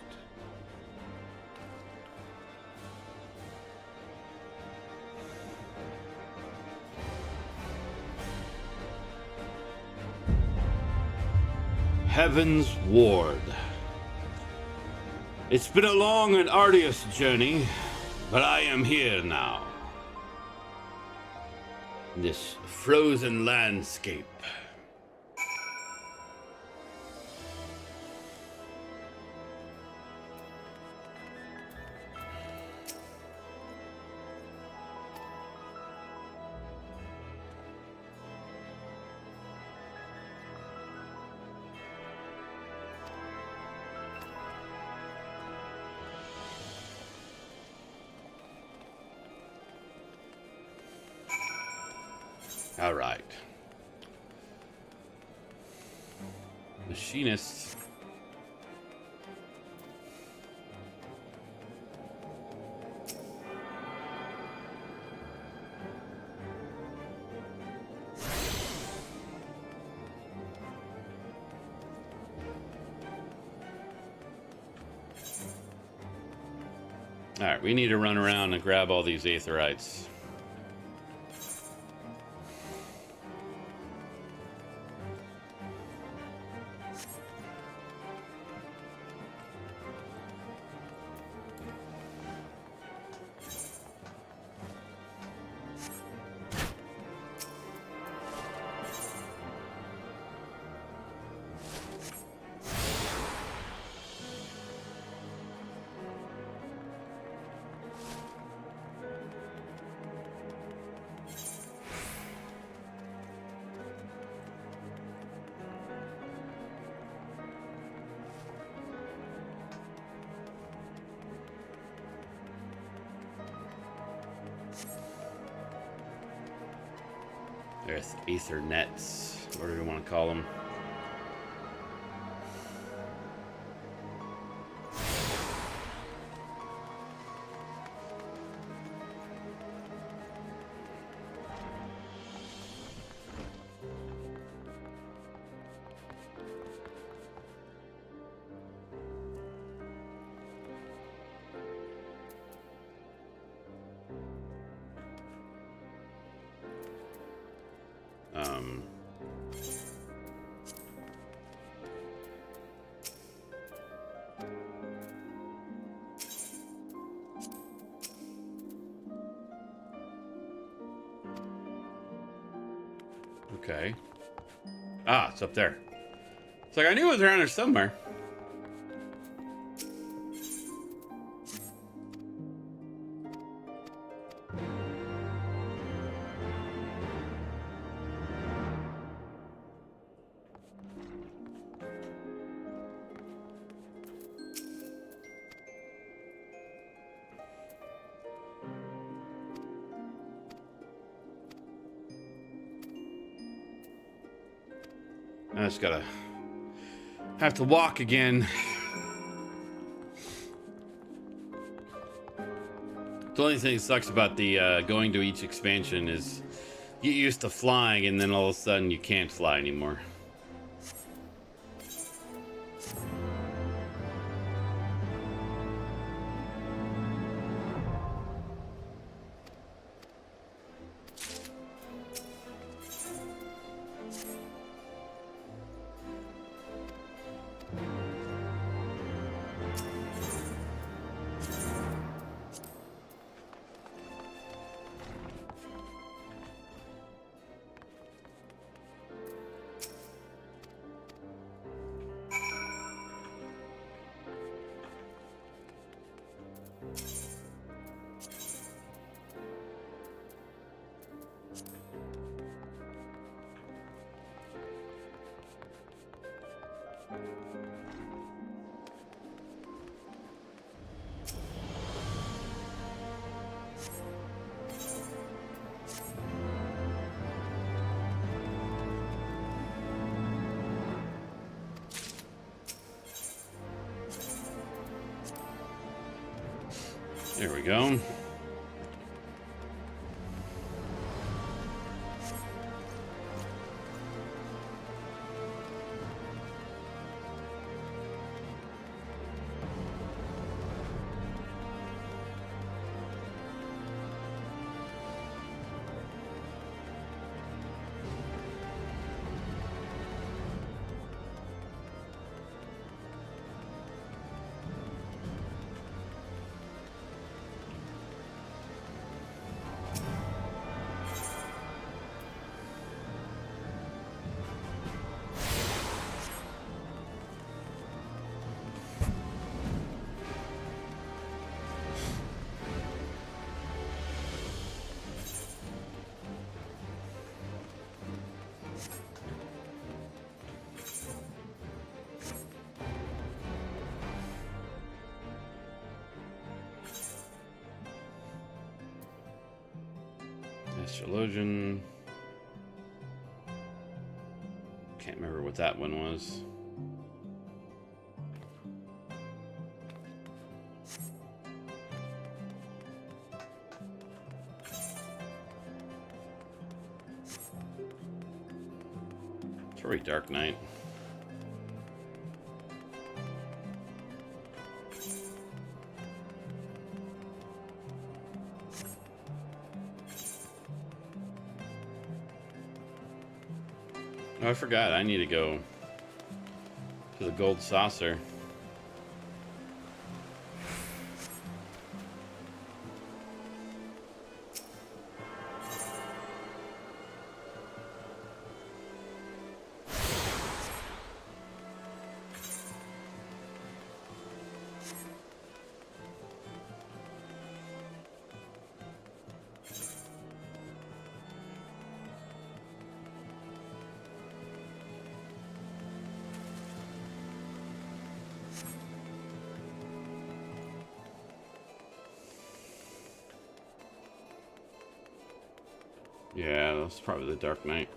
Heaven's Ward. It's been a long and arduous journey, but I am here now. In this frozen landscape. All right. Machinists. All right, we need to run around and grab all these aetherites. There's Aethernets, whatever you want to call them. Okay. Ah, it's up there. It's like I knew it was around there somewhere. I just have to walk again. The only thing that sucks about the going to each expansion is you get used to flying, and then all of a sudden you can't fly anymore. There we go. Astrologian. Can't remember what that one was. It's probably Dark Knight. Oh, I forgot. I need to go to the gold saucer. Yeah, that's probably the Dark Knight.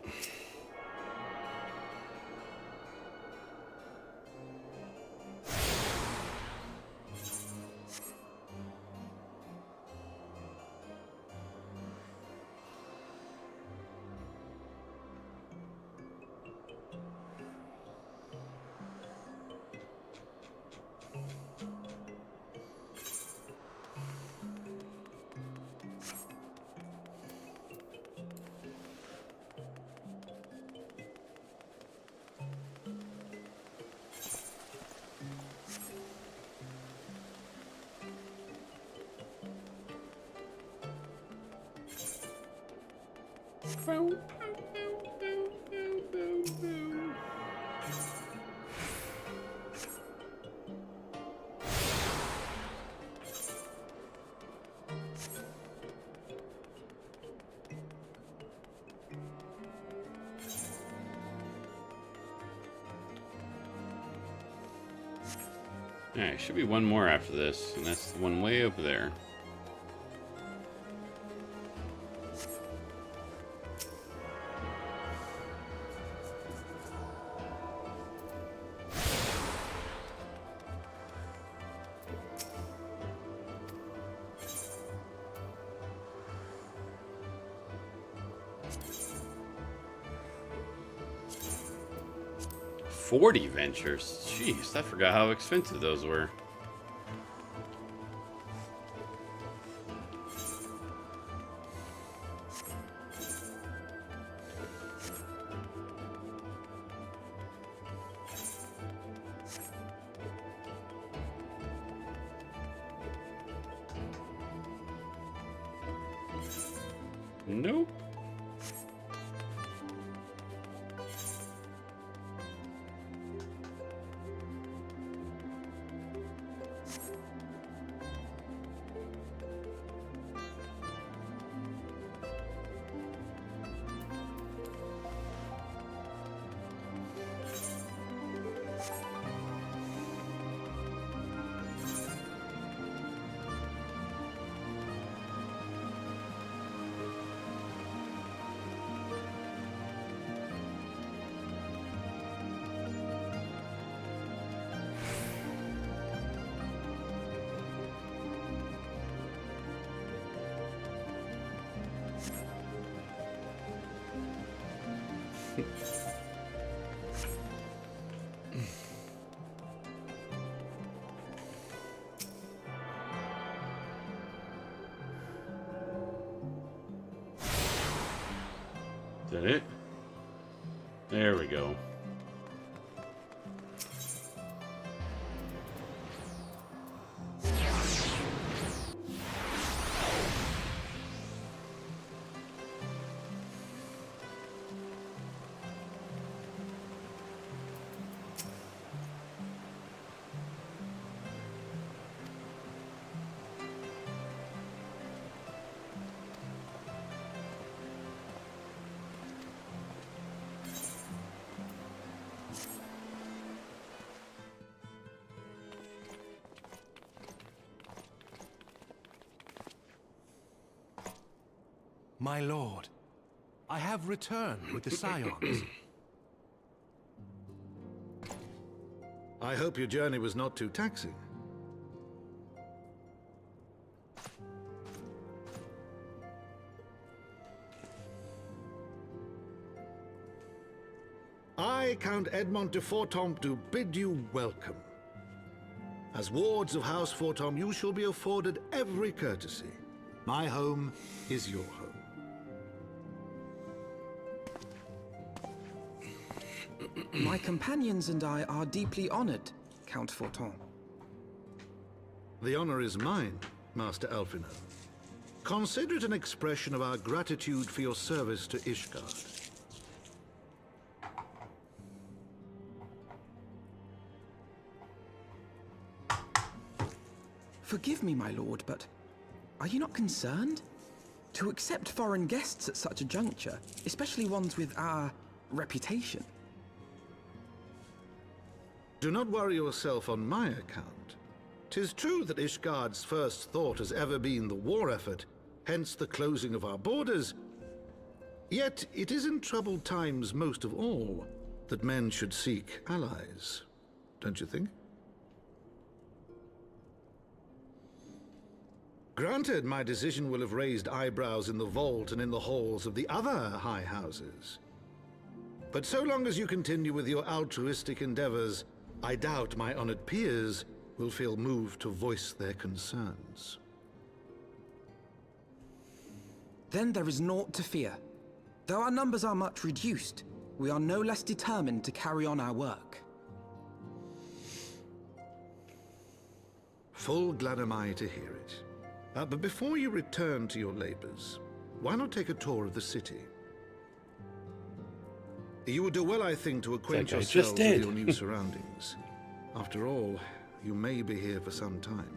Alright, should be one more after this, and that's the one way over there. 40 ventures. Jeez, I forgot how expensive those were. Nope. Is that it? There we go. My lord, I have returned with the Scions. I hope your journey was not too taxing. I, Count Edmond de Fortomp, do bid you welcome. As wards of House Fortomp, you shall be afforded every courtesy. My home is your home. My companions and I are deeply honored, Count Forton. The honor is mine, Master Alphino. Consider it an expression of our gratitude for your service to Ishgard. Forgive me, my lord, but are you not concerned? To accept foreign guests at such a juncture, especially ones with our reputation. Do not worry yourself on my account. 'Tis true that Ishgard's first thought has ever been the war effort, hence the closing of our borders. Yet it is in troubled times most of all that men should seek allies, don't you think? Granted, my decision will have raised eyebrows in the vault and in the halls of the other high houses. But so long as you continue with your altruistic endeavors, I doubt my honored peers will feel moved to voice their concerns. Then there is naught to fear. Though our numbers are much reduced, we are no less determined to carry on our work. Full glad am I to hear it. But before you return to your labors, why not take a tour of the city? You would do well, I think, to acquaint yourselves with your new surroundings. After all, you may be here for some time.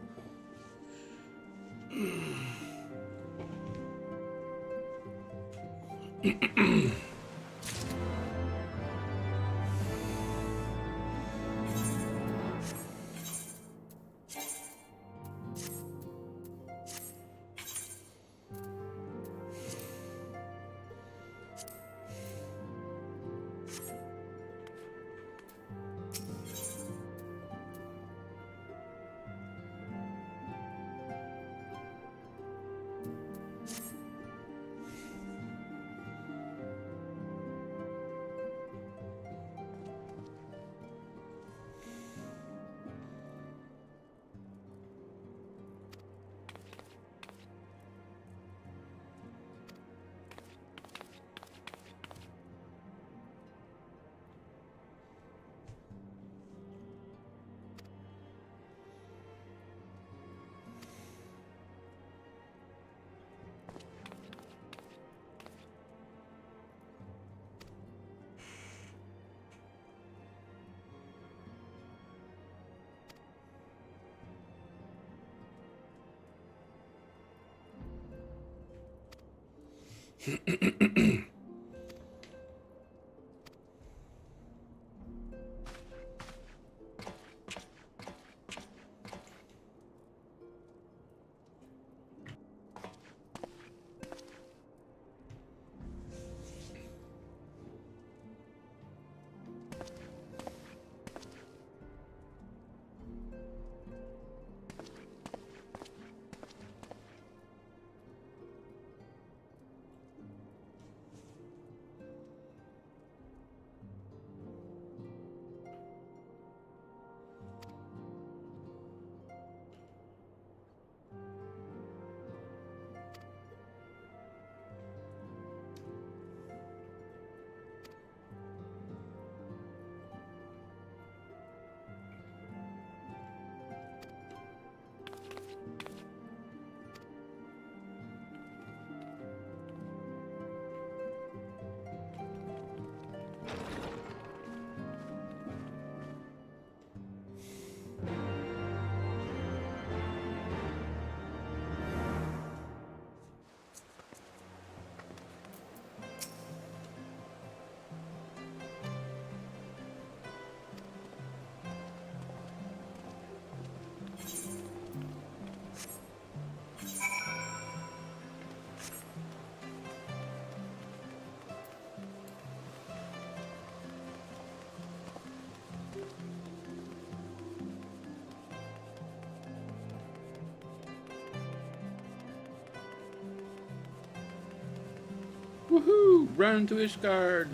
Woohoo! Run to Ishgard!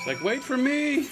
It's like, wait for me!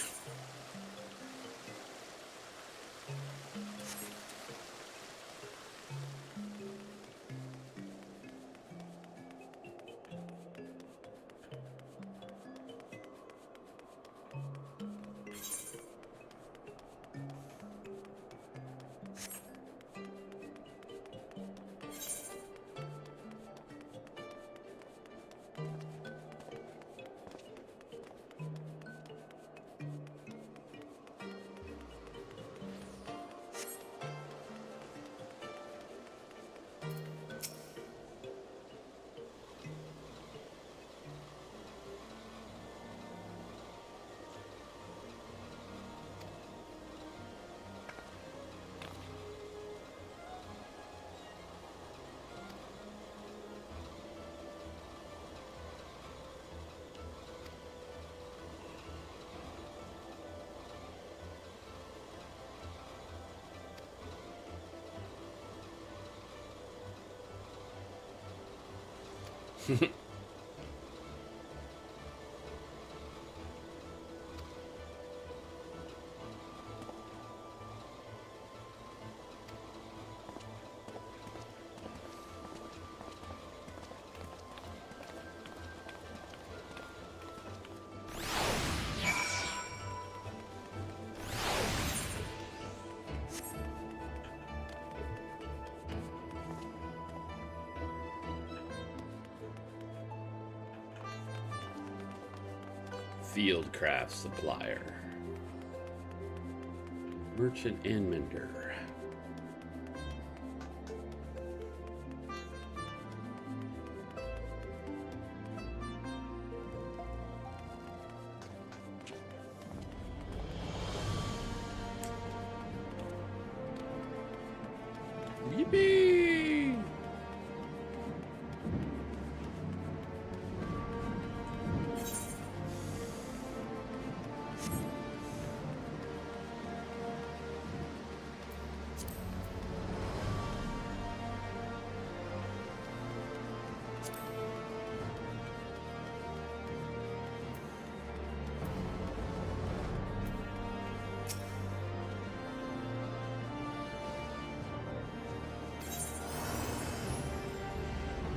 Fieldcraft supplier. Merchant and mender. Whee!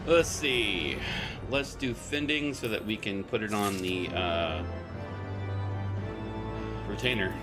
Let's see. Let's do fending so that we can put it on the retainer.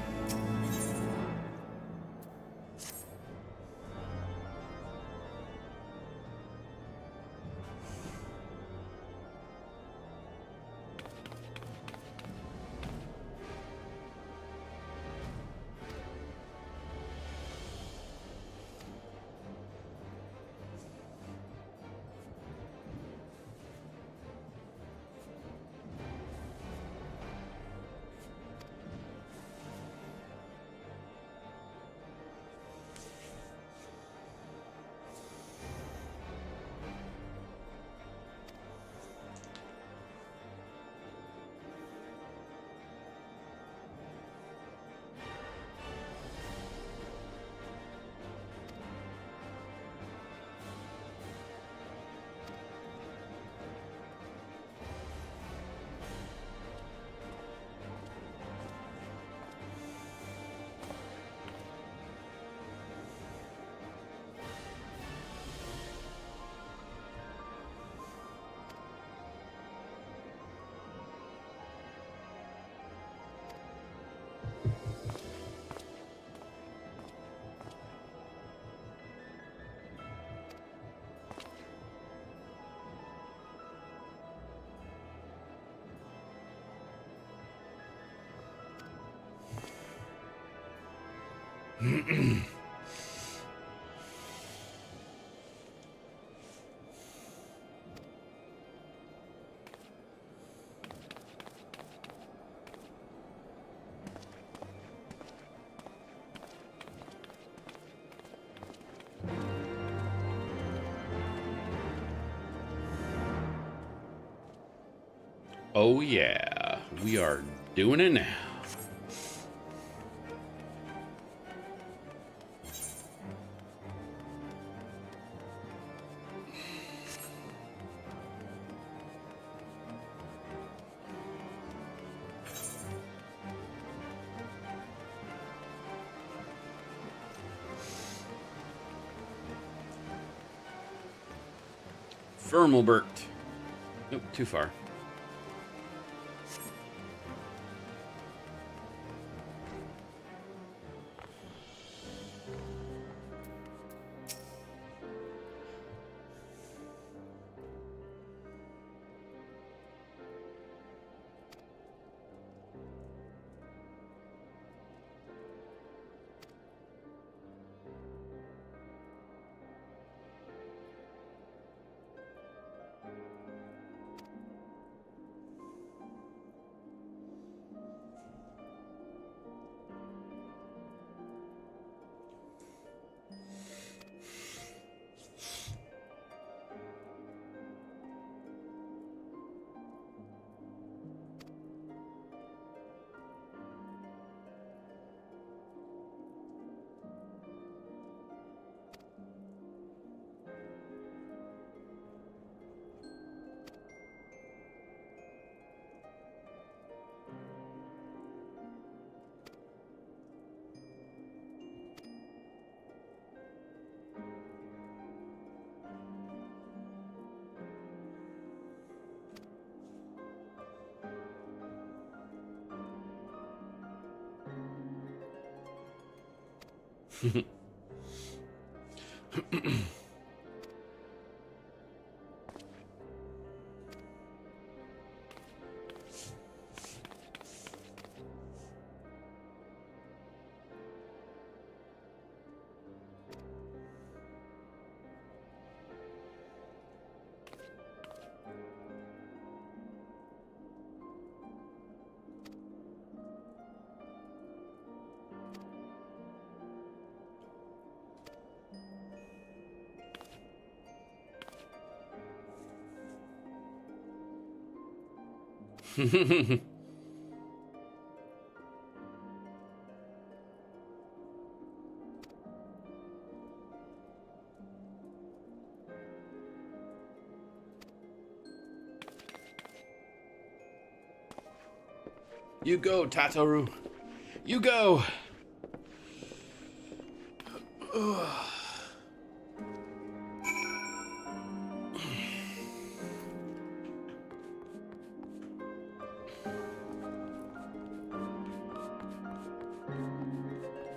Oh yeah, we are doing it now. Firmalbert. Nope, too far. You go, Tataru. You go. Ugh.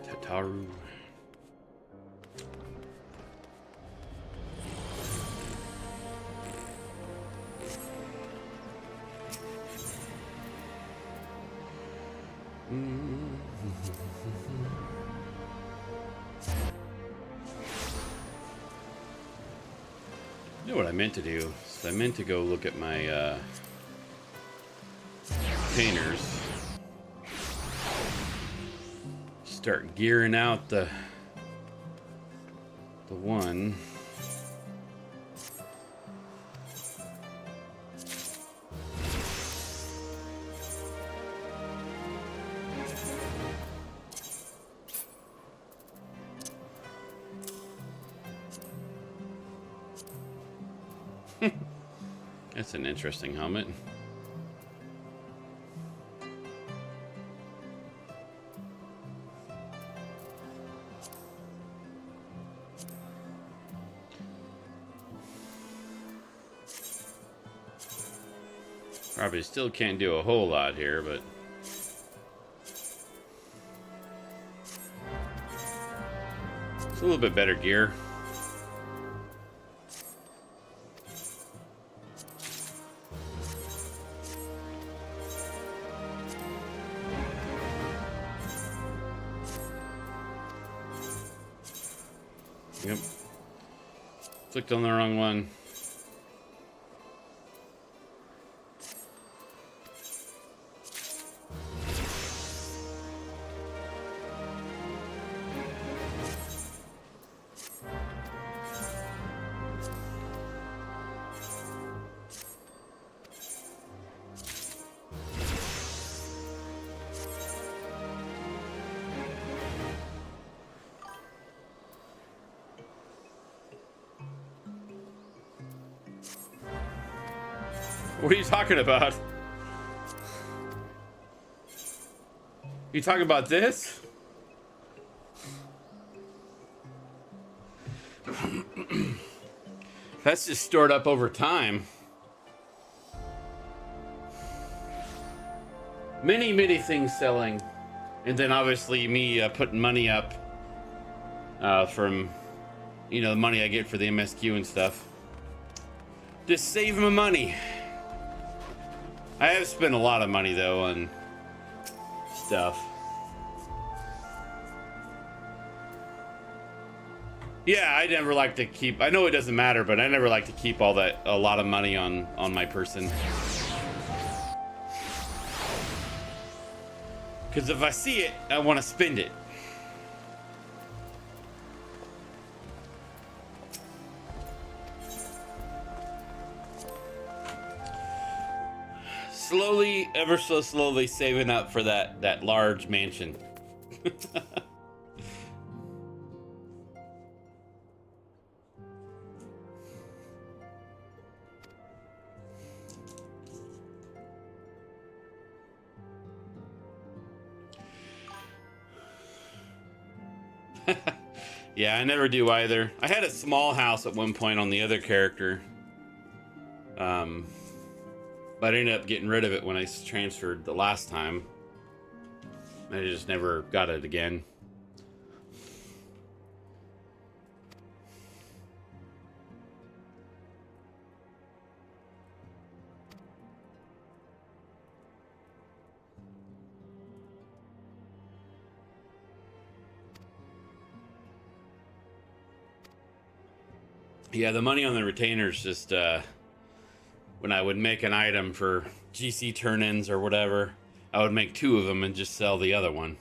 Tataru. You know what I meant to do? So I meant to go look at my containers. Start gearing out the one. That's an interesting helmet. Probably still can't do a whole lot here, but it's a little bit better gear. Yep. Clicked on the wrong one. What are you talking about? You talking about this? That's just stored up over time. Many things selling. And then obviously me putting money up from, you know, the money I get for the MSQ and stuff. Just save my money. I have spent a lot of money though on stuff. Yeah, I never like to keep, I know it doesn't matter, but I never like to keep a lot of money on my person. Because if I see it, I want to spend it. Slowly, ever so slowly saving up for that large mansion. Yeah, I never do either. I had a small house at one point on the other character. But I ended up getting rid of it when I transferred the last time. I just never got it again. Yeah, the money on the retainers just, when I would make an item for GC turn-ins or whatever, I would make 2 of them and just sell the other one.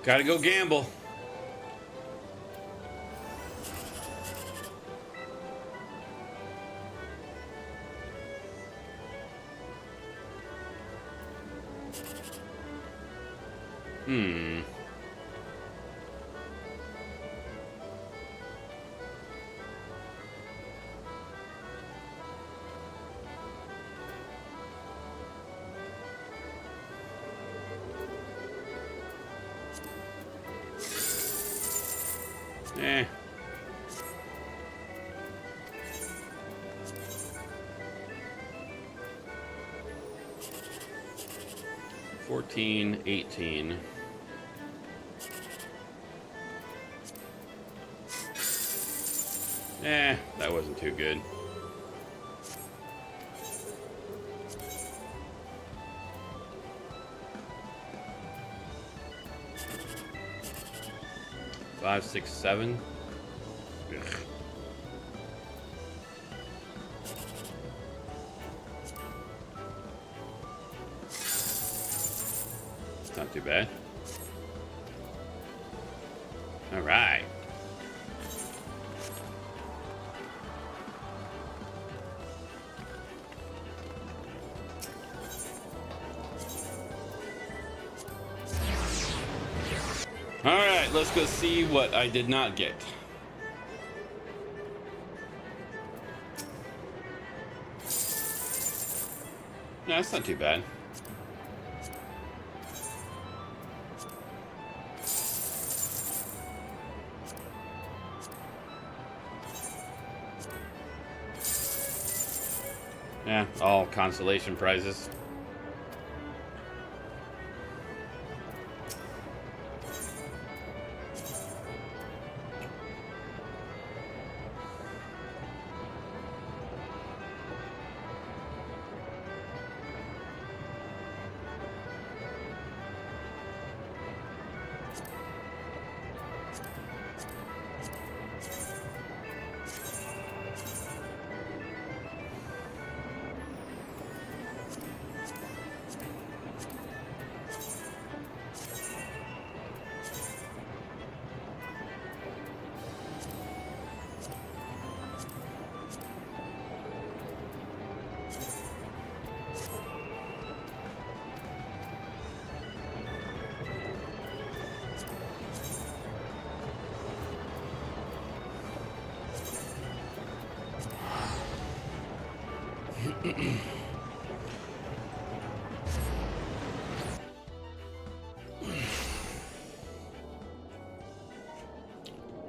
Gotta go gamble. Eh. $14, $18. That wasn't too good. $5, $6, $7. Ugh. Not too bad. All right. All right, let's go see what I did not get. No, that's not too bad. Yeah, all consolation prizes.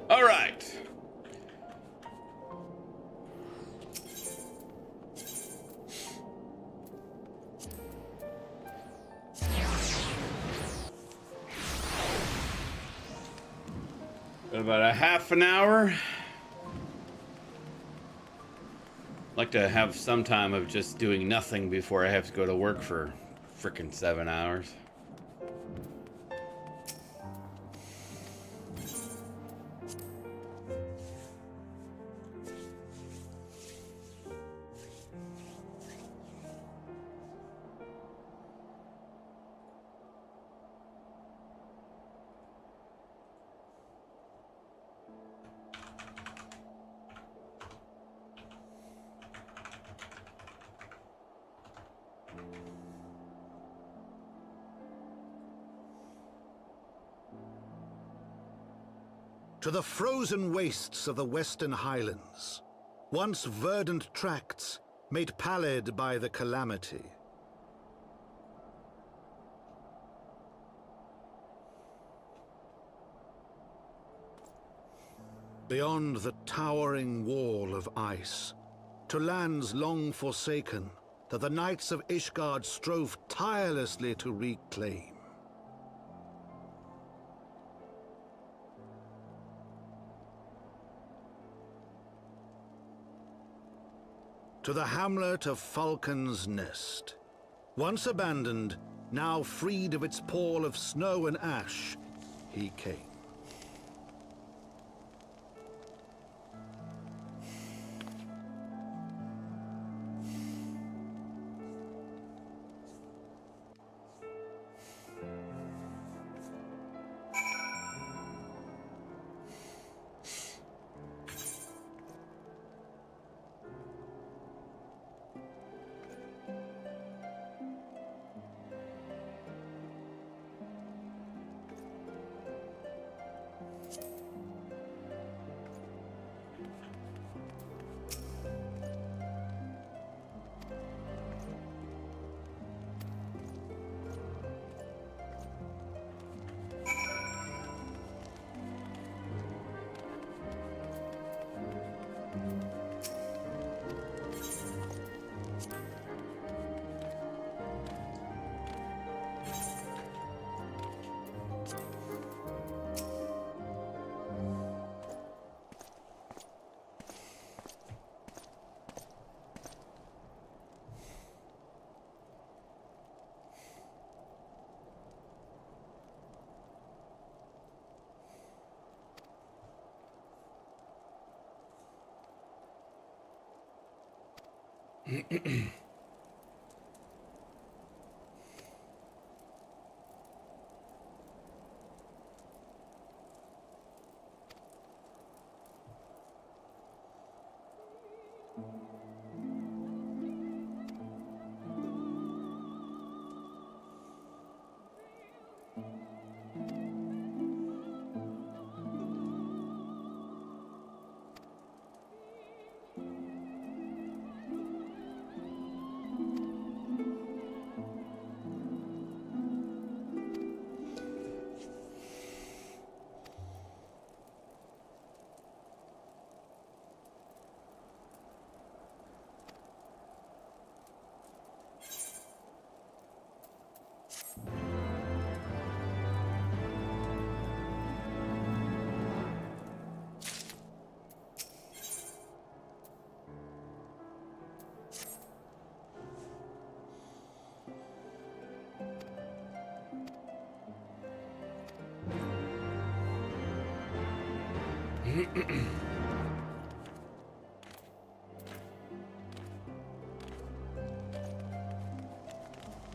All right. Got about a half an hour. Like to have some time of just doing nothing before I have to go to work for frickin' 7 hours. To the frozen wastes of the Western Highlands, once verdant tracts made pallid by the calamity. Beyond the towering wall of ice, to lands long forsaken that the knights of Ishgard strove tirelessly to reclaim. To the hamlet of Falcon's Nest. Once abandoned, now freed of its pall of snow and ash, he came.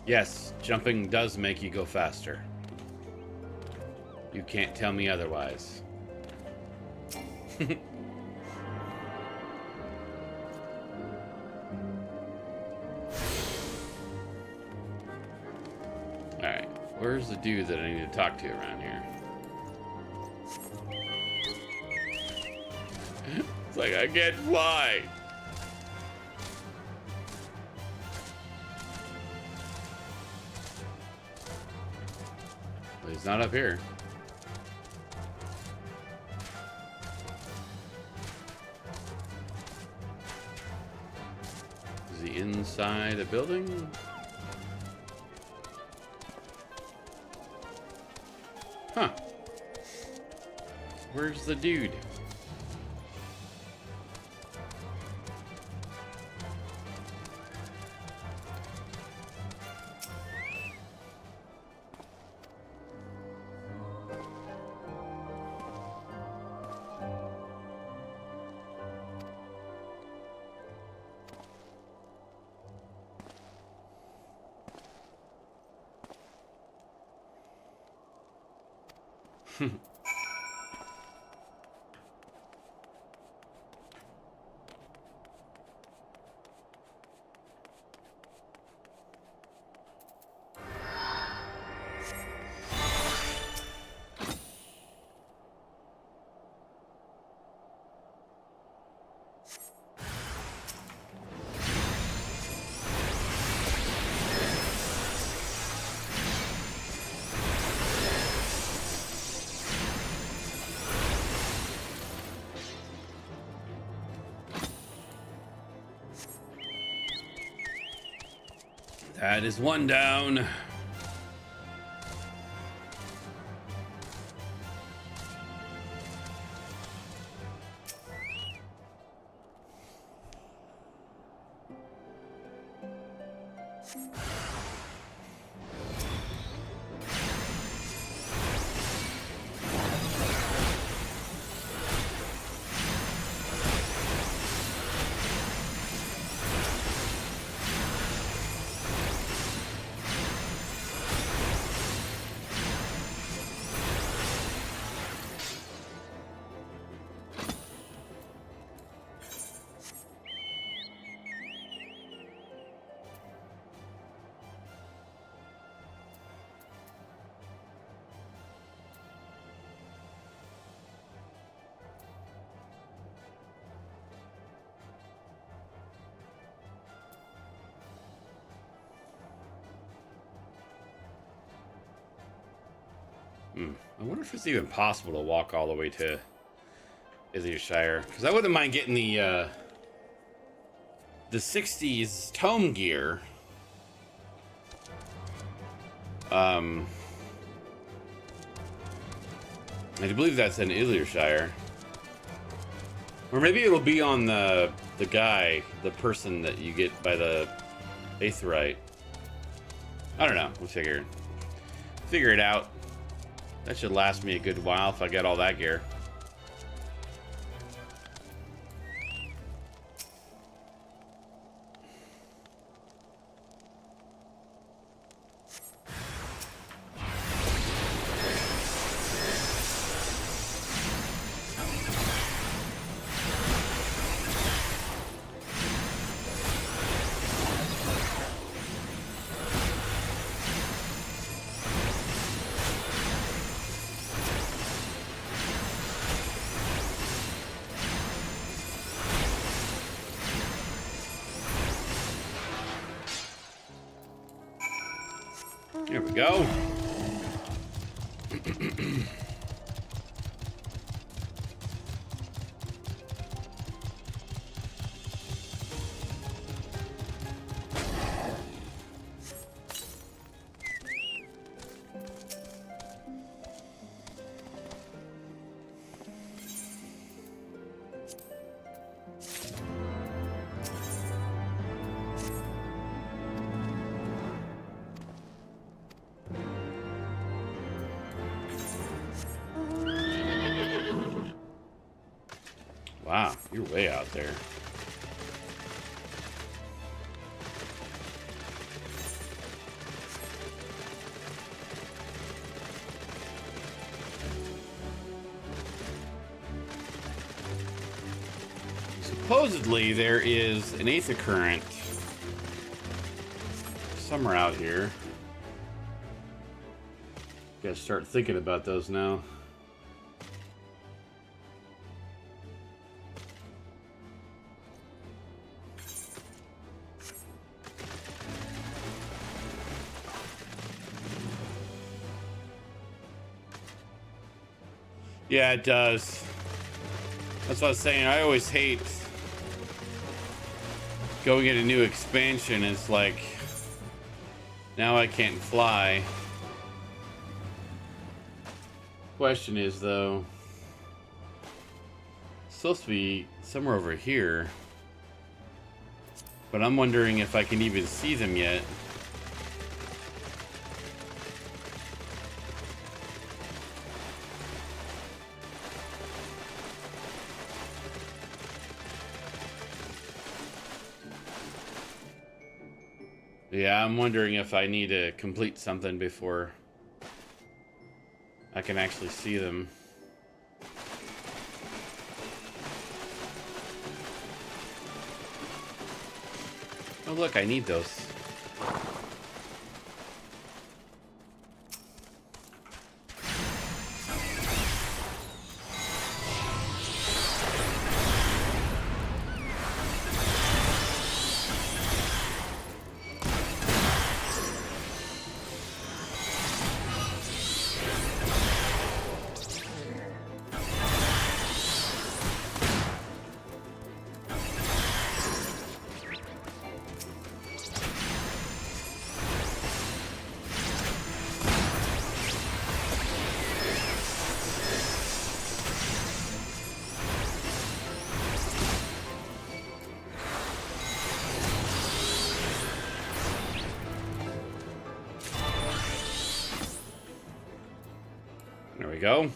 Yes, jumping does make you go faster. You can't tell me otherwise. Alright, where's the dude that I need to talk to around here? It's like, I can't fly! But he's not up here. Is he inside a building? Huh. Where's the dude? That is one down. I wonder if it's even possible to walk all the way to Illyshire, because I wouldn't mind getting the 60s tome gear. I do believe that's in Illyshire, or maybe it'll be on the guy, the person that you get by the Aetheryte. I don't know. We'll figure it out. That should last me a good while if I get all that gear. There we go. Wow, you're way out there. Supposedly, there is an aether current somewhere out here. Gotta start thinking about those now. Yeah, it does. That's what I was saying. I always hate going into new expansion. It's like, now I can't fly. Question is, though, it's supposed to be somewhere over here, but I'm wondering if I can even see them yet. Yeah, I'm wondering if I need to complete something before I can actually see them. Oh look, I need those. There we go.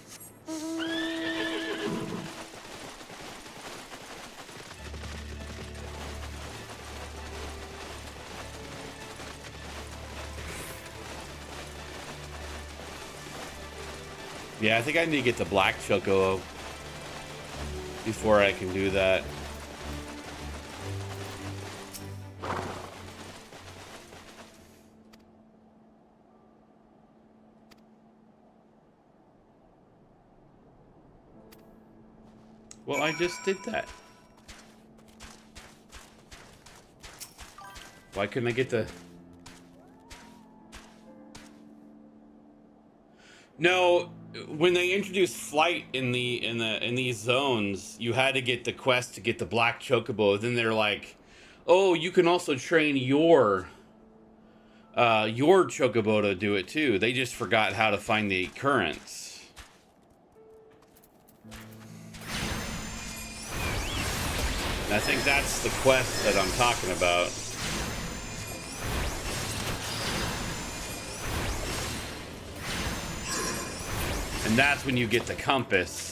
Yeah, I think I need to get the black choco before I can do that. Well, I just did that. Why couldn't I get the... No, when they introduced flight in these zones, you had to get the quest to get the black chocobo. Then they're like, "Oh, you can also train your chocobo to do it too." They just forgot how to find the currents. And I think that's the quest that I'm talking about. And that's when you get the compass.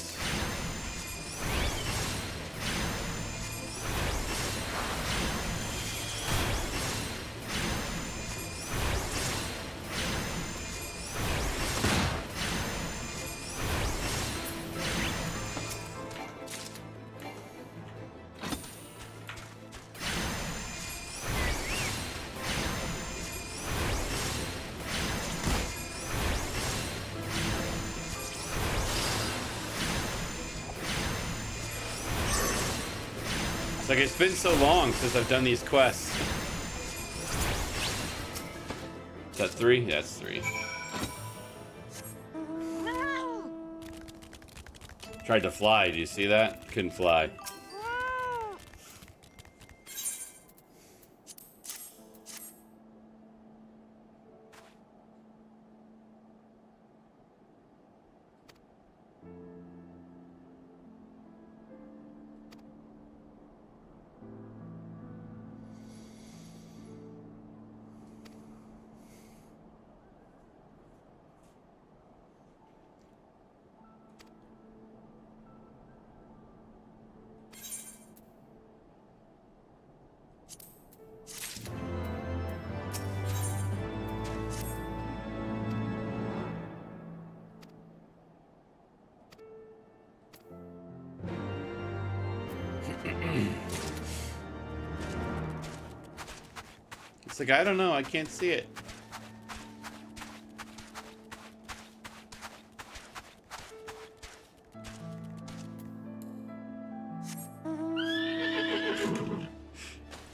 Like, it's been so long since I've done these quests. Is that 3? Yeah, it's 3. Tried to fly. Do you see that? Couldn't fly. It's like, I don't know, I can't see it.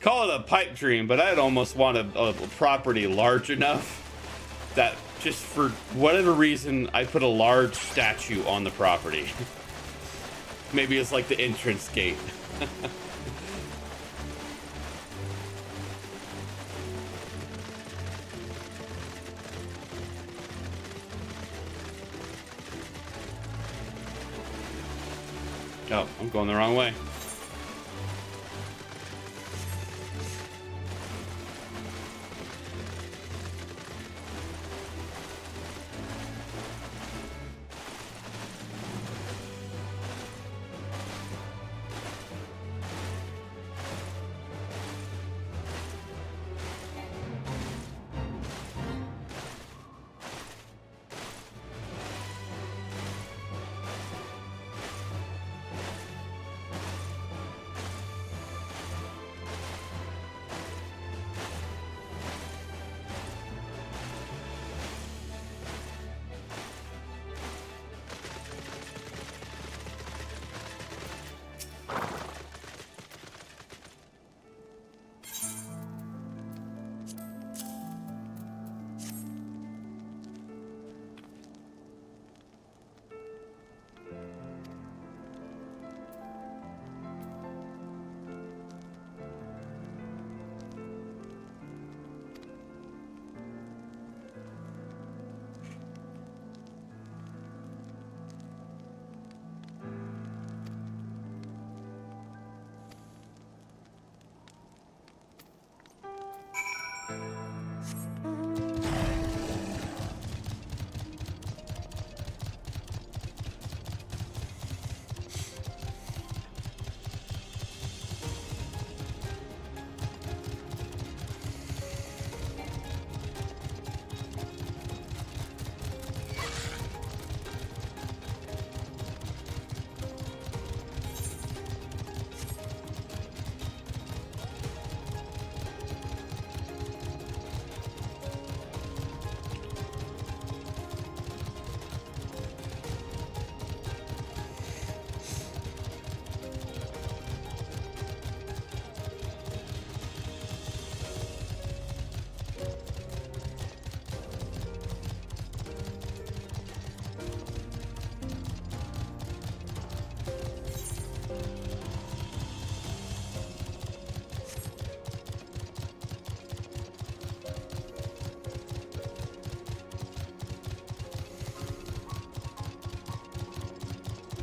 Call it a pipe dream, but I'd almost want a property large enough that just for whatever reason, I put a large statue on the property. Maybe it's like the entrance gate. Oh, I'm going the wrong way.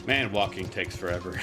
Man, walking takes forever.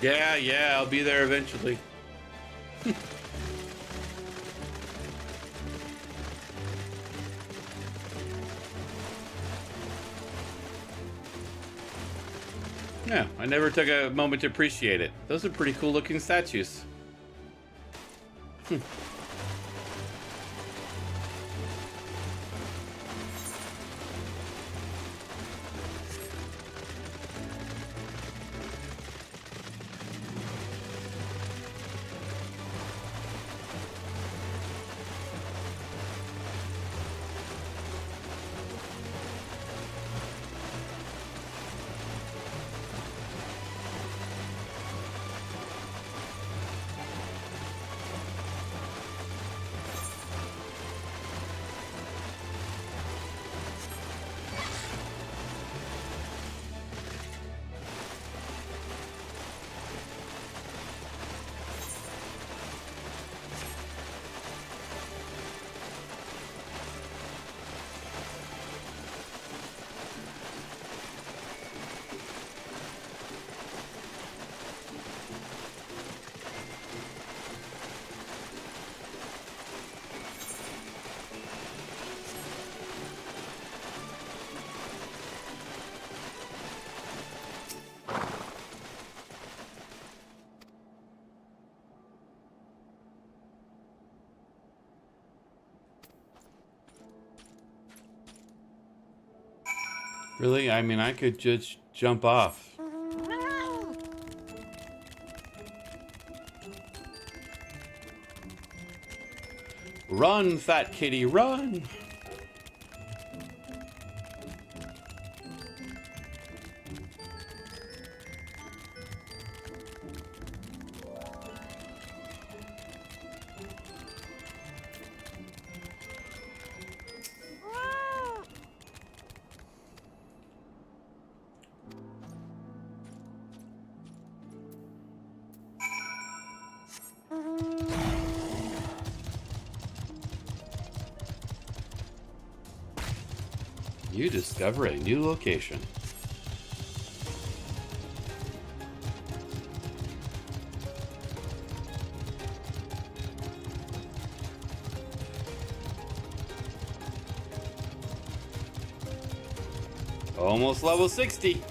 Yeah, I'll be there eventually. Yeah, I never took a moment to appreciate it. Those are pretty cool looking statues. Really? I mean, I could just jump off. Run, fat kitty, run! You discover a new location. Almost level 60.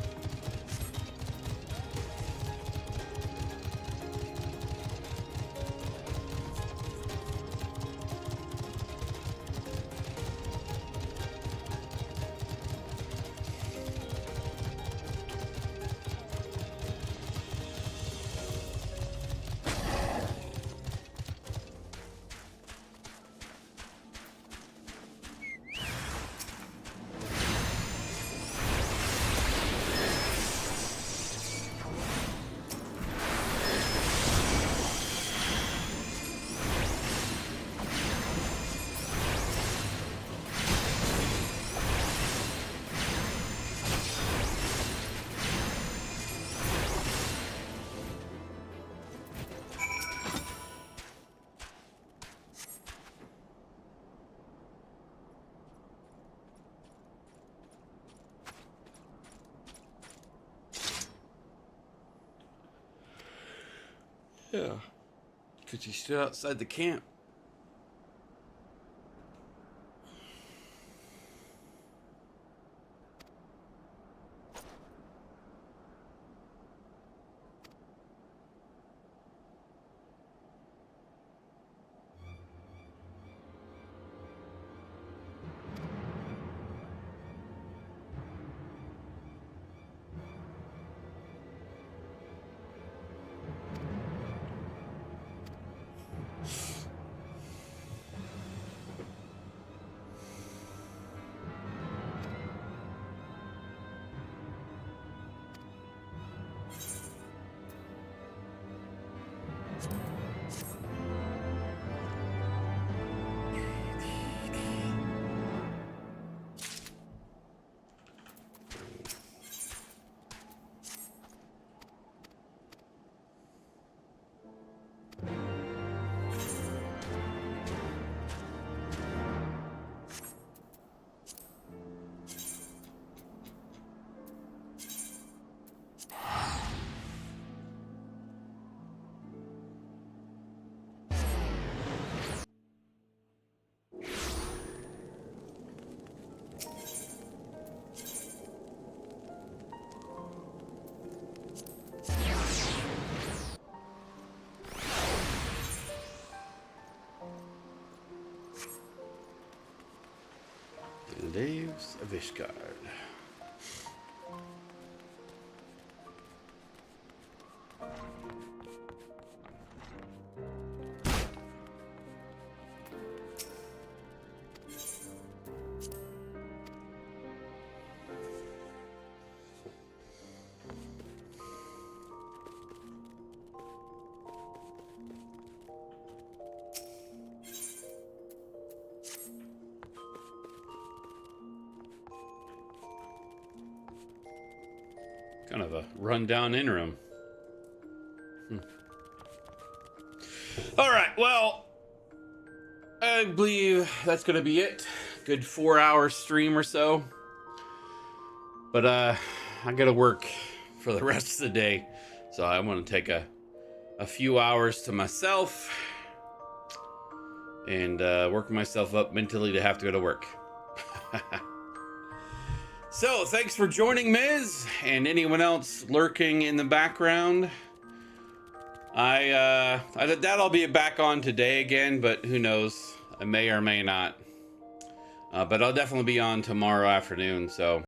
Yeah, because you stood outside the camp. Daves of Ishgard. Kind of a rundown interim. All right, well, I believe that's gonna be it. Good 4-hour stream or so. But I gotta work for the rest of the day, so I want to take a few hours to myself and work myself up mentally to have to go to work. So, thanks for joining, Miz, and anyone else lurking in the background. I doubt I'll be back on today again, but who knows? I may or may not. But I'll definitely be on tomorrow afternoon, so